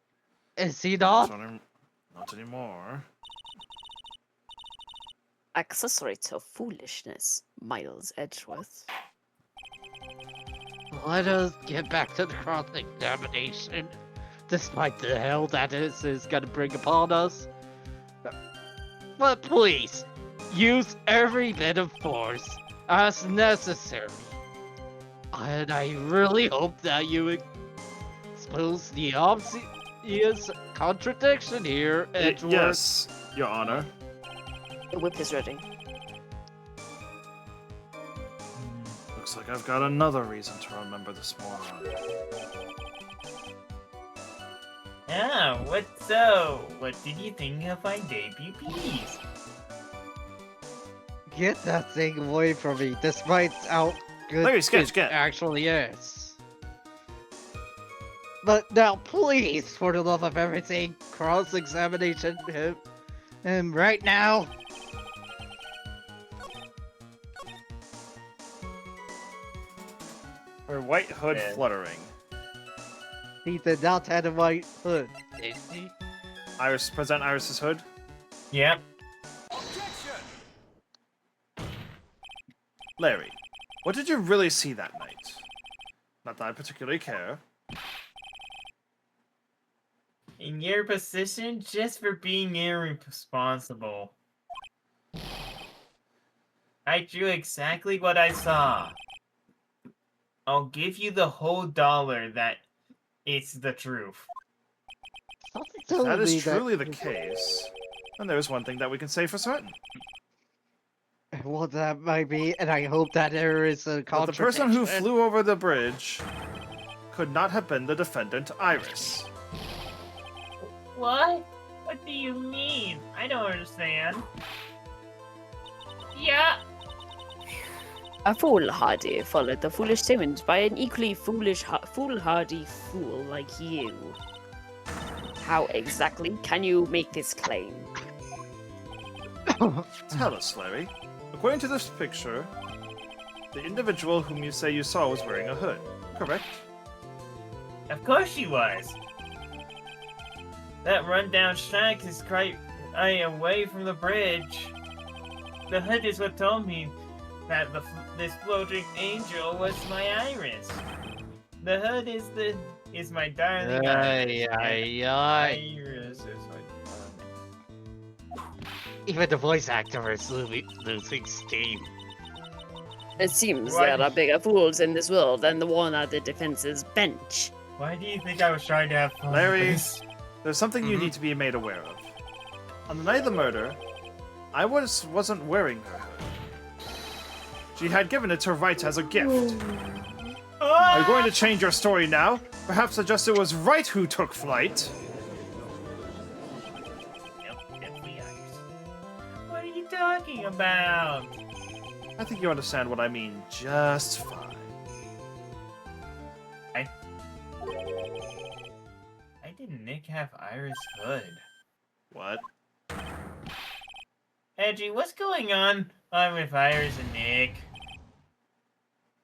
[SPEAKER 6] Is he not?
[SPEAKER 1] Not anymore.
[SPEAKER 5] Accessory to foolishness, Miles Edgeworth.
[SPEAKER 6] Let us get back to the cross-examination. Despite the hell that is gonna bring upon us. But please, use every bit of force as necessary. And I really hope that you expose the obvious contradiction here, Edgeworth.
[SPEAKER 1] Yes, Your Honor.
[SPEAKER 5] The whip is ready.
[SPEAKER 1] Looks like I've got another reason to remember this moron.
[SPEAKER 3] Ah, what did you think of my debut piece?
[SPEAKER 6] Get that thing away from me, despite how good
[SPEAKER 1] Larry, sketch,
[SPEAKER 6] it
[SPEAKER 1] get.
[SPEAKER 6] actually is. But now, please, for the love of everything, cross-examination him right now.
[SPEAKER 1] Her white hood
[SPEAKER 3] Yeah.
[SPEAKER 1] fluttering.
[SPEAKER 6] He did not have a white hood, did he?
[SPEAKER 1] Present Iris's hood.
[SPEAKER 3] Yep.
[SPEAKER 1] Larry, what did you really see that night? Not that I particularly care.
[SPEAKER 3] In your position, just for being irresponsible. I drew exactly what I saw. I'll give you the whole dollar that it's the truth.
[SPEAKER 6] Something
[SPEAKER 1] If
[SPEAKER 6] tells
[SPEAKER 1] that
[SPEAKER 6] me
[SPEAKER 1] is truly the case, then there's one thing that we can say for certain.
[SPEAKER 6] What that might be, and I hope that there is a
[SPEAKER 1] That the
[SPEAKER 6] contradiction.
[SPEAKER 1] person who flew over the bridge could not have been the defendant, Iris.
[SPEAKER 3] What? What do you mean? I don't understand. Yeah.
[SPEAKER 5] A foolhardy followed the foolish statement by an equally foolhardy fool like you. How exactly can you make this claim?
[SPEAKER 1] Tell us, Larry. According to this picture, the individual whom you say you saw was wearing a hood, correct?
[SPEAKER 3] Of course she was. That rundown shack is quite away from the bridge. The hood is what told me that this floating angel was my Iris. The hood is my darling Iris. Iris is my darling.
[SPEAKER 6] Even the voice actor is losing steam.
[SPEAKER 5] It seems
[SPEAKER 3] Why-
[SPEAKER 5] there are bigger fools in this world than the one at the defense's bench.
[SPEAKER 3] Why do you think I was trying to have fun?
[SPEAKER 1] Larry,
[SPEAKER 3] with this?
[SPEAKER 1] there's something you need to be made aware of. On the night of the murder, I wasn't wearing her hood. She had given it to Wright as a gift. Are you going to change your story now? Perhaps suggest it was Wright who took flight?
[SPEAKER 3] Yep, definitely Iris. What are you talking about?
[SPEAKER 1] I think you understand what I mean just fine.
[SPEAKER 3] Why did Nick have Iris' hood?
[SPEAKER 1] What?
[SPEAKER 3] Edgy, what's going on with Iris and Nick?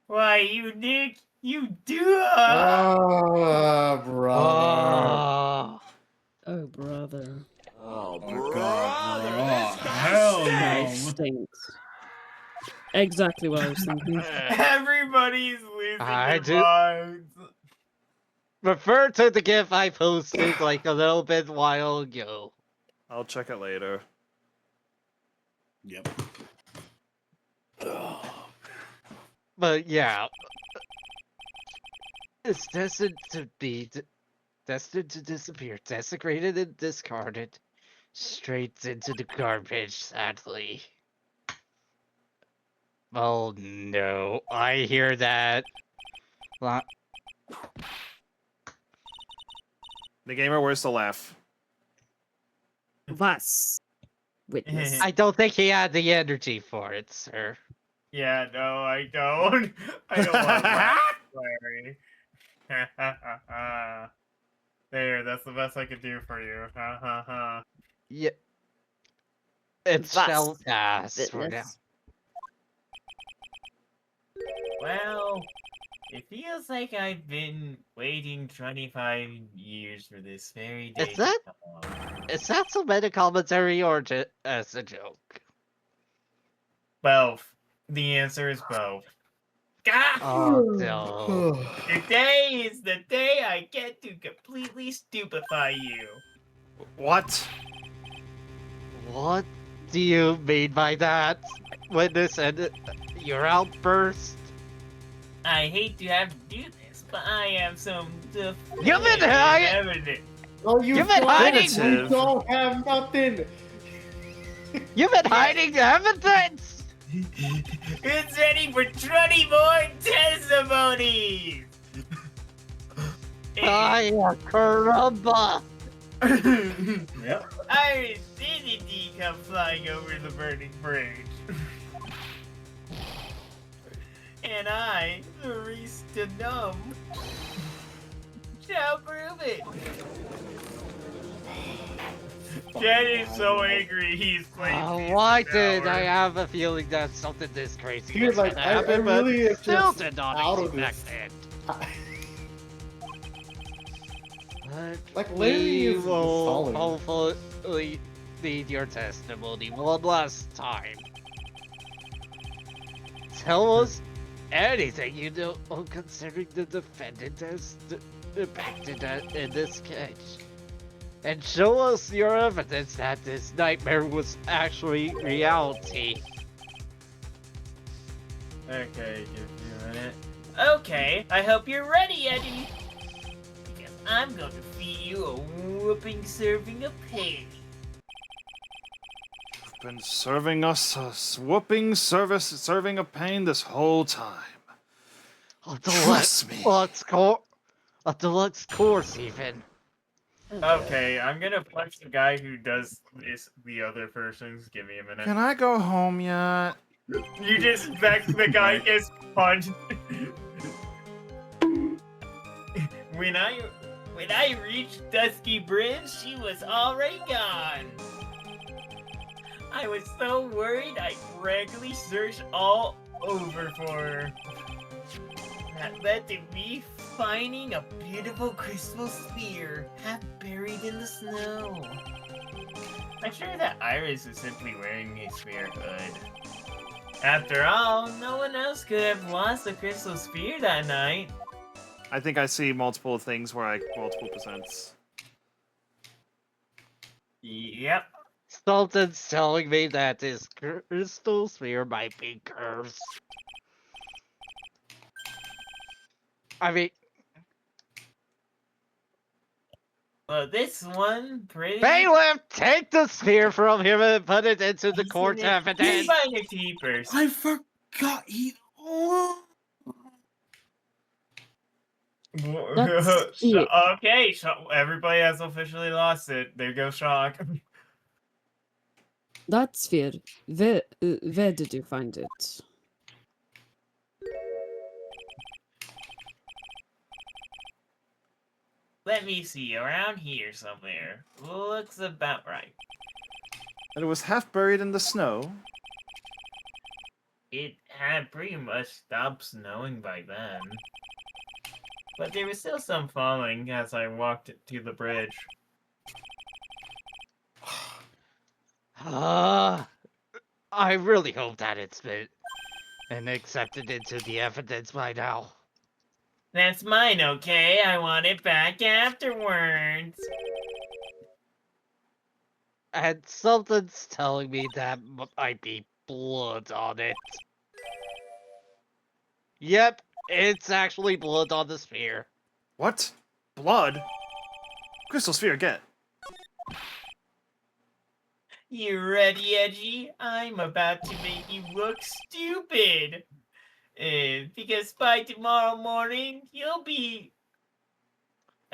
[SPEAKER 3] Why, you Nick, you do
[SPEAKER 4] Brother.
[SPEAKER 5] Oh, brother.
[SPEAKER 2] Oh my god, bro. Oh, hell
[SPEAKER 5] That
[SPEAKER 2] no.
[SPEAKER 5] stinks. Exactly what I was thinking.
[SPEAKER 3] Everybody's losing
[SPEAKER 6] I
[SPEAKER 3] their
[SPEAKER 6] do-
[SPEAKER 3] minds.
[SPEAKER 6] Refer to the GIF I posted like a little bit while ago.
[SPEAKER 1] I'll check it later.
[SPEAKER 2] Yep.
[SPEAKER 6] But yeah, it's destined to be destined to disappear, desecrated and discarded, straight into the garbage. Sadly. Oh no, I hear that.
[SPEAKER 1] The gamer, where's the laugh?
[SPEAKER 10] Was witness.
[SPEAKER 6] I don't think he had the energy for it, sir.
[SPEAKER 3] Yeah, no, I don't. I don't want to laugh, Larry. There, that's the best I could do for you. Ha ha ha.
[SPEAKER 6] Yeah, it shall pass for now.
[SPEAKER 10] Witness.
[SPEAKER 3] Well, it feels like I've been waiting 25 years for this very day.
[SPEAKER 6] Is that-
[SPEAKER 3] to come.
[SPEAKER 6] Is that some meta commentary or just as a joke?
[SPEAKER 3] Both. The answer is both. Ah!
[SPEAKER 6] Oh no.
[SPEAKER 3] Today is the day I get to completely stupefy you.
[SPEAKER 1] What?
[SPEAKER 6] What do you mean by that? Witness and your outburst?
[SPEAKER 3] I hate to have to do this, but I have some
[SPEAKER 6] You've been hiding.
[SPEAKER 3] evidence.
[SPEAKER 4] Oh, you
[SPEAKER 6] You've been
[SPEAKER 4] don't,
[SPEAKER 6] hiding.
[SPEAKER 4] you don't have nothing.
[SPEAKER 6] You've been hiding the evidence!
[SPEAKER 3] It's ready for 20 more testimonies!
[SPEAKER 6] Ay, caramba!
[SPEAKER 3] Yep. Iris did indeed come flying over the burning bridge. And I, Barista Numb, shall prove it. Jen is so angry he's playing.
[SPEAKER 6] Why did I have a feeling that something this crazy
[SPEAKER 4] Dude,
[SPEAKER 6] was
[SPEAKER 4] like,
[SPEAKER 6] gonna
[SPEAKER 4] I
[SPEAKER 6] happen,
[SPEAKER 4] really
[SPEAKER 6] but
[SPEAKER 4] am
[SPEAKER 6] still
[SPEAKER 4] just
[SPEAKER 6] did not
[SPEAKER 4] out of
[SPEAKER 6] expect
[SPEAKER 4] this.
[SPEAKER 6] it. But
[SPEAKER 4] Like, Larry
[SPEAKER 6] we
[SPEAKER 4] is
[SPEAKER 6] will
[SPEAKER 4] solid.
[SPEAKER 6] hopefully need your testimony one last time. Tell us anything you know concerning the defendant as depicted in this case. And show us your evidence that this nightmare was actually reality.
[SPEAKER 3] Okay, give me a minute. Okay, I hope you're ready, Eddie. Because I'm going to feed you a whooping serving of pain.
[SPEAKER 1] Been serving us a whooping serving of pain this whole time.
[SPEAKER 6] A
[SPEAKER 1] Trust me.
[SPEAKER 6] A deluxe course, even.
[SPEAKER 3] Okay, I'm gonna punch the guy who does this, the other person's. Give me a minute.
[SPEAKER 1] Can I go home yet?
[SPEAKER 3] You just expect the guy gets punched. When I reached Dusky Bridge, she was already gone. I was so worried I frantically searched all over for her. That led to me finding a beautiful crystal sphere half buried in the snow. I'm sure that Iris is simply wearing a sphere hood. After all, no one else could have lost the crystal sphere that night.
[SPEAKER 1] I think I see multiple things where multiple percents.
[SPEAKER 3] Yep.
[SPEAKER 6] Something's telling me that this crystal sphere might be cursed. I mean,
[SPEAKER 3] Well, this one pretty.
[SPEAKER 6] bailiff, take the sphere from him and put it into the court's
[SPEAKER 3] He's
[SPEAKER 6] evidence.
[SPEAKER 3] by the keepers.
[SPEAKER 2] I forgot he. Oh.
[SPEAKER 10] That's it.
[SPEAKER 3] Okay, everybody has officially lost it. There goes Shock.
[SPEAKER 10] That sphere. Where did you find it?
[SPEAKER 3] Let me see, around here somewhere. Looks about right.
[SPEAKER 1] And it was half buried in the snow.
[SPEAKER 3] It had pretty much stopped snowing by then. But there was still some falling as I walked to the bridge.
[SPEAKER 6] I really hope that it's been and accepted into the evidence by now.
[SPEAKER 3] That's mine, okay? I want it back afterwards.
[SPEAKER 6] and something's telling me that might be blood on it. Yep, it's actually blood on the sphere.
[SPEAKER 1] What? Blood? Crystal sphere, get.
[SPEAKER 3] You ready, Edgy? I'm about to make you look stupid. Because by tomorrow morning, you'll be...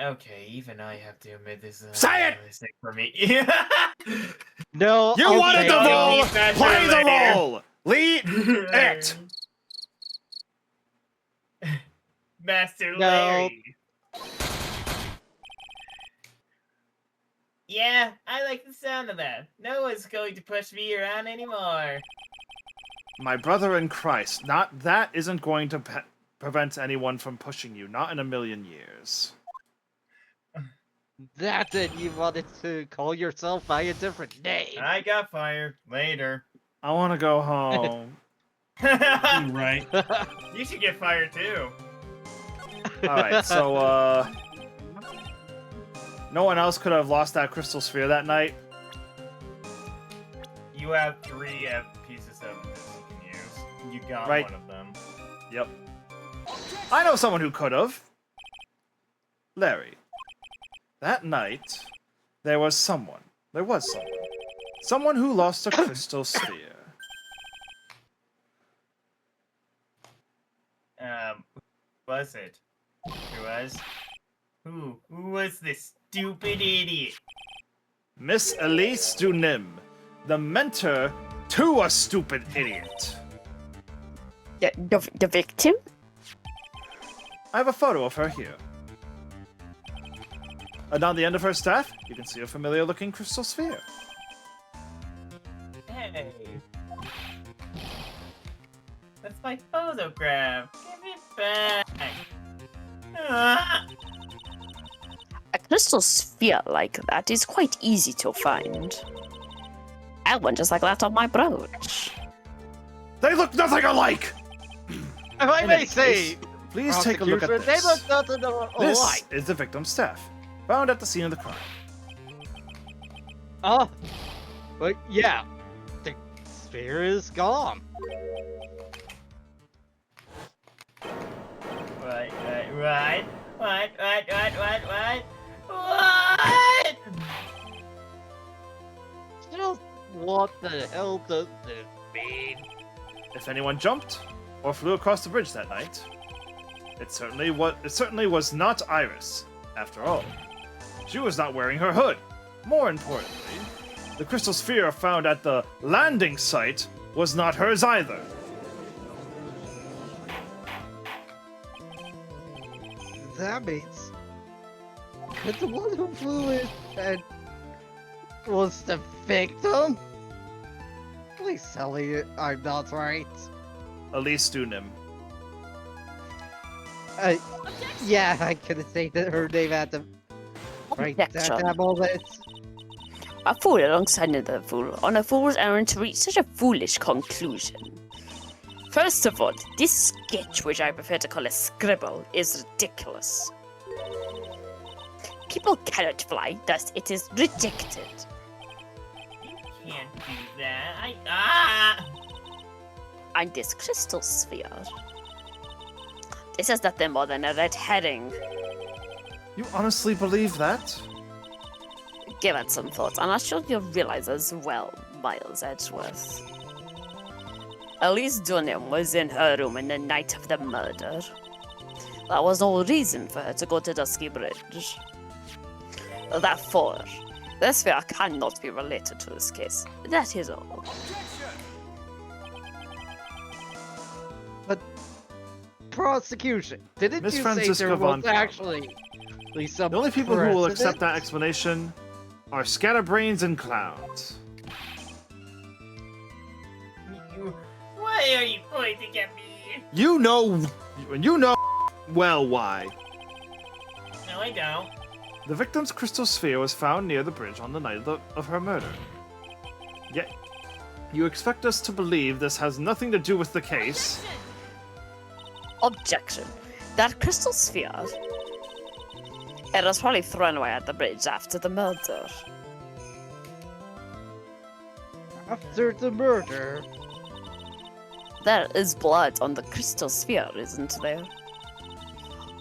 [SPEAKER 3] Okay, even I have to admit this is
[SPEAKER 1] Say it!
[SPEAKER 3] unrealistic for me.
[SPEAKER 6] No,
[SPEAKER 1] You
[SPEAKER 6] I'll
[SPEAKER 1] wanted
[SPEAKER 6] say
[SPEAKER 1] the
[SPEAKER 6] it.
[SPEAKER 1] role!
[SPEAKER 3] Faster
[SPEAKER 1] Play the
[SPEAKER 3] later.
[SPEAKER 1] role! Lead it!
[SPEAKER 3] Master
[SPEAKER 6] No.
[SPEAKER 3] Larry. Yeah, I like the sound of that. No one's going to push me around anymore.
[SPEAKER 1] My brother in Christ, that isn't going to prevent anyone from pushing you, not in a million years.
[SPEAKER 6] That and you wanted to call yourself by a different name.
[SPEAKER 3] I got fired. Later.
[SPEAKER 1] I want to go home.
[SPEAKER 2] Right.
[SPEAKER 3] You should get fired too.
[SPEAKER 1] Alright, so, no one else could have lost that crystal sphere that night.
[SPEAKER 3] You have 3 pieces of this you can use. You got
[SPEAKER 1] Right.
[SPEAKER 3] one of them.
[SPEAKER 1] Yep. I know someone who could have. Larry. That night, there was someone. Someone who lost a crystal sphere.
[SPEAKER 3] Who was it? Who was? Who was this stupid idiot?
[SPEAKER 1] Miss Elise Dunim, the mentor to a stupid idiot.
[SPEAKER 5] The victim?
[SPEAKER 1] I have a photo of her here. And on the end of her staff, you can see a familiar-looking crystal sphere.
[SPEAKER 3] Hey. That's my photograph. Give it back. Ah.
[SPEAKER 5] A crystal sphere like that is quite easy to find. I have one just like that on my brooch.
[SPEAKER 1] They look nothing alike!
[SPEAKER 6] If I
[SPEAKER 1] In
[SPEAKER 6] may
[SPEAKER 1] any
[SPEAKER 6] say,
[SPEAKER 1] case, please take a look at
[SPEAKER 6] prosecution,
[SPEAKER 1] this.
[SPEAKER 6] They look nothing
[SPEAKER 1] This
[SPEAKER 6] alike.
[SPEAKER 1] is the victim's staff, found at the scene of the crime.
[SPEAKER 6] But yeah, the sphere is gone.
[SPEAKER 3] What?
[SPEAKER 6] Just what the hell does this mean?
[SPEAKER 1] If anyone jumped or flew across the bridge that night, it certainly was not Iris. After all, she was not wearing her hood. More importantly, the crystal sphere found at the landing site was not hers either.
[SPEAKER 6] That means could the one who flew it and was the victim? Please tell me I'm not right.
[SPEAKER 1] Elise Dunim.
[SPEAKER 6] Yeah, I couldn't say that her name at the right at
[SPEAKER 5] Objection.
[SPEAKER 6] that moment.
[SPEAKER 5] A fool alongside another fool on a fool's errand to reach such a foolish conclusion. First of all, this sketch, which I prefer to call a scribble, is ridiculous. People cannot fly, thus it is rejected.
[SPEAKER 3] You can't do that.
[SPEAKER 5] And this crystal sphere. This is nothing more than a red herring.
[SPEAKER 1] You honestly believe that?
[SPEAKER 5] Give it some thought, and I'm sure you'll realize as well, Miles Edgeworth. Elise Dunham was in her room in the night of the murder. There was no reason for her to go to Dusky Bridge. Therefore, this sphere cannot be related to this case. That is all.
[SPEAKER 6] Prosecution. Didn't
[SPEAKER 1] Miss
[SPEAKER 6] you
[SPEAKER 1] Francisca
[SPEAKER 6] say there
[SPEAKER 1] von
[SPEAKER 6] was
[SPEAKER 1] Traub.
[SPEAKER 6] actually some
[SPEAKER 1] The only people who will accept
[SPEAKER 6] precedent?
[SPEAKER 1] that explanation are scatterbrains and clowns.
[SPEAKER 3] Why are you pointing at me?
[SPEAKER 1] You know well why.
[SPEAKER 3] No, I don't.
[SPEAKER 1] The victim's crystal sphere was found near the bridge on the night of her murder. Yet, you expect us to believe this has nothing to do with the case?
[SPEAKER 5] Objection. That crystal sphere. It was probably thrown away at the bridge after the murder.
[SPEAKER 6] after the murder.
[SPEAKER 5] There is blood on the crystal sphere, isn't there?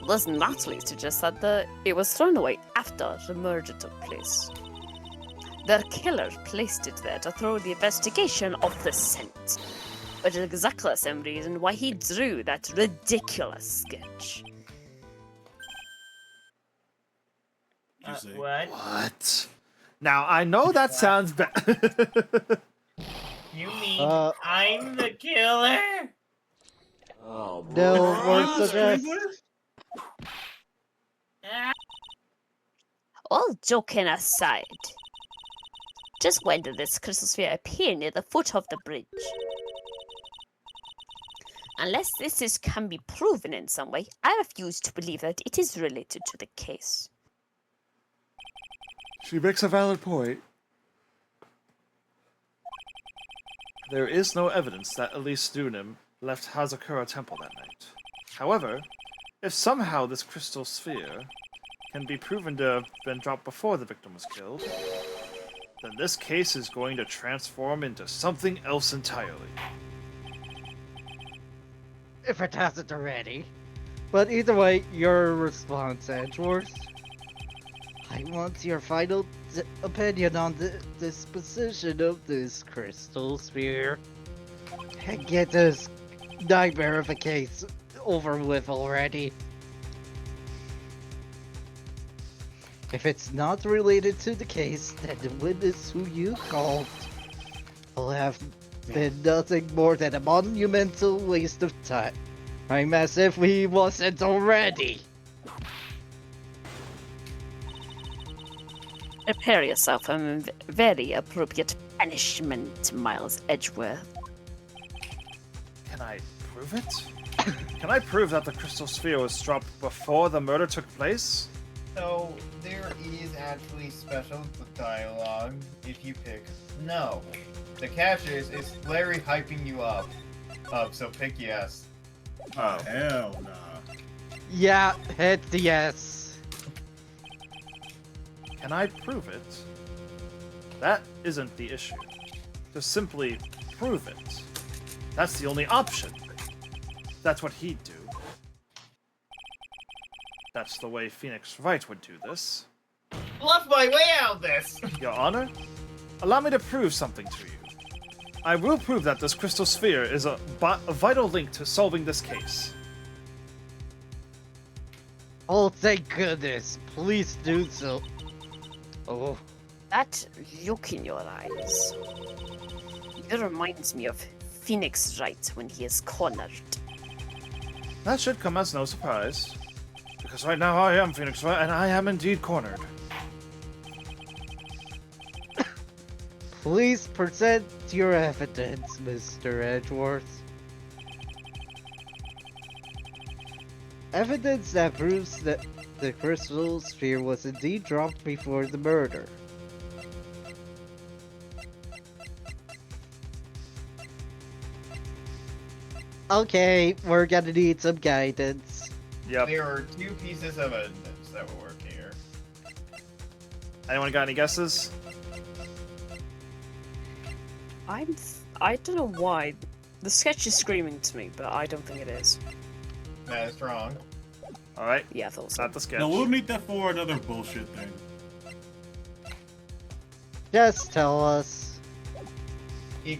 [SPEAKER 5] This naturally suggests that it was thrown away after the murder took place. Their killer placed it there to throw the investigation off the scent. Which is exactly the same reason why he drew that ridiculous sketch.
[SPEAKER 2] You say?
[SPEAKER 3] What?
[SPEAKER 1] What? Now, I know that sounds bad.
[SPEAKER 3] You mean
[SPEAKER 6] Uh,
[SPEAKER 3] I'm the killer?
[SPEAKER 6] No more suggest.
[SPEAKER 3] Ah,
[SPEAKER 5] All joking aside, just when did this crystal sphere appear near the foot of the bridge? Unless can be proven in some way, I refuse to believe that it is related to the case.
[SPEAKER 1] She makes a valid point. There is no evidence that Elise Dunim left Hazakura Temple that night. However, if somehow this crystal sphere can be proven to have been dropped before the victim was killed, then this case is going to transform into something else entirely.
[SPEAKER 6] If it hasn't already. But either way, your response, Edgeworth. I want your final opinion on the disposition of this crystal sphere. And get this nightmare of a case over with already. If it's not related to the case, then the witness who you called will have been nothing more than a monumental waste of time. I'm as if we wasn't already.
[SPEAKER 5] Prepare yourself for a very appropriate punishment, Miles Edgeworth.
[SPEAKER 1] Can I prove it? Can I prove that the crystal sphere was dropped before the murder took place?
[SPEAKER 3] so there is actually special dialogue if you pick no. The catch is Larry hyping you up. So pick yes.
[SPEAKER 2] Oh, hell nah.
[SPEAKER 6] Yeah, hit the yes.
[SPEAKER 1] Can I prove it? That isn't the issue. Just simply prove it. That's the only option. That's what he'd do. That's the way Phoenix Wright would do this.
[SPEAKER 3] Bluff my way out of this!
[SPEAKER 1] Your Honor, allow me to prove something to you. I will prove that this crystal sphere is a vital link to solving this case.
[SPEAKER 6] Oh, thank goodness. Please do so. Oh,
[SPEAKER 5] That look in your eyes. It reminds me of Phoenix Wright when he is cornered.
[SPEAKER 1] That should come as no surprise. Because right now I am Phoenix Wright, and I am indeed cornered.
[SPEAKER 6] please present your evidence, Mr. Edgeworth. Evidence that proves that the crystal sphere was indeed dropped before the murder. Okay, we're gonna need some guidance.
[SPEAKER 1] Yep.
[SPEAKER 3] There are two pieces of evidence that will work here.
[SPEAKER 1] Anyone got any guesses?
[SPEAKER 7] I don't know why. The sketch is screaming to me, but I don't think it is.
[SPEAKER 3] That is wrong.
[SPEAKER 1] Alright.
[SPEAKER 7] Yeah, I thought so.
[SPEAKER 1] Not the sketch.
[SPEAKER 2] No, we'll need that for another bullshit thing.
[SPEAKER 6] Just tell us.
[SPEAKER 3] You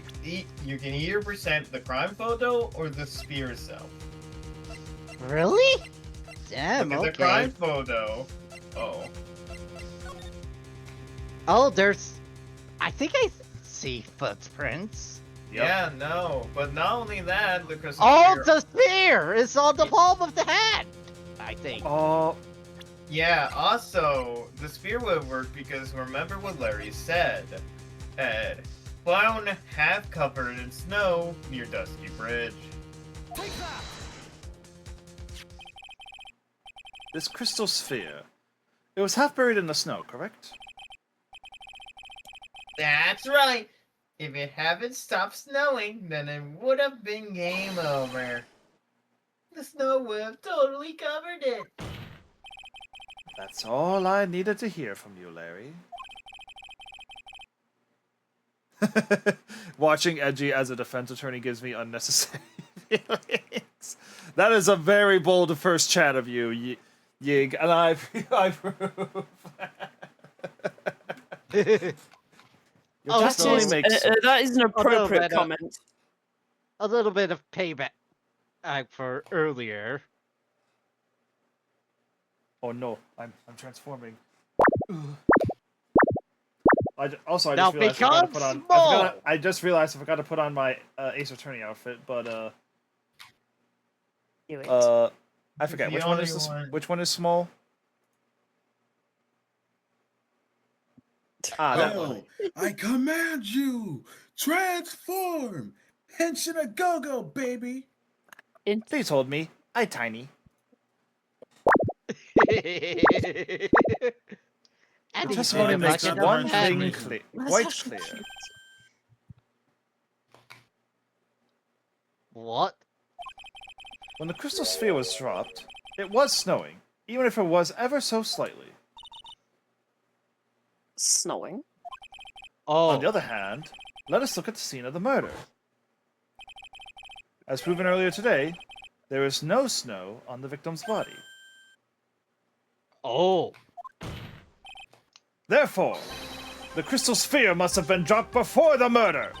[SPEAKER 3] can either present the crime photo or the sphere itself.
[SPEAKER 6] Really? Damn,
[SPEAKER 3] Look at
[SPEAKER 6] okay.
[SPEAKER 3] the crime photo. Oh.
[SPEAKER 6] Oh, there's... I think I see footprints.
[SPEAKER 1] Yep.
[SPEAKER 3] Yeah, no. But not only that, because the
[SPEAKER 6] Oh,
[SPEAKER 3] sphere-
[SPEAKER 6] the spear is on the palm of the hand! I think.
[SPEAKER 1] Oh,
[SPEAKER 3] Yeah, also, the sphere would work because remember what Larry said. Ed, found half covered in snow near Dusky Bridge.
[SPEAKER 1] this crystal sphere. It was half buried in the snow, correct?
[SPEAKER 3] That's right. If it hadn't stopped snowing, then it would have been game over. The snow would have totally covered it.
[SPEAKER 1] That's all I needed to hear from you, Larry. Watching Edgy as a defense attorney gives me unnecessary feelings. That is a very bold first chat of you, Yig, and I approve. Your
[SPEAKER 6] Oh,
[SPEAKER 1] testimony
[SPEAKER 6] so-
[SPEAKER 1] makes
[SPEAKER 7] that is an appropriate
[SPEAKER 6] better.
[SPEAKER 7] comment.
[SPEAKER 6] A little bit of payback for earlier.
[SPEAKER 1] Oh no, I'm transforming. I just
[SPEAKER 6] Now
[SPEAKER 1] realized I forgot to
[SPEAKER 6] become
[SPEAKER 1] put on.
[SPEAKER 6] small!
[SPEAKER 1] I just realized I forgot to put on my Ace Attorney outfit, but
[SPEAKER 5] Do it.
[SPEAKER 1] I forget
[SPEAKER 3] the
[SPEAKER 1] which one
[SPEAKER 3] only
[SPEAKER 1] is
[SPEAKER 3] one.
[SPEAKER 1] which one is small. That one.
[SPEAKER 2] Hell, I command you, transform! Henshin a go-go, baby!
[SPEAKER 1] Please hold me. I tiny.
[SPEAKER 6] And
[SPEAKER 1] The
[SPEAKER 6] he
[SPEAKER 1] testimony
[SPEAKER 6] said,
[SPEAKER 1] makes
[SPEAKER 6] "Like a
[SPEAKER 1] one
[SPEAKER 6] pet."
[SPEAKER 1] thing
[SPEAKER 2] transformation.
[SPEAKER 1] quite
[SPEAKER 5] That's
[SPEAKER 1] clear.
[SPEAKER 5] cute.
[SPEAKER 6] What?
[SPEAKER 1] When the crystal sphere was dropped, it was snowing, even if it was ever so slightly.
[SPEAKER 7] Snowing.
[SPEAKER 6] Oh,
[SPEAKER 1] On the other hand, let us look at the scene of the murder. As proven earlier today, there is no snow on the victim's body.
[SPEAKER 6] oh.
[SPEAKER 1] Therefore, the crystal sphere must have been dropped before the murder.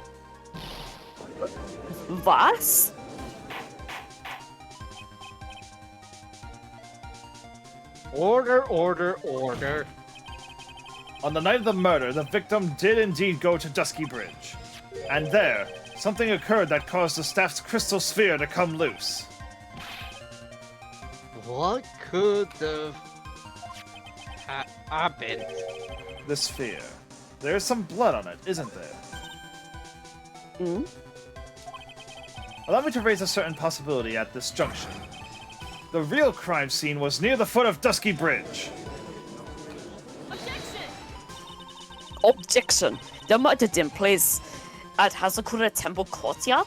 [SPEAKER 5] Was?
[SPEAKER 6] Order, order, order.
[SPEAKER 1] On the night of the murder, the victim did indeed go to Dusky Bridge. And there, something occurred that caused the staff's crystal sphere to come loose.
[SPEAKER 6] What could have happened?
[SPEAKER 1] The sphere. There is some blood on it, isn't there?
[SPEAKER 5] Hmm?
[SPEAKER 1] Allow me to raise a certain possibility at this junction. The real crime scene was near the foot of Dusky Bridge.
[SPEAKER 5] Objection. The murder didn't place at Hazakura Temple courtyard?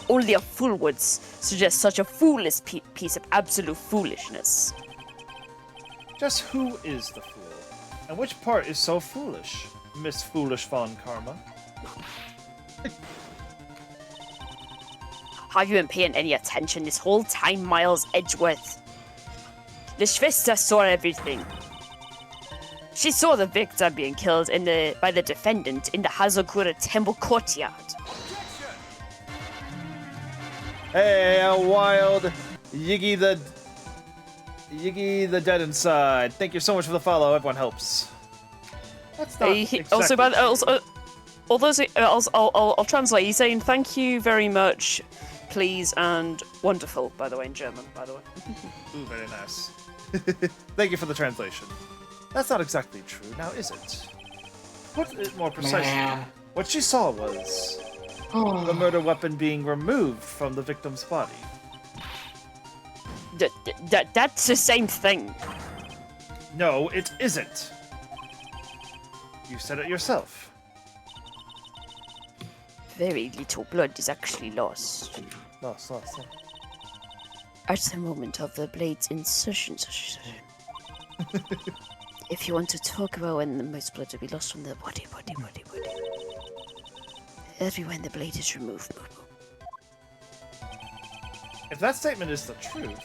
[SPEAKER 5] Only a fool would suggest such a foolish piece of absolute foolishness.
[SPEAKER 1] Just who is the fool? And which part is so foolish, Miss Foolish Von Karma?
[SPEAKER 5] Have you been paying any attention this whole time, Miles Edgeworth? The Schwester saw everything. She saw the victim being killed by the defendant in the Hazakura Temple courtyard.
[SPEAKER 1] Hey, a wild Yiggy the dead inside. Thank you so much for the follow. Everyone helps. That's not
[SPEAKER 5] Also,
[SPEAKER 1] exactly true.
[SPEAKER 5] I'll translate. He's saying thank you very much, please, and wonderful. By the way, in German. By the way.
[SPEAKER 1] Ooh, very nice. Thank you for the translation. That's not exactly true, now is it? Put it more precisely.
[SPEAKER 4] Man.
[SPEAKER 1] What she saw was the murder weapon being removed from the victim's body.
[SPEAKER 5] That's the same thing.
[SPEAKER 1] No, it isn't. You said it yourself.
[SPEAKER 5] Very little blood is actually lost
[SPEAKER 1] Lost.
[SPEAKER 5] at the moment of the blade's insertion. If you want to talk about when the most blood will be lost from the body. Every when the blade is removed.
[SPEAKER 1] If that statement is the truth,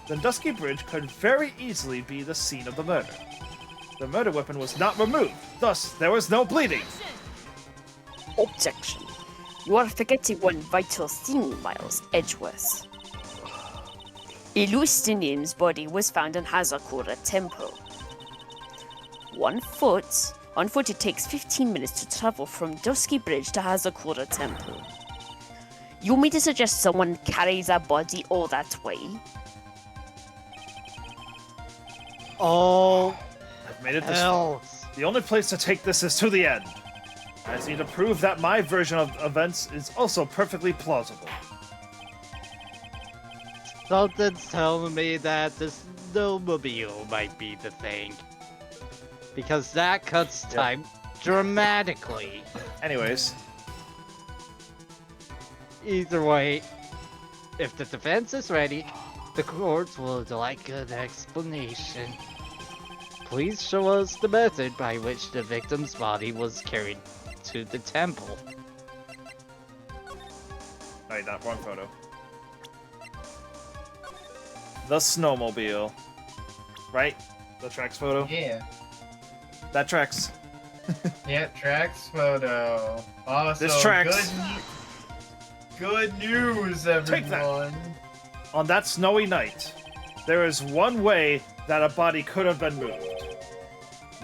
[SPEAKER 1] then Dusky Bridge could very easily be the scene of the murder. The murder weapon was not removed, thus there was no bleeding.
[SPEAKER 5] Objection. You are forgetting one vital thing, Miles Edgeworth. Elustinian's body was found in Hazakura Temple. On foot it takes 15 minutes to travel from Dusky Bridge to Hazakura Temple. You mean to suggest someone carries a body all that way?
[SPEAKER 6] Oh,
[SPEAKER 1] I've made it this far.
[SPEAKER 6] hell.
[SPEAKER 1] The only place to take this is to the end. I just need to prove that my version of events is also perfectly plausible.
[SPEAKER 6] Something's telling me that the snowmobile might be the thing. Because that cuts time dramatically.
[SPEAKER 1] Anyways,
[SPEAKER 6] Either way, if the defense is ready, the courts will like an explanation. please show us the method by which the victim's body was carried to the temple.
[SPEAKER 1] Wait, not wrong photo. The snowmobile. Right? The tracks photo?
[SPEAKER 11] Yeah.
[SPEAKER 1] That tracks.
[SPEAKER 11] Yep, tracks photo. Also,
[SPEAKER 1] This tracks.
[SPEAKER 11] Good news, everyone.
[SPEAKER 1] Take that. On that snowy night, there is one way that a body could have been moved.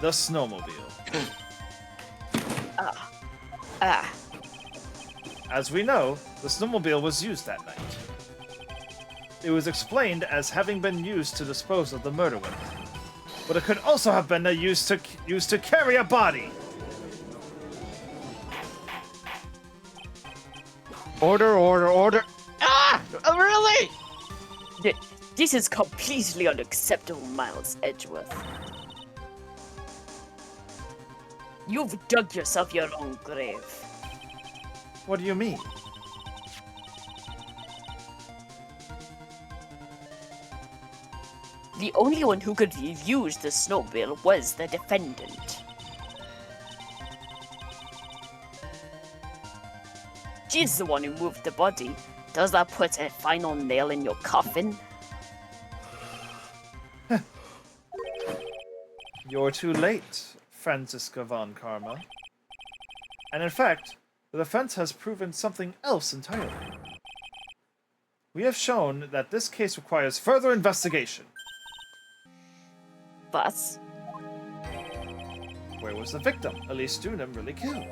[SPEAKER 1] The snowmobile. As we know, the snowmobile was used that night. It was explained as having been used to dispose of the murder weapon, but it could also have been used to carry a body.
[SPEAKER 6] Order! Ah! Really?
[SPEAKER 5] This is completely unacceptable, Miles Edgeworth. You've dug yourself your own grave.
[SPEAKER 1] What do you mean?
[SPEAKER 5] The only one who could have used the snowmobile was the defendant. She's the one who moved the body. Does that put a final nail in your coffin?
[SPEAKER 1] You're too late, Franziska von Karma. And in fact, the defense has proven something else entirely. We have shown that this case requires further investigation.
[SPEAKER 5] But
[SPEAKER 1] Where was the victim Elise Dunham really killed?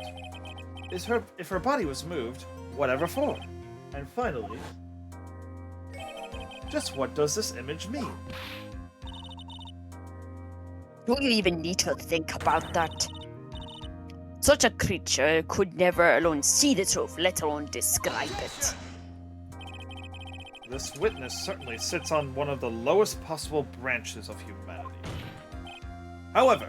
[SPEAKER 1] If her body was moved, whatever for? And finally, just what does this image mean?
[SPEAKER 5] do you even need to think about that? Such a creature could never alone see the truth, let alone describe it.
[SPEAKER 1] This witness certainly sits on one of the lowest possible branches of humanity. However,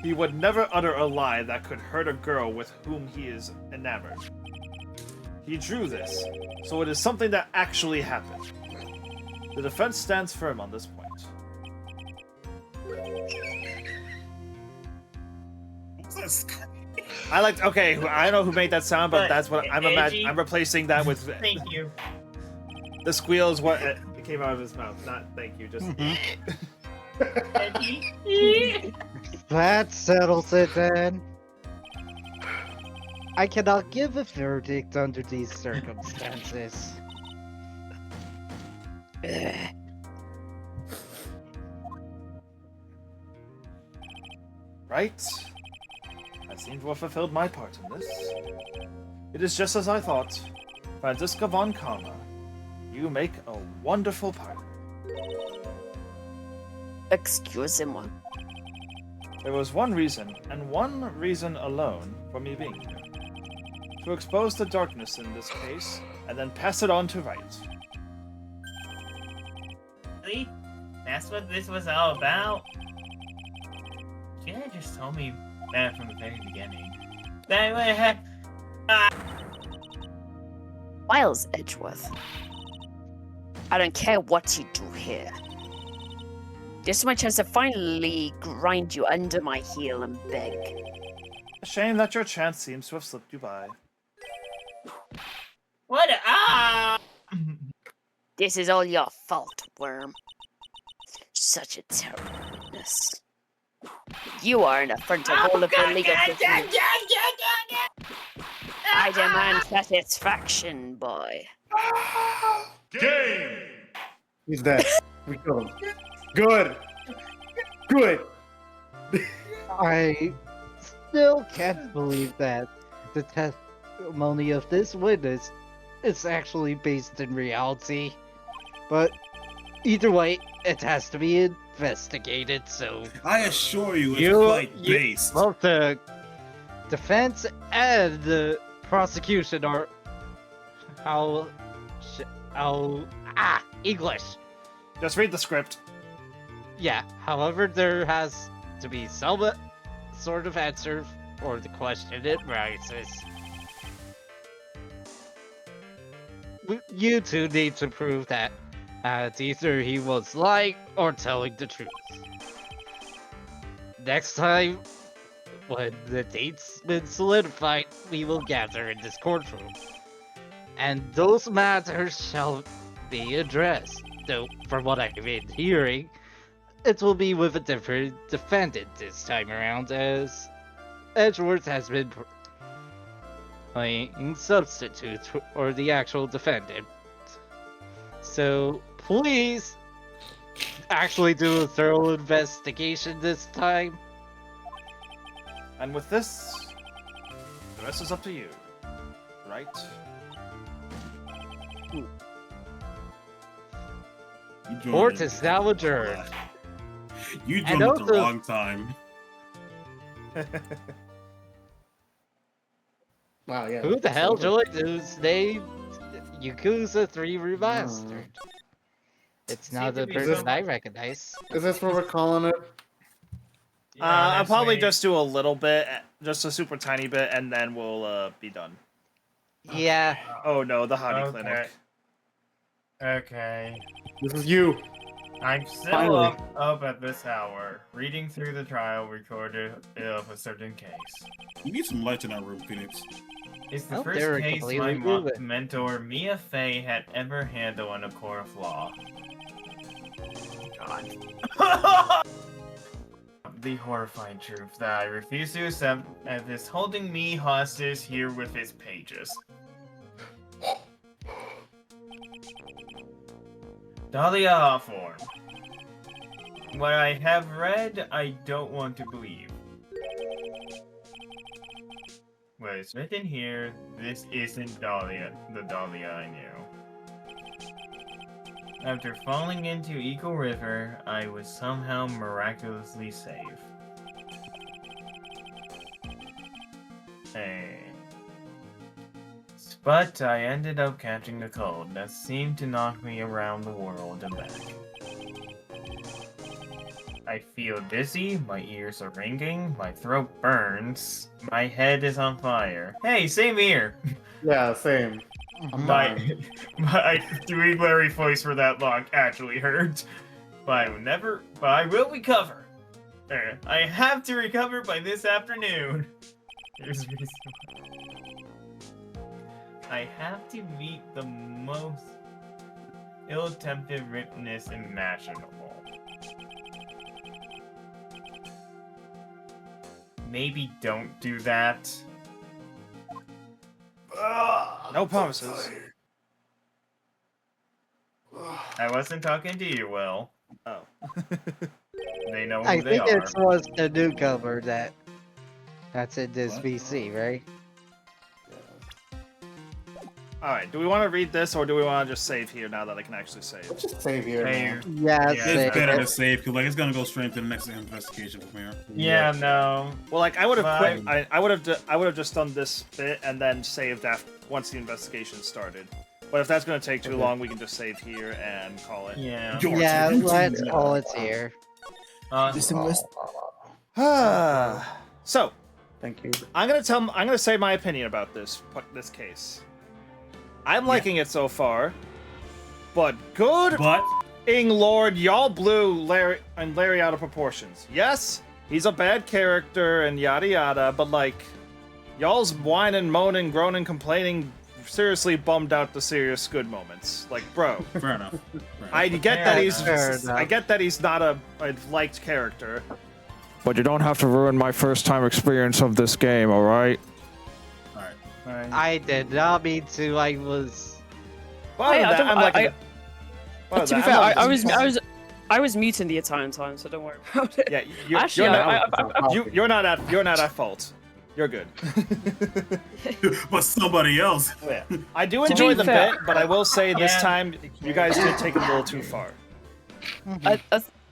[SPEAKER 1] he would never utter a lie that could hurt a girl with whom he is enamored. He drew this, so it is something that actually happened. The defense stands firm on this point. I like. Okay, I know who made that sound, but that's what I'm imagining. I'm replacing that with.
[SPEAKER 3] Thank you.
[SPEAKER 1] The squeal is what it came out of his mouth. Not thank you. Just.
[SPEAKER 6] That settles it then. I cannot give a verdict under these circumstances.
[SPEAKER 1] Right? I seem to have fulfilled my part in this. It is just as I thought. Franziska von Karma, you make a wonderful partner.
[SPEAKER 5] Excusez-moi.
[SPEAKER 1] There was one reason, and one reason alone, for me being here. To expose the darkness in this case, and then pass it on to right.
[SPEAKER 3] Really? That's what this was all about? You could have just told me that from the very beginning. That would have...
[SPEAKER 5] Miles Edgeworth. I don't care what you do here. This is my chance to finally grind you under my heel and beg.
[SPEAKER 1] A shame that your chance seems to have slipped you by.
[SPEAKER 3] What?
[SPEAKER 5] This is all your fault, Worm. Such a terrible witness. You are an affront to all of the legal system. I demand satisfaction, boy.
[SPEAKER 9] Game!
[SPEAKER 4] He's dead. We killed him. Good. Good.
[SPEAKER 6] I still can't believe that the testimony of this witness is actually based in reality. But either way, it has to be investigated, so...
[SPEAKER 2] I assure you, it's quite based.
[SPEAKER 6] Both the defense and the prosecution are... English.
[SPEAKER 1] Just read the script.
[SPEAKER 6] Yeah, however, there has to be some sort of answer for the question it raises. You two need to prove that either he was lying or telling the truth. next time, when the date's been solidified, we will gather in this courtroom. And those matters shall be addressed. Though, from what I've been hearing, it will be with a different defendant this time around, as Edgeworth has been playing substitute for the actual defendant. So, please actually do a thorough investigation this time.
[SPEAKER 1] And with this, the rest is up to you. Right?
[SPEAKER 6] Court is now adjourned.
[SPEAKER 2] You
[SPEAKER 6] And
[SPEAKER 2] joined at the
[SPEAKER 6] also-
[SPEAKER 2] wrong time.
[SPEAKER 4] Wow, yeah.
[SPEAKER 6] Who the hell
[SPEAKER 4] over.
[SPEAKER 6] joined who's named Yakuza 3 Remastered? It's not
[SPEAKER 3] Seemed to
[SPEAKER 6] the
[SPEAKER 3] be
[SPEAKER 6] person
[SPEAKER 3] some-
[SPEAKER 6] I recognize.
[SPEAKER 4] Is this what we're calling it?
[SPEAKER 1] I'll probably
[SPEAKER 3] honestly,
[SPEAKER 1] just do a little bit, just a super tiny bit, and then we'll be done.
[SPEAKER 6] Yeah.
[SPEAKER 1] Oh no, the honey
[SPEAKER 11] Okay.
[SPEAKER 1] clinic.
[SPEAKER 11] Okay.
[SPEAKER 4] This is you.
[SPEAKER 11] I'm still
[SPEAKER 4] Finally.
[SPEAKER 11] up at this hour, reading through the trial recorded of a certain case.
[SPEAKER 2] You need some light in that room, Phoenix.
[SPEAKER 11] It's the
[SPEAKER 6] Oh,
[SPEAKER 11] first
[SPEAKER 6] they're
[SPEAKER 11] case my
[SPEAKER 6] completely moving.
[SPEAKER 11] mentor Mia Fey had ever handled in a court of law. God. The horrifying truth that I refuse to accept and is holding me hostage here with his pages. Dahlia Hawthorne. What I have read, I don't want to believe. What is written here, this isn't Dahlia, the Dahlia I knew. After falling into Eagle River, I was somehow miraculously saved. But I ended up catching a cold that seemed to knock me around the world and back. I feel dizzy, my ears are ringing, my throat burns, my head is on fire. Hey, same here!
[SPEAKER 4] Yeah, same. I'm dying.
[SPEAKER 11] My doing Larry voice for that long actually hurt. But I will recover. I have to recover by this afternoon. Here's the reason why. I have to meet the most ill-tempted witness imaginable. Maybe don't do that.
[SPEAKER 1] No promises.
[SPEAKER 11] I wasn't talking to you, Will.
[SPEAKER 1] Oh.
[SPEAKER 11] They know who
[SPEAKER 6] I
[SPEAKER 11] they
[SPEAKER 6] think
[SPEAKER 11] are.
[SPEAKER 6] it was the newcomer that's in this
[SPEAKER 2] What?
[SPEAKER 6] VC, right?
[SPEAKER 1] Alright, do we want to read this or do we want to just save here now that I can actually save?
[SPEAKER 4] Let's just save here.
[SPEAKER 11] Hey,
[SPEAKER 4] man.
[SPEAKER 6] Yeah,
[SPEAKER 11] Yeah,
[SPEAKER 2] It's better to
[SPEAKER 6] it.
[SPEAKER 2] save, because like, it's gonna go straight into the next investigation from here.
[SPEAKER 11] yeah, no.
[SPEAKER 1] Well, like I would have quit.
[SPEAKER 11] Fine.
[SPEAKER 1] I would have just done this bit and then saved after once the investigation started. But if that's going to take too
[SPEAKER 4] Okay.
[SPEAKER 1] long, we can just save here and call it.
[SPEAKER 11] Yeah.
[SPEAKER 6] Yeah, let's call it here.
[SPEAKER 9] Just invest.
[SPEAKER 1] So
[SPEAKER 4] Thank you.
[SPEAKER 1] I'm gonna say my opinion about this case. I'm liking it so far, but good
[SPEAKER 2] But
[SPEAKER 1] Lord, y'all blew Larry out of proportions. Yes, he's a bad character and yada yada, but like, y'all's whining, moaning, groaning, complaining seriously bummed out the serious good moments. Like, bro,
[SPEAKER 2] fair enough.
[SPEAKER 1] I get that he's
[SPEAKER 6] Fair enough.
[SPEAKER 1] I get that he's not a liked character. But you don't have to ruin my first time experience of this game, alright?
[SPEAKER 2] Alright.
[SPEAKER 6] I did not mean to. I was.
[SPEAKER 1] Well,
[SPEAKER 7] Hey, I
[SPEAKER 1] that,
[SPEAKER 7] don't-
[SPEAKER 1] I'm like,
[SPEAKER 7] I-
[SPEAKER 1] well,
[SPEAKER 7] to be
[SPEAKER 1] that-
[SPEAKER 7] fair,
[SPEAKER 1] I'm like-
[SPEAKER 7] I was muting the entire time, so don't worry about it.
[SPEAKER 1] Yeah, you're,
[SPEAKER 7] Actually,
[SPEAKER 1] you're not,
[SPEAKER 7] I-
[SPEAKER 1] you're not at fault. You're good.
[SPEAKER 2] But somebody else.
[SPEAKER 1] Yeah. I do
[SPEAKER 7] To
[SPEAKER 1] enjoy
[SPEAKER 7] be
[SPEAKER 1] the
[SPEAKER 7] fair-
[SPEAKER 1] bit, but I will say this
[SPEAKER 11] Yeah.
[SPEAKER 1] time you guys did take it a little too far.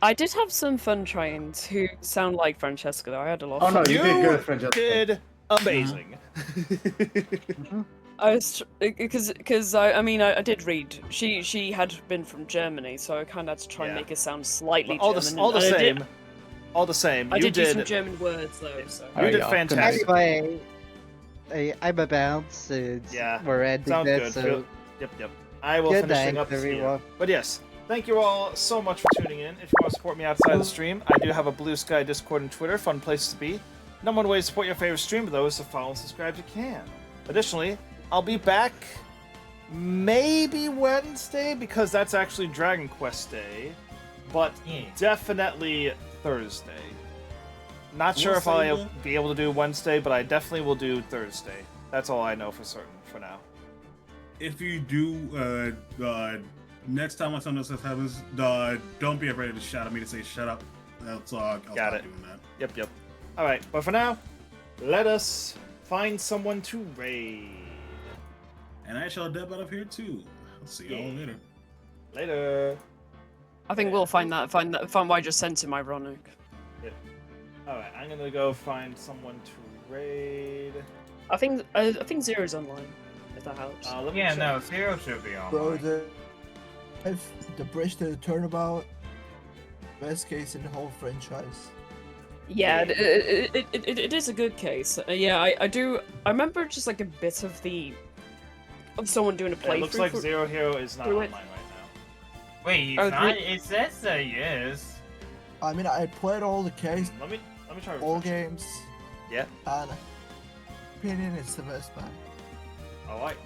[SPEAKER 7] I did have some fun trying to sound like Francesca, though. I had a lot
[SPEAKER 4] Oh
[SPEAKER 7] of
[SPEAKER 4] no,
[SPEAKER 7] fun.
[SPEAKER 4] you did good, Francesca.
[SPEAKER 1] Did amazing.
[SPEAKER 7] I was because I mean I did read. She had been from Germany, so I kind of had to try and
[SPEAKER 1] Yeah.
[SPEAKER 7] make it sound slightly
[SPEAKER 1] all
[SPEAKER 7] German.
[SPEAKER 1] the all the
[SPEAKER 7] and I
[SPEAKER 1] same.
[SPEAKER 7] did-
[SPEAKER 1] All the same.
[SPEAKER 7] I
[SPEAKER 1] You
[SPEAKER 7] did use some
[SPEAKER 1] did.
[SPEAKER 7] German words though. So.
[SPEAKER 1] You did
[SPEAKER 4] yeah.
[SPEAKER 1] fantastic.
[SPEAKER 6] Anyway, I'm about since
[SPEAKER 1] Yeah,
[SPEAKER 6] we're ending
[SPEAKER 1] Sounds
[SPEAKER 6] this.
[SPEAKER 1] good.
[SPEAKER 6] So
[SPEAKER 1] Yep. I will
[SPEAKER 6] good
[SPEAKER 1] finish
[SPEAKER 6] night,
[SPEAKER 1] up this
[SPEAKER 6] everyone.
[SPEAKER 1] But yes, thank you all so much for tuning in. If you want to support me outside the stream, I do have a Blue Sky Discord and Twitter, fun places to be. Number one way to support your favorite stream, but those to follow and subscribe if you can. Additionally, I'll be back maybe Wednesday, because that's actually Dragon Quest Day, but definitely Thursday. Not sure if I'll be able to do Wednesday, but I definitely will do Thursday. That's all I know for certain for now.
[SPEAKER 2] If you do, next time when something else happens, don't be afraid to shout at me to say shut up. That's all. I'll
[SPEAKER 1] Got
[SPEAKER 2] stop
[SPEAKER 1] it.
[SPEAKER 2] doing that.
[SPEAKER 1] Yep. Alright, but for now, let us find someone to raid.
[SPEAKER 2] And I shall dip out of here too. I'll see y'all later.
[SPEAKER 1] Later.
[SPEAKER 7] I think we'll find why I just sent him ironic.
[SPEAKER 1] Yep. Alright, I'm gonna go find someone to raid.
[SPEAKER 7] I think Zero's online, if that helps.
[SPEAKER 1] Let me
[SPEAKER 11] Yeah,
[SPEAKER 1] check.
[SPEAKER 11] no, Zero should be on.
[SPEAKER 9] Bro, the bridge to the turnabout, best case in the whole franchise.
[SPEAKER 7] Yeah, it is a good case. Yeah, I do. I remember just like a bit of someone doing a playthrough.
[SPEAKER 1] It looks like
[SPEAKER 7] for-
[SPEAKER 1] Zero Hero is not
[SPEAKER 7] through
[SPEAKER 1] online
[SPEAKER 7] it.
[SPEAKER 1] right now.
[SPEAKER 11] Wait, he's
[SPEAKER 7] Oh,
[SPEAKER 11] not?
[SPEAKER 7] the-
[SPEAKER 11] It says that he is.
[SPEAKER 9] I mean, I played all the case,
[SPEAKER 1] Let me try.
[SPEAKER 9] all
[SPEAKER 1] refreshing.
[SPEAKER 9] games,
[SPEAKER 1] Yeah.
[SPEAKER 9] and opinion is the best, man.
[SPEAKER 1] Alright.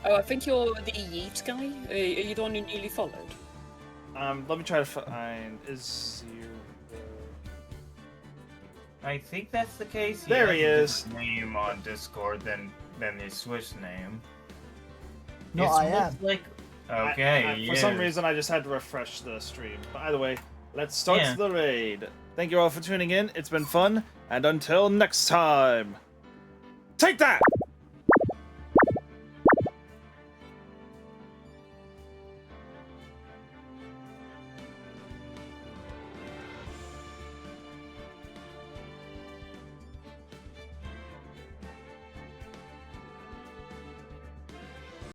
[SPEAKER 7] Oh, I think you're the Yeet guy. Are you the one who newly followed?
[SPEAKER 1] Let me try to find. Is Zero?
[SPEAKER 11] I think that's the case.
[SPEAKER 1] There he
[SPEAKER 11] has a
[SPEAKER 1] is.
[SPEAKER 11] different Name on Discord than his Swiss name.
[SPEAKER 9] No,
[SPEAKER 11] It's
[SPEAKER 9] I
[SPEAKER 11] almost
[SPEAKER 9] am.
[SPEAKER 11] Like, okay,
[SPEAKER 1] For some
[SPEAKER 11] yes.
[SPEAKER 1] reason, I just had to refresh the stream. But either way, let's start
[SPEAKER 11] Yeah.
[SPEAKER 1] the raid. Thank you all for tuning in. It's been fun, and until next time, take that!